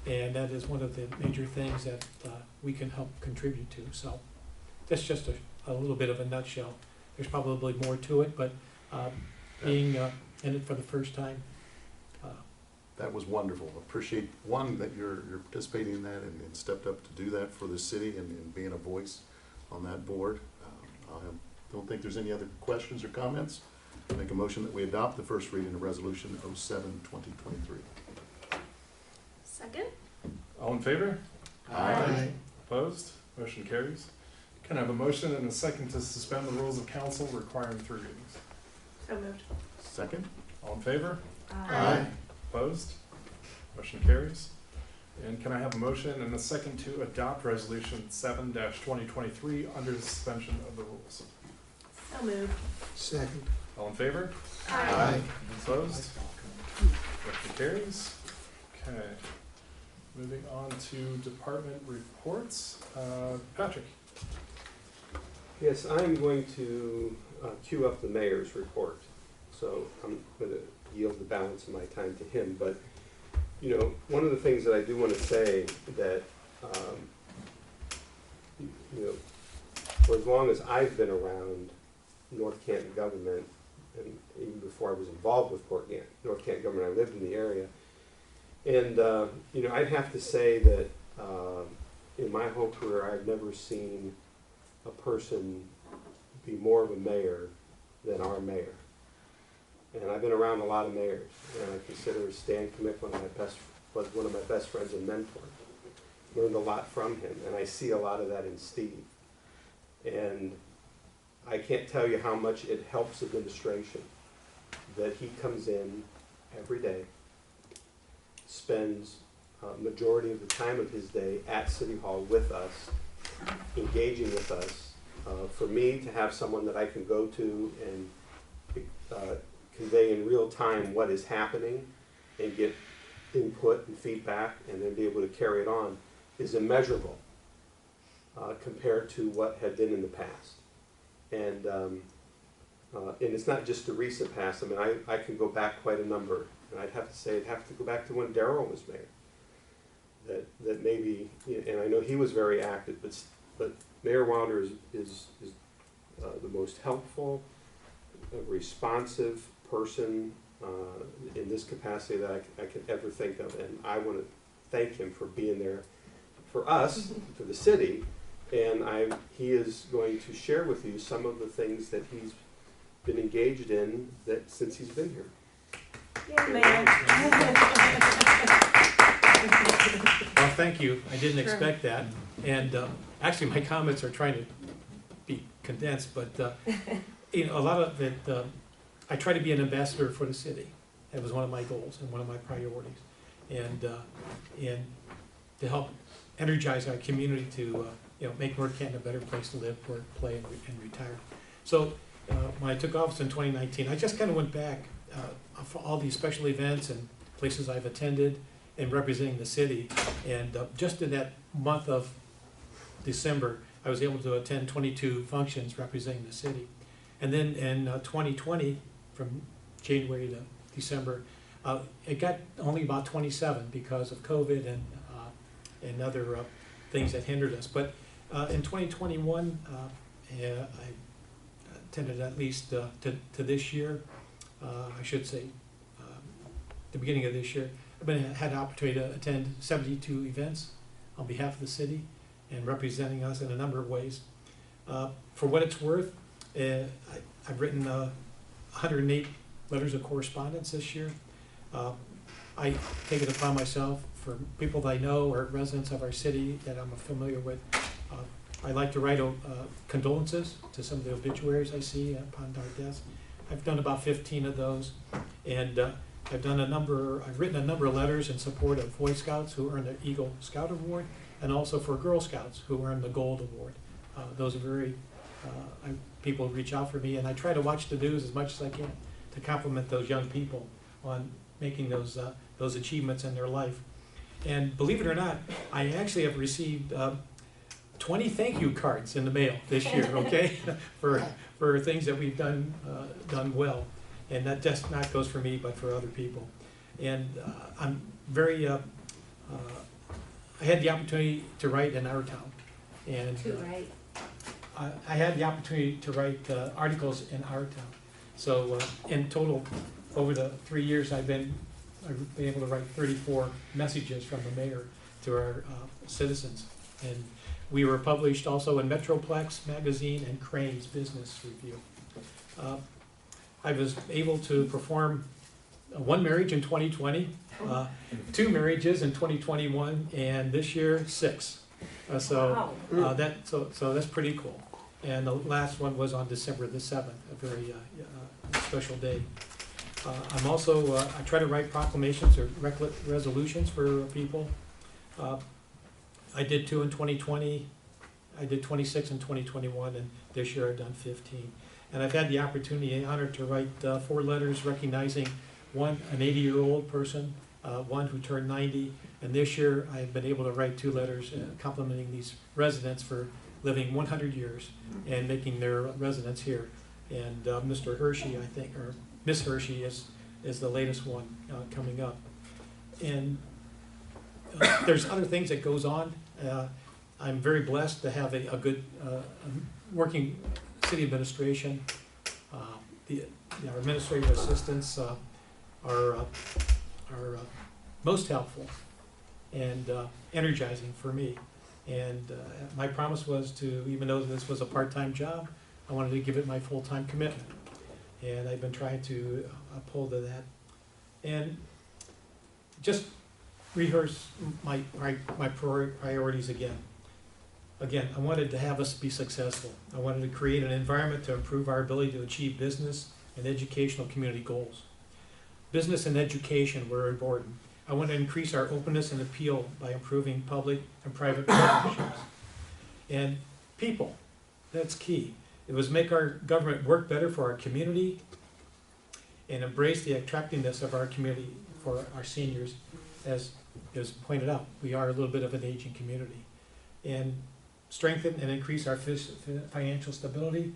And that is one of the major things that we can help contribute to. So that's just a little bit of a nutshell. There's probably more to it, but being in it for the first time. That was wonderful. Appreciate, one, that you're participating in that and stepped up to do that for the city and being a voice on that board. I don't think there's any other questions or comments. Make a motion that we adopt the first reading of Resolution 07-2023. Second? All in favor? Aye. Opposed? Motion carries. Can I have a motion and a second to suspend the rules of council requiring 3 readings? So moved. Second. All in favor? Aye. Opposed? Motion carries. And can I have a motion and a second to adopt Resolution 7-2023 under the suspension of the rules? So moved. Second. All in favor? Aye. Opposed? Motion carries. Okay. Moving on to department reports. Patrick. Yes, I'm going to queue up the mayor's report. So I'm going to yield the balance of my time to him. But, you know, one of the things that I do want to say that, you know, for as long as I've been around North Canton government, and even before I was involved with North Canton government, I lived in the area. And, you know, I'd have to say that in my whole career, I've never seen a person be more of a mayor than our mayor. And I've been around a lot of mayors, and I consider Stan Kamick one of my best friends and mentors. Learned a lot from him, and I see a lot of that in Steve. And I can't tell you how much it helps administration that he comes in every day, spends majority of the time of his day at City Hall with us, engaging with us. For me to have someone that I can go to and convey in real time what is happening and get input and feedback and then be able to carry it on is immeasurable compared to what had been in the past. And it's not just the recent past. I mean, I can go back quite a number, and I'd have to say I'd have to go back to when Darrell was mayor. That maybe, and I know he was very active, but Mayor Wilder is the most helpful, responsive person in this capacity that I could ever think of, and I want to thank him for being there for us, for the city, And he is going to share with you some of the things that he's been engaged in that since he's been here. Well, thank you. I didn't expect that. And actually, my comments are trying to be condensed, but you know, a lot of it, I try to be an ambassador for the city. That was one of my goals and one of my priorities. And to help energize our community to you know, make North Canton a better place to live, work, play, and retire. So when I took office in 2019, I just kind of went back for all these special events and places I've attended and representing the city. And just in that month of December, I was able to attend 22 functions representing the city. And then in 2020, from January to December, it got only about 27 because of COVID and other things that hindered us. But in 2021, I attended at least to this year, I should say, the beginning of this year. I've had the opportunity to attend 72 events on behalf of the city and representing us in a number of ways. For what it's worth, I've written 108 letters of correspondence this year. I take it upon myself, for people that I know or residents of our city that I'm familiar with, I like to write condolences to some of the obituaries I see upon our desk. I've done about 15 of those, and I've written a number of letters in support of Boy Scouts who earned the Eagle Scout Award, and also for Girl Scouts who earned the Gold Award. Those are very, people reach out for me, and I try to watch the news as much as I can to compliment those young people on making those achievements in their life. And believe it or not, I actually have received 20 thank you cards in the mail this year, okay, for things that we've done well. And that just not goes for me, but for other people. And I'm very, I had the opportunity to write in our town. And I had the opportunity to write articles in our town. So in total, over the 3 years I've been able to write 34 messages from the mayor to our citizens. And we were published also in Metroplex magazine and Crane's Business Review. I was able to perform one marriage in 2020, 2 marriages in 2021, and this year 6. So that's pretty cool. And the last one was on December the 7th, a very special day. I'm also, I try to write proclamations or resolutions for people. I did 2 in 2020, I did 26 in 2021, and this year I've done 15. And I've had the opportunity and honor to write 4 letters recognizing an 80-year-old person, one who turned 90, and this year I've been able to write 2 letters complimenting these residents for living 100 years and making their residence here. And Mr. Hershey, I think, or Miss Hershey is the latest one coming up. And there's other things that goes on. I'm very blessed to have a good working city administration. Our administrative assistants are most helpful and energizing for me. And my promise was to, even though this was a part-time job, I wanted to give it my full-time commitment. And I've been trying to uphold to that. And just rehearse my priorities again. Again, I wanted to have us be successful. I wanted to create an environment to improve our ability to achieve business and educational community goals. Business and education were important. I want to increase our openness and appeal by improving public and private partnerships. And people, that's key. It was make our government work better for our community and embrace the attractiveness of our community for our seniors. As pointed out, we are a little bit of an aging community. And strengthen and increase our financial stability.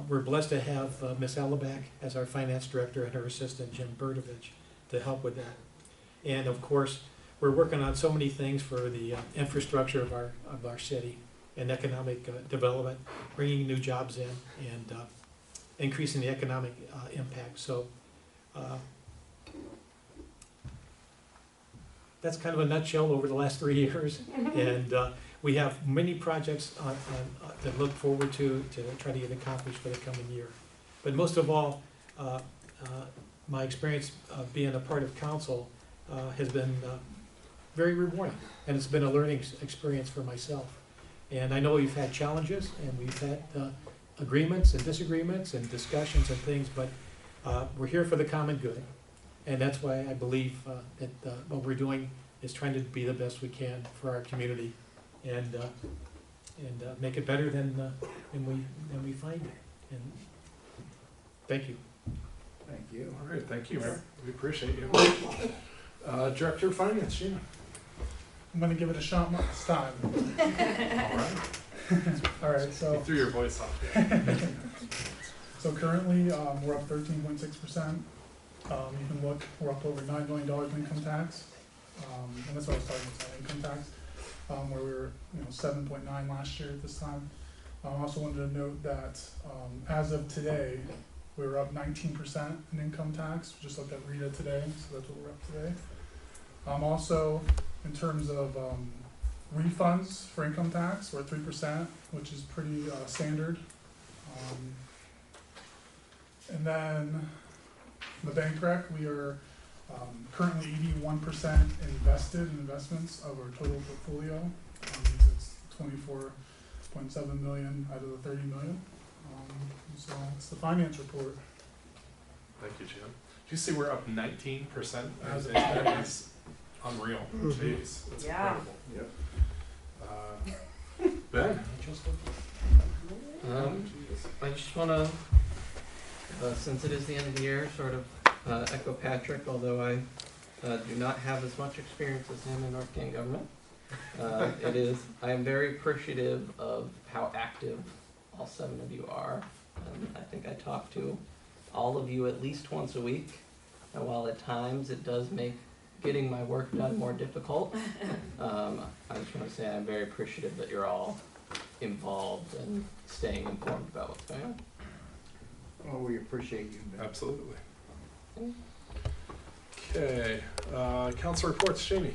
We're blessed to have Ms. Alaback as our finance director and her assistant, Jim Berdovich, to help with that. And of course, we're working on so many things for the infrastructure of our city and economic development, bringing new jobs in and increasing the economic impact. So that's kind of a nutshell over the last 3 years. And we have many projects to look forward to try to get accomplished for the coming year. But most of all, my experience of being a part of council has been very rewarding, and it's been a learning experience for myself. And I know we've had challenges, and we've had agreements and disagreements and discussions and things, but we're here for the common good. And that's why I believe that what we're doing is trying to be the best we can for our community and make it better than we find it. And thank you. Thank you. All right, thank you, Mayor. We appreciate you. Director of Finance, Sheena. I'm gonna give it a shot this time. All right. All right, so. You threw your voice off. Yeah. So currently, we're up 13.6%. You can look, we're up over $9 million in income tax. And that's what I was talking about, income tax, where we were, 7.9 last year at this time. I also wanted to note that as of today, we were up 19% in income tax. We just looked at Rita today, so that's what we're up today. Also, in terms of refunds for income tax, we're at 3%, which is pretty standard. And then the bank rec, we are currently 81% invested in investments of our total portfolio. It's 24.7 million out of the 30 million. So it's the finance report. Thank you, Jim. Did you see we're up 19%? That is unreal. Jeez, that's incredible. Yep. Ben? I just want to, since it is the end of the year, sort of echo Patrick, although I do not have as much experience as him in North Canton government. I am very appreciative of how active all 7 of you are. I think I talk to all of you at least once a week, and while at times it does make getting my work done more difficult, I just want to say I'm very appreciative that you're all involved and staying informed about what's going on. Well, we appreciate you, Ben. Absolutely. Okay, council reports, Jamie.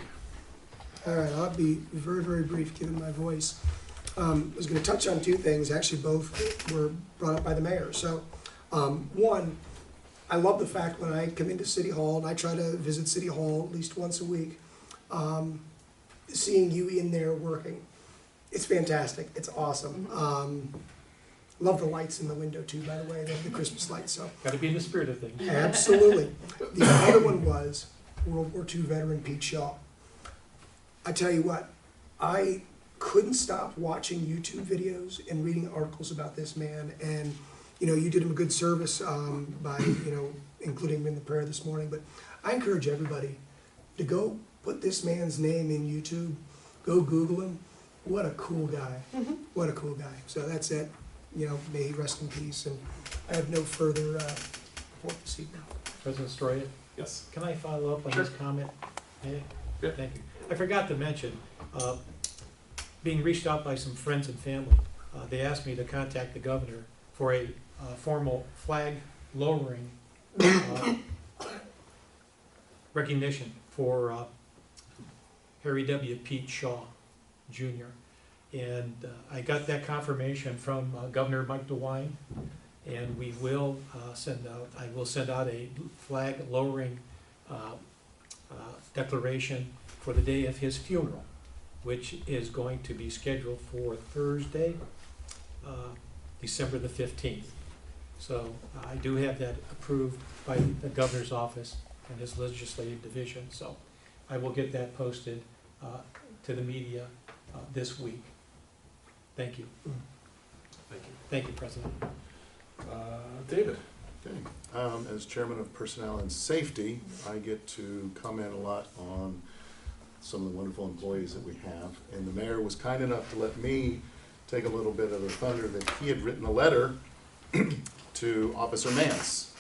All right, I'll be very, very brief given my voice. I was going to touch on 2 things. Actually, both were brought up by the mayor. So, one, I love the fact when I come into City Hall, and I try to visit City Hall at least once a week, seeing you in there working. It's fantastic. It's awesome. Love the lights in the window too, by the way, the Christmas lights. So Got to be in the spirit of things. Absolutely. The other one was World War II veteran Pete Shaw. I tell you what, I couldn't stop watching YouTube videos and reading articles about this man. And, you did him a good service by, including him in the prayer this morning. But I encourage everybody to go put this man's name in YouTube. Go Google him. What a cool guy. What a cool guy. So that's it. May he rest in peace. And I have no further report this evening. President Stroya? Yes. Can I follow up on Sure. this comment? Yeah. Yeah. Thank you. I forgot to mention, being reached out by some friends and family, they asked me to contact the governor for a formal flag lowering recognition for Harry W. Pete Shaw, Jr. And I got that confirmation from Governor Mike DeWine, and we will I will send out a flag lowering declaration for the day of his funeral, which is going to be scheduled for Thursday, December the 15th. So I do have that approved by the governor's office and his legislative division. So I will get that posted to the media this week. Thank you. Thank you. Thank you, President. David. Okay. As Chairman of Personnel and Safety, I get to comment a lot on some of the wonderful employees that we have. And the mayor was kind enough to let me take a little bit of the thunder that he had written a letter to Officer Mance.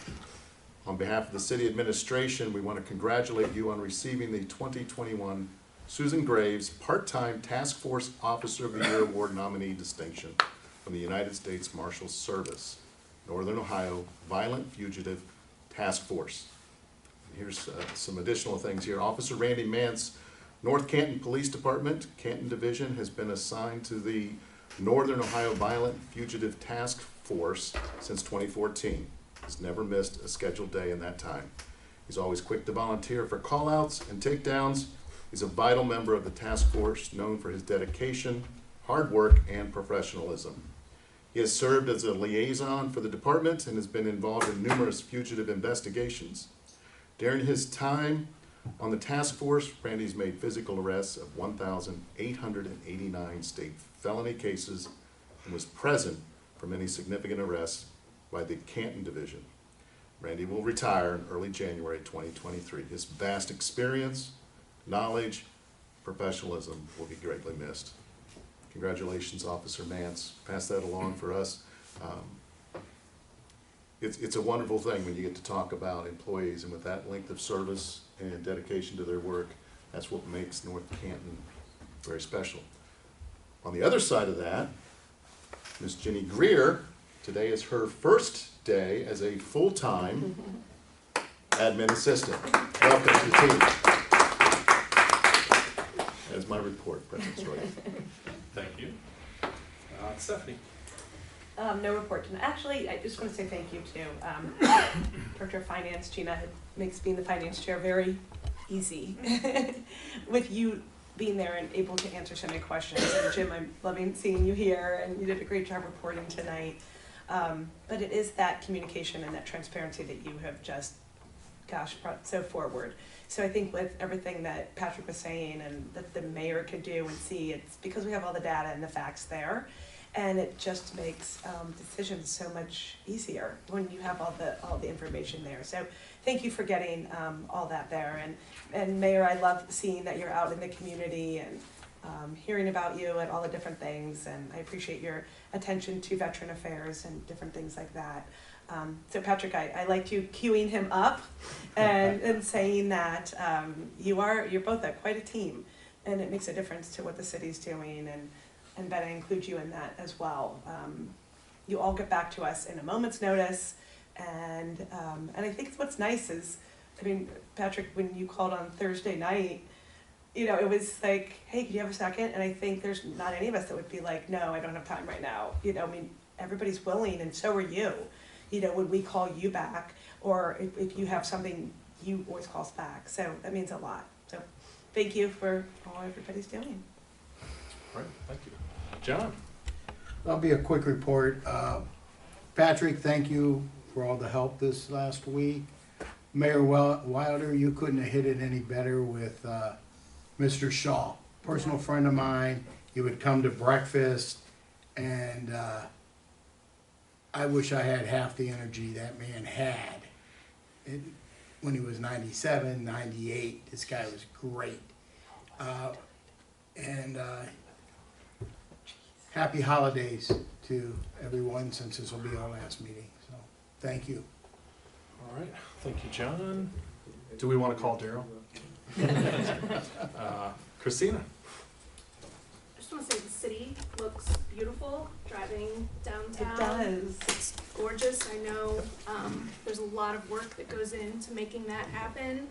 On behalf of the city administration, we want to congratulate you on receiving the 2021 Susan Graves Part-Time Task Force Officer of the Year Award nominee distinction from the United States Marshal Service, Northern Ohio Violent Fugitive Task Force. Here's some additional things here. Officer Randy Mance North Canton Police Department, Canton Division, has been assigned to the Northern Ohio Violent Fugitive Task Force since 2014. He's never missed a scheduled day in that time. He's always quick to volunteer for call-outs and takedowns. He's a vital member of the task force, known for his dedication, hard work, and professionalism. He has served as a liaison for the department and has been involved in numerous fugitive investigations. During his time on the task force, Randy's made physical arrests of 1,889 state felony cases and was present for many significant arrests by the Canton Division. Randy will retire in early January 2023. His vast experience, knowledge, professionalism will be greatly missed. Congratulations, Officer Mance. Pass that along for us. It's a wonderful thing when you get to talk about employees, and with that length of service and dedication to their work, that's what makes North Canton very special. On the other side of that, Miss Jenny Greer, today is her first day as a full-time admin assistant. Welcome to the team. That's my report, President Roy. Thank you. Stephanie. No report tonight. Actually, I just want to say thank you to Director of Finance, Gina. It makes being the finance chair very easy with you being there and able to answer so many questions. And Jim, I'm loving seeing you here, and you did a great job reporting tonight. But it is that communication and that transparency that you have just, gosh, brought so forward. So I think with everything that Patrick was saying and that the mayor could do and see, it's because we have all the data and the facts there. And it just makes decisions so much easier when you have all the information there. So thank you for getting all that there. And Mayor, I love seeing that you're out in the community and hearing about you and all the different things. And I appreciate your attention to veteran affairs and different things like that. So Patrick, I liked you queuing him up and saying that you're both quite a team, and it makes a difference to what the city's doing. And Ben, I include you in that as well. You all get back to us in a moment's notice, and I think what's nice is, I mean, Patrick, when you called on Thursday night, you know, it was like, hey, could you have a second? And I think there's not any of us that would be like, no, I don't have time right now. You know, I mean, everybody's willing, and so are you. You know, when we call you back, or if you have something, you always call us back. So that means a lot. So thank you for all everybody's doing. All right, thank you. John. That'll be a quick report. Patrick, thank you for all the help this last week. Mayor Wilder, you couldn't have hit it any better with Mr. Shaw, personal friend of mine. He would come to breakfast, and I wish I had half the energy that man had. When he was 97, 98, this guy was great. Happy holidays to everyone, since this will be our last meeting. So, thank you. All right, thank you, John. Do we want to call Daryl? Christina. I just want to say the city looks beautiful driving downtown. It does. It's gorgeous. I know there's a lot of work that goes into making that happen.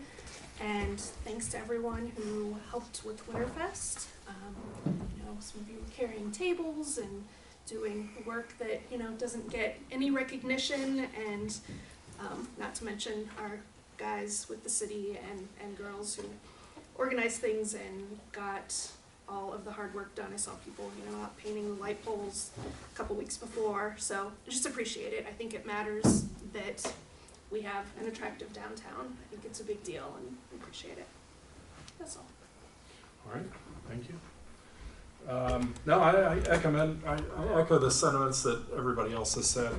And thanks to everyone who helped with Winterfest. You know, some of you were carrying tables and doing work that, you know, doesn't get any recognition, and not to mention our guys with the city and girls who organized things and got all of the hard work done. I saw people, you know, out painting the light poles a couple weeks before, so just appreciate it. I think it matters that we have an attractive downtown. I think it's a big deal, and appreciate it. That's all. All right, thank you. No, I echo the sentiments that everybody else has said.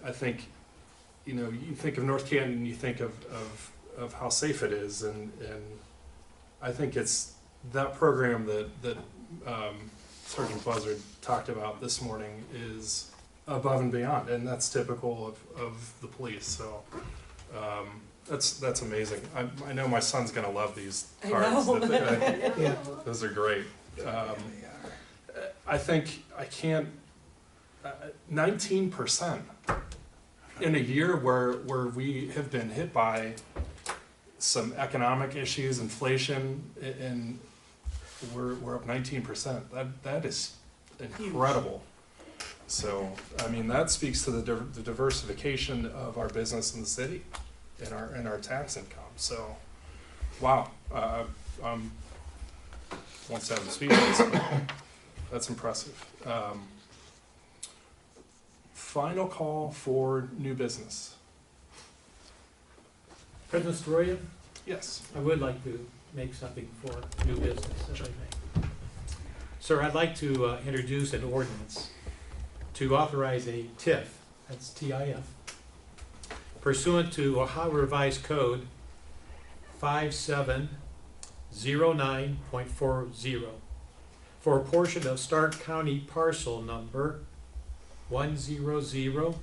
I think, you know, you think of North Canton, you think of how safe it is, and I think it's that program that Sergeant Buzzard talked about this morning is above and beyond, and that's typical of the police. So that's amazing. I know my son's gonna love these cards. Yeah. Those are great. I think 19% in a year where we have been hit by some economic issues, inflation, and we're up 19%. That is incredible. So, I mean, that speaks to the diversification of our business in the city and our tax income. So, wow, won't sound speechless, but that's impressive. Final call for new business. President Soroya, Yes. I would like to make something for new business, if I may. Sir, I'd like to introduce an ordinance to authorize a TIF, that's TIF, pursuant to Ohio Revised Code 5709.40 for a portion of Stark County parcel number 100-16557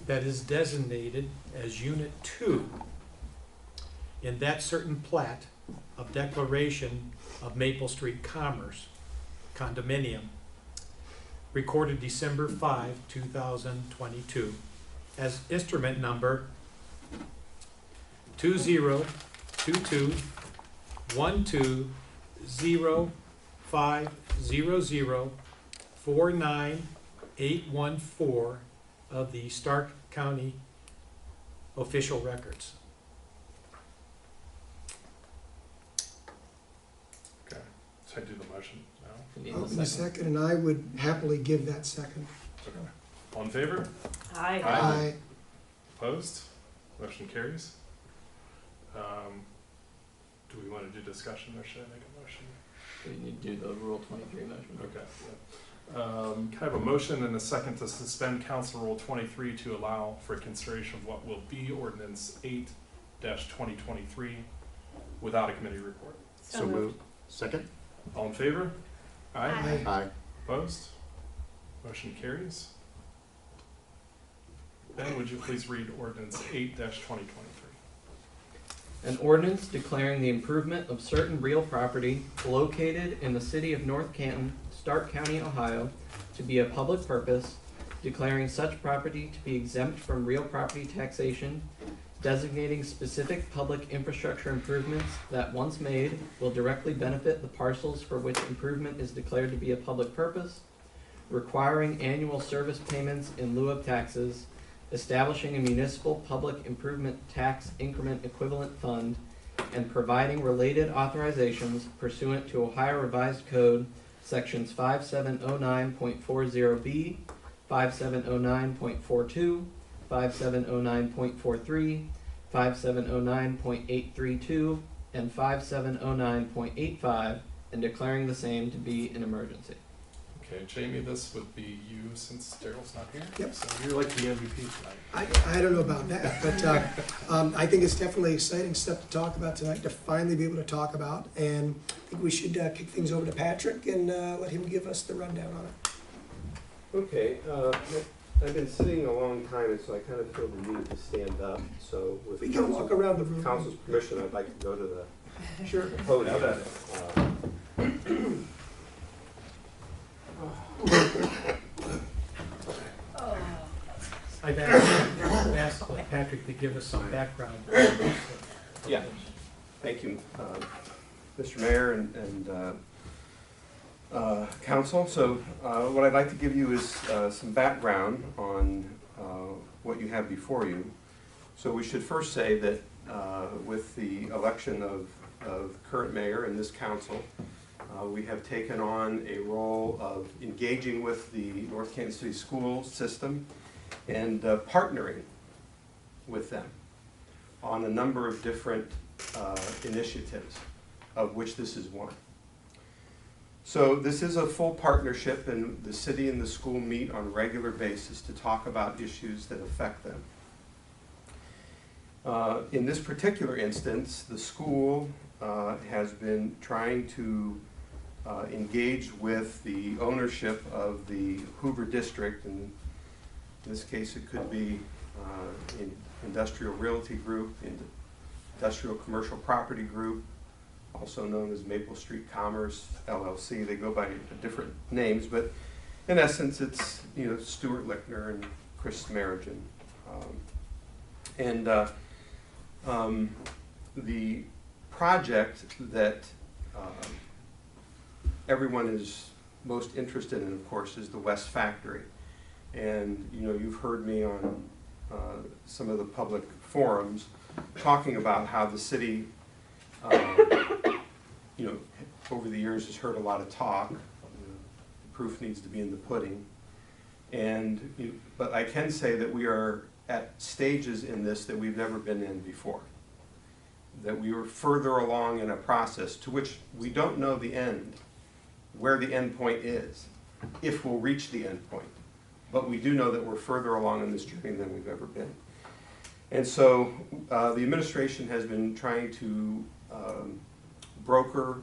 that is designated as Unit 2 in that certain plat of declaration of Maple Street Commerce condominium recorded December 5, 2022 as instrument number 2022-1200500-49814 of the Stark County official records. Okay. So I do the motion now. I'll give a second, and I would happily give that second. Okay. All in favor? Aye. Aye. Opposed? Motion carries. Do we want to do discussion, or should I make a motion? We need to do the Rule 23 motion. Okay. Can I have a motion and a second to suspend Council Rule 23 to allow for consideration of what will be Ordinance 8-2023 without a committee report? So moved. Second? All in favor? Aye. Aye. Opposed? Motion carries. Ben, would you please read Ordinance 8-2023? An ordinance declaring the improvement of certain real property located in the City of North Canton, Stark County, Ohio, to be a public purpose, declaring such property to be exempt from real property taxation, designating specific public infrastructure improvements that, once made, will directly benefit the parcels for which improvement is declared to be a public purpose, requiring annual service payments in lieu of taxes, establishing a municipal public improvement tax increment equivalent fund, and providing related authorizations pursuant to Ohio Revised Code Sections 5709.40B, 5709.42, 5709.43, 5709.832, and 5709.85, and declaring the same to be an emergency. Okay, Jamie, this would be you since Daryl's not here. Yep. So you're like the MVP tonight. I don't know about that, but I think it's definitely exciting stuff to talk about tonight, to finally be able to talk about. And I think we should kick things over to Patrick and let him give us the rundown on it. Okay, I've been sitting a long time, and so I kind of feel the need to stand up. So with We can walk around the room. council's permission, I'd like to go to the Sure. podium. I've asked Patrick to give us some background. Yeah. Thank you, Mr. Mayor and council. So what I'd like to give you is some background on what you have before you. So we should first say that with the election of current mayor and this council, we have taken on a role of engaging with the North Canton City school system and partnering with them on a number of different initiatives, of which this is one. So this is a full partnership, and the city and the school meet on a regular basis to talk about issues that affect them. In this particular instance, the school has been trying to engage with the ownership of the Hoover district, and in this case it could be Industrial Realty Group, Industrial Commercial Property Group, also known as Maple Street Commerce LLC. They go by different names, but in essence it's Stuart Lichtner and Chris Smarijan The project that everyone is most interested in, of course, is the West Factory. And you know, you've heard me on some of the public forums talking about how the city, you know, over the years has heard a lot of talk. The proof needs to be in the pudding. But I can say that we are at stages in this that we've never been in before. That we were further along in a process to which we don't know the end, where the end point is, if we'll reach the end point. But we do know that we're further along in this journey than we've ever been. And so the administration has been trying to broker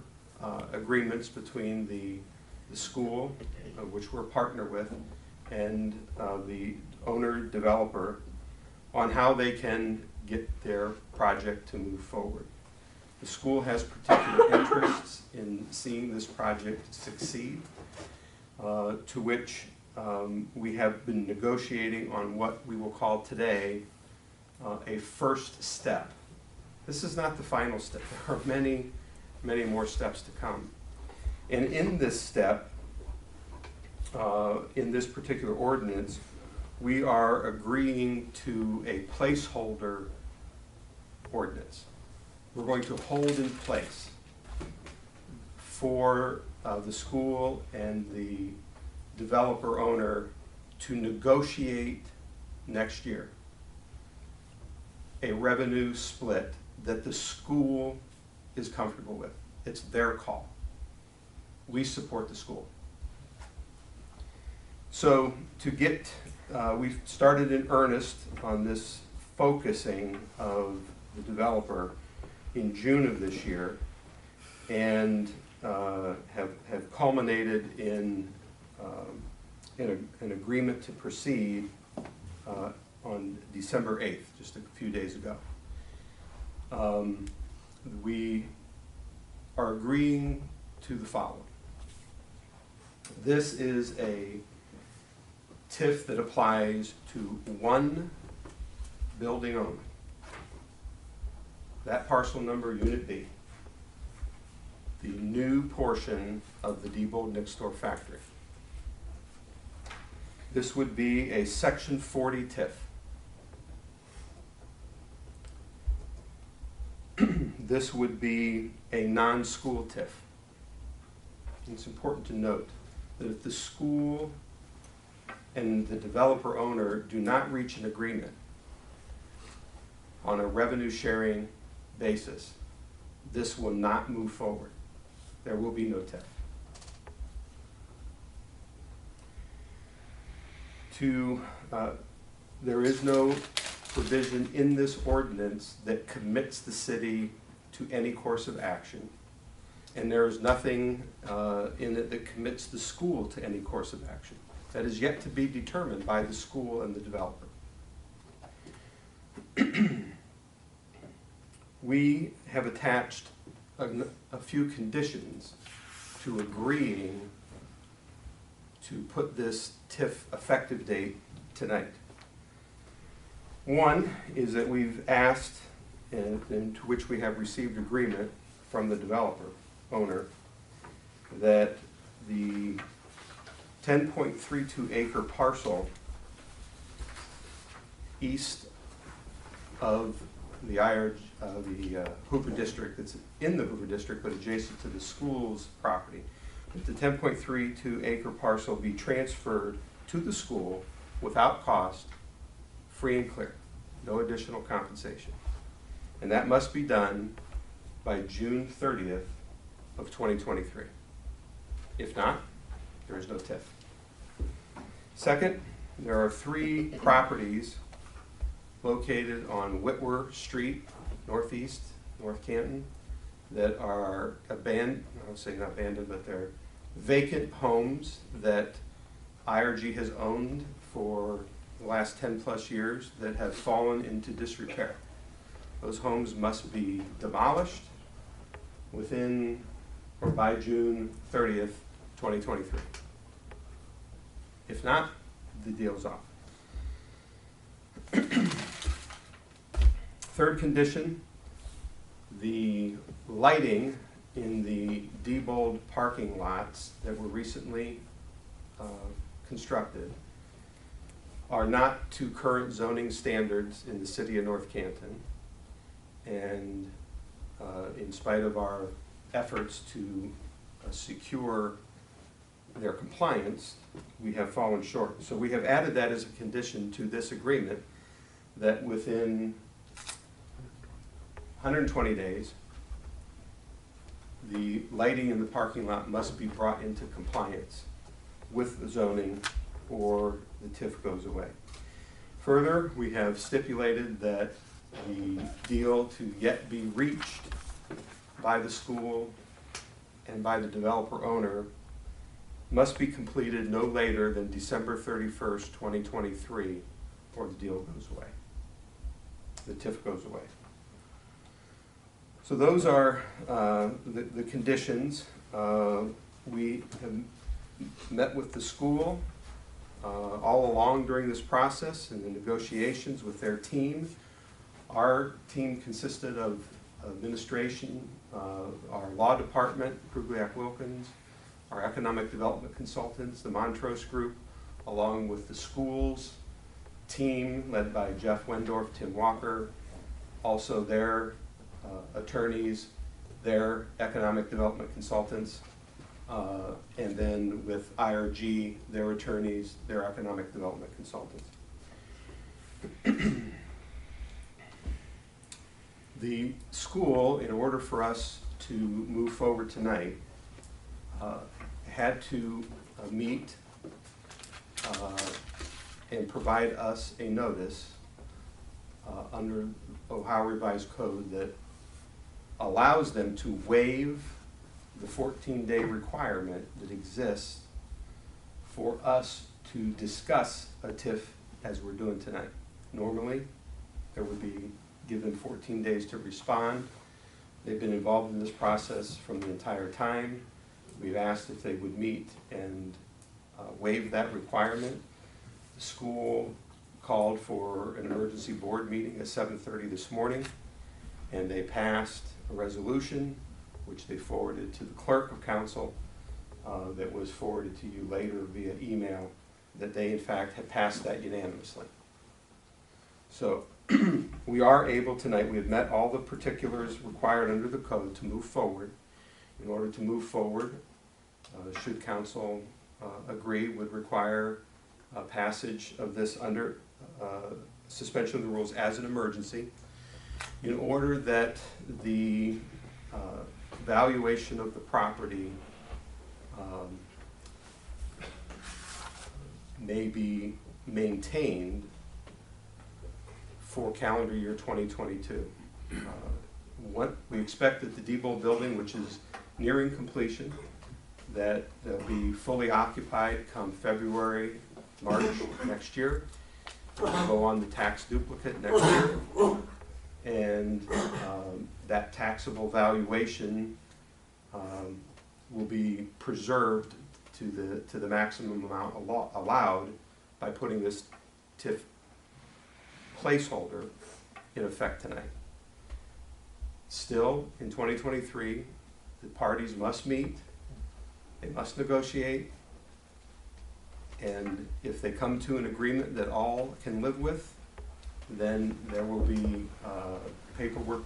agreements between the school, which we're a partner with, and the owner-developer on how they can get their project to move forward. The school has particular interests in seeing this project succeed, to which we have been negotiating on what we will call today a first step. This is not the final step. There are many, many more steps to come. And in this step, in this particular ordinance, we are agreeing to a placeholder ordinance. We're going to hold in place for the school and the developer owner to negotiate next year a revenue split that the school is comfortable with. It's their call. We support the school. So to get, we've started in earnest on this focusing of the developer in June of this year, and have culminated in an agreement to proceed on December 8th, just a few days ago. We are agreeing to the following. This is a TIF that applies to one building only. That parcel number, Unit B, the new portion of the Diebold next door factory. This would be a Section 40 TIF. This would be a non-school TIF. It's important to note that if the school and the developer owner do not reach an agreement on a revenue sharing basis, this will not move forward. There will be no TIF. There is no provision in this ordinance that commits the city to any course of action, and there is nothing in it that commits the school to any course of action. That is yet to be determined by the school and the developer. We have attached a few conditions to agreeing to put this TIF effective date tonight. One is that we've asked, and to which we have received agreement from the developer owner, that the 10.32 acre parcel east of the Hoover district, that's in the Hoover district but adjacent to the school's property, that the 10.32 acre parcel be transferred to the school without cost, free and clear, no additional compensation. And that must be done by June 30th of 2023. If not, there is no TIF. Second, there are 3 properties located on Whitwer Street, Northeast, North Canton, that are abandoned, I would say not abandoned, but they're vacant homes that IRG has owned for the last 10 plus years that have fallen into disrepair. Those homes must be demolished within or by June 30th, 2023. If not, the deal's off. Third condition, the lighting in the Diebold parking lots that were recently constructed are not to current zoning standards in the City of North Canton. And in spite of our efforts to secure their compliance, we have fallen short. So we have added that as a condition to this agreement, that within 120 days, the lighting in the parking lot must be brought into compliance with the zoning or the TIF goes away. Further, we have stipulated that the deal to yet be reached by the school and by the developer owner must be completed no later than December 31st, 2023, or the deal goes away. The TIF goes away. So those are the conditions. We have met with the school all along during this process and the negotiations with their team. Our team consisted of administration, our law department, Krugliak Wilkins, our economic development consultants, the Montrose Group, along with the schools team led by Jeff Wendorf, Tim Walker, also their attorneys, their economic development consultants, and then with IRG, their attorneys, their economic development consultants. The school, in order for us to move forward tonight, had to meet and provide us a notice under Ohio Revised Code that allows them to waive the 14-day requirement that exists for us to discuss a TIF as we're doing tonight. Normally, there would be given 14 days to respond. They've been involved in this process from the entire time. We've asked if they would meet and waive that requirement. The school called for an emergency board meeting at 7:30 this morning, and they passed a resolution which they forwarded to the clerk of council that was forwarded to you later via email, that they in fact had passed that unanimously. So we are able tonight, we have met all the particulars required under the code to move forward. In order to move forward, should council agree, would require passage of this under suspension of the rules as an emergency, in order that the valuation of the property may be maintained for calendar year 2022. We expect that the Diebold building, which is nearing completion, that they'll be fully occupied come February, March next year. We'll go on the tax duplicate next year, and that taxable valuation will be preserved to the maximum amount allowed by putting this TIF placeholder in effect tonight. Still, in 2023, the parties must meet, they must negotiate, and if they come to an agreement that all can live with, then there will be paperwork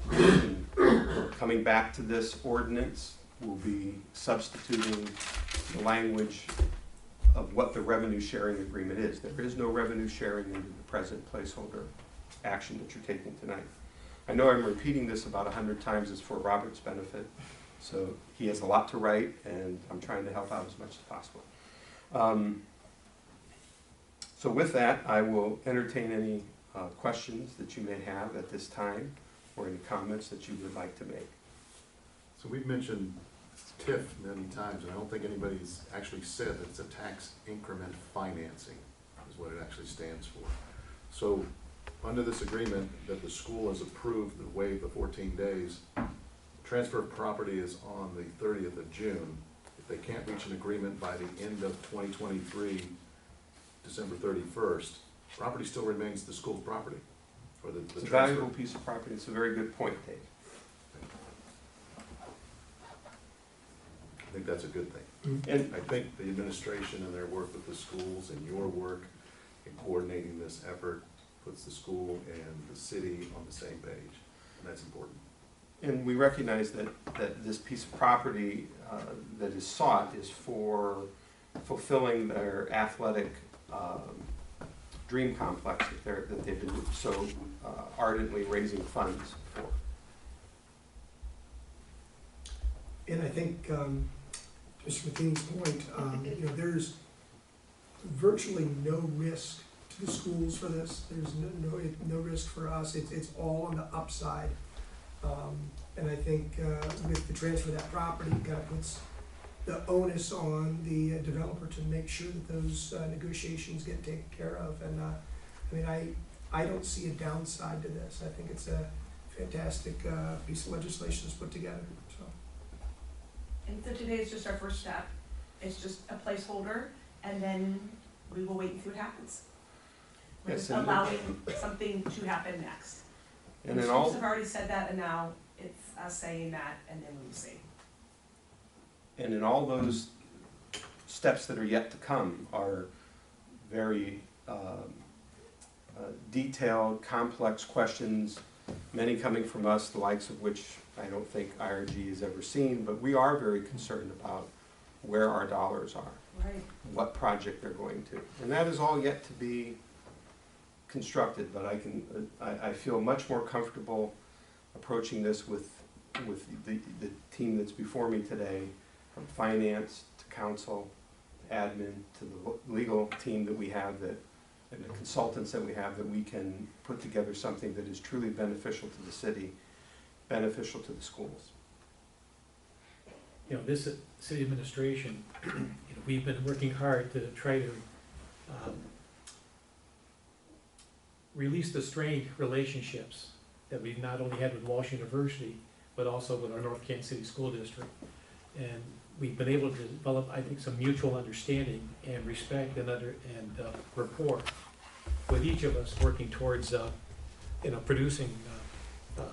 coming back to this ordinance. We'll be substituting the language of what the revenue sharing agreement is. There is no revenue sharing into the present placeholder action that you're taking tonight. I know I'm repeating this about 100 times. It's for Robert's benefit. So he has a lot to write, and I'm trying to help out as much as possible. So with that, I will entertain any questions that you may have at this time, or any comments that you would like to make. So we've mentioned TIF many times, and I don't think anybody's actually said that it's a tax increment financing, is what it actually stands for. So under this agreement that the school has approved to waive the 14 days, transfer of property is on the 30th of June. If they can't reach an agreement by the end of 2023, December 31st, property still remains the school's property. for the It's a transfer. valuable piece of property. It's a very good point, Dave. I think that's a good thing. And I think the administration and their work with the schools and your work in coordinating this effort puts the school and the city on the same page, and that's important. And we recognize that this piece of property that is sought is for fulfilling their athletic dream complex that they've been so ardently raising funds for. And I think, Mr. McKinney's point, you know, there's virtually no risk to the schools for this. There's no risk for us. It's all on the upside. And I think with the transfer of that property, it kind of puts the onus on the developer to make sure that those negotiations get taken care of. And I mean, I don't see a downside to this. I think it's a fantastic piece of legislation that's put together. So. And so today is just our first step. It's just a placeholder, and then we will wait and see what happens. We're Yes, just allowing something to happen next. And the in schools all, have already said that, and now it's us saying that, and then we will see. and in all those steps that are yet to come are very detailed, complex questions, many coming from us, the likes of which I don't think IRG has ever seen, but we are very concerned about where our dollars are, Right. what project they're going to. And that is all yet to be constructed, but I feel much more comfortable approaching this with the team that's before me today, from finance to council, to admin, to the legal team that we have, and the consultants that we have, that we can put together something that is truly beneficial to the city, beneficial to the schools. You know, this city administration, you know, we've been working hard to try to release the strained relationships that we've not only had with Walsh University, but also with our North Canton City School District. And we've been able to develop, I think, some mutual understanding and respect and rapport with each of us working towards, you know, producing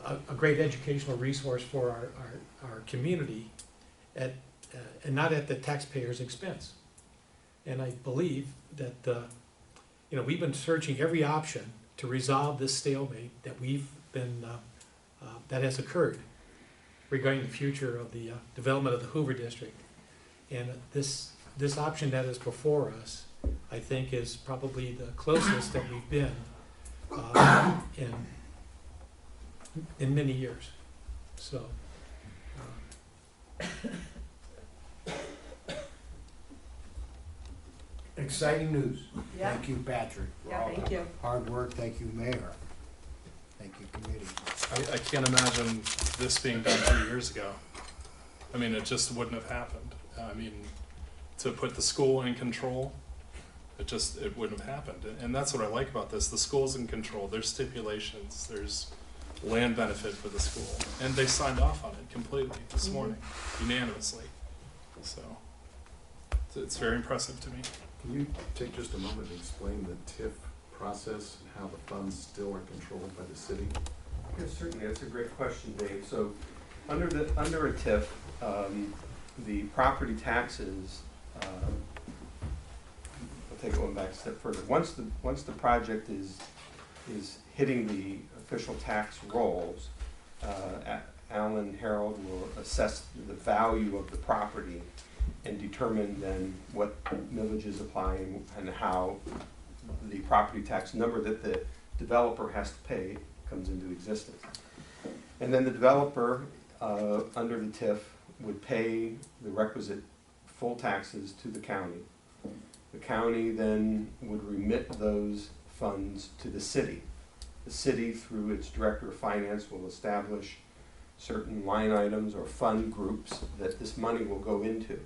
a great educational resource for our community and not at the taxpayer's expense. And I believe that, you know, we've been searching every option to resolve this stalemate that we've been, that has occurred regarding the future of the development of the Hoover District. And this option that is before us, I think, is probably the closest that we've been in many years. So. Exciting news. Yeah. Thank you, Patrick, for Yeah, all thank the you. hard work. Thank you, Mayor. Thank you, committee. I can't imagine this being done 2 years ago. I mean, it just wouldn't have happened. I mean, to put the school in control, it wouldn't have happened. And that's what I like about this. The school's in control. There's stipulations. There's land benefit for the school. And they signed off on it completely this morning, unanimously. So it's very impressive to me. Can you take just a moment and explain the TIF process and how the funds still are controlled by the city? Yes, certainly. That's a great question, Dave. So under a TIF, the property taxes, I'll take it one back a step further. Once the project is hitting the official tax rolls, Alan Harold will assess the value of the property and determine then what millages apply and how the property tax number that the developer has to pay comes into existence. And then the developer, under the TIF, would pay the requisite full taxes to the county. The county then would remit those funds to the city. The city, through its director of finance, will establish certain line items or fund groups that this money will go into,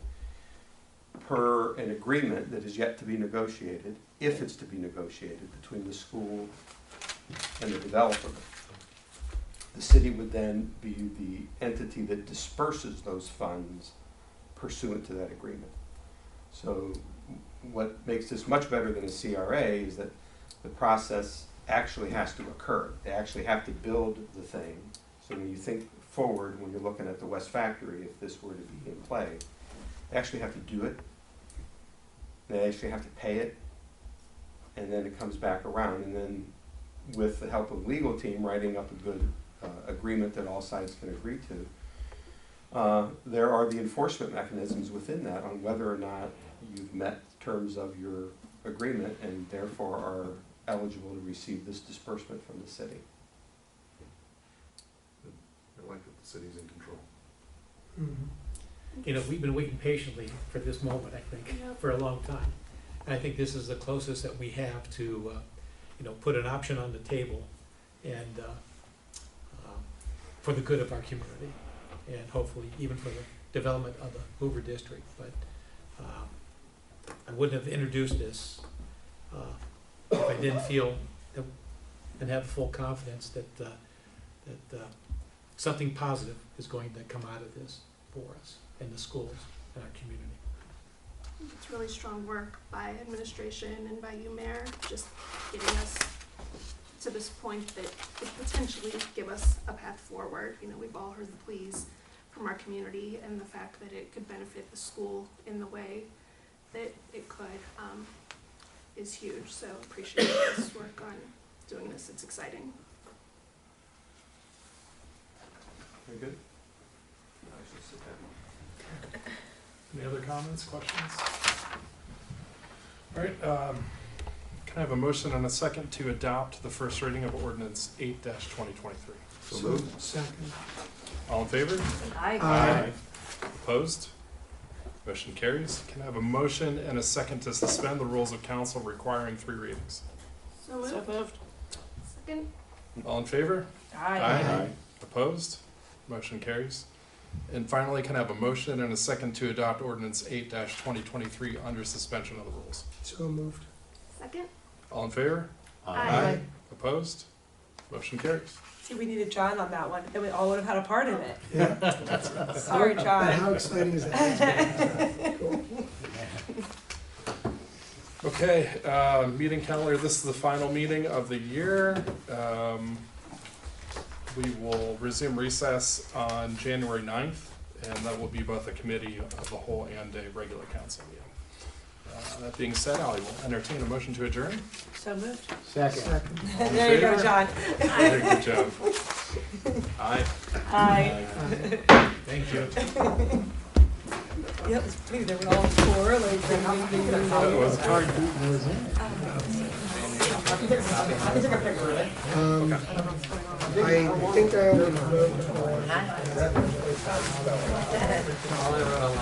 per an agreement that is yet to be negotiated, if it's to be negotiated, between the school and the developer. The city would then be the entity that disperses those funds pursuant to that agreement. So what makes this much better than a CRA is that the process actually has to occur. They actually have to build the thing. So when you think forward, when you're looking at the West Factory, if this were to be in play, they actually have to do it. They actually have to pay it. And then it comes back around. And then with the help of the legal team writing up a good agreement that all sides can agree to, there are the enforcement mechanisms within that on whether or not you've met terms of your agreement and therefore are eligible to receive this disbursement from the city. I like that the city's in control. You know, we've been waiting patiently for this moment, I think, for a long time. And I think this is the closest that we have to, you know, put an option on the table and for the good of our community and hopefully even for the development of the Hoover district. But I wouldn't have introduced this if I didn't feel that, and have full confidence that that something positive is going to come out of this for us and the schools and our community. It's really strong work by administration and by you, Mayor, just getting us to this point that could potentially give us a path forward. You know, we've all heard the pleas from our community, and the fact that it could benefit the school in the way that it could is huge. So appreciate this work on doing this. It's exciting. Very good. Any other comments, questions? All right, can I have a motion and a second to adopt the first reading of ordinance 8-2023? So moved. Second. All in favor? Aye. Opposed? Motion carries. Can I have a motion and a second to suspend the rules of council requiring 3 readings? So moved. Second. All in favor? Aye. Opposed? Motion carries. And finally, can I have a motion and a second to adopt ordinance 8-2023 under suspension of the rules? So moved. Second. All in favor? Aye. Opposed? Motion carries. See, we needed John on that one, and we all would have had a part in it. Yeah. Sorry, John. How exciting is that? Cool. Okay, meeting calendar. This is the final meeting of the year. We will resume recess on January 9th, and that will be both a committee of the whole and a regular council meeting. That being said, I will entertain a motion to adjourn. So moved. Second. There you go, John. Very good job. Aye. Aye. Thank you. Yeah, it was pretty, they were all four, like. That was hard. I think I already wrote on.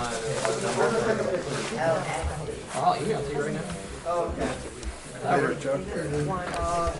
I'll email it to you right now. Okay. That worked, Joe.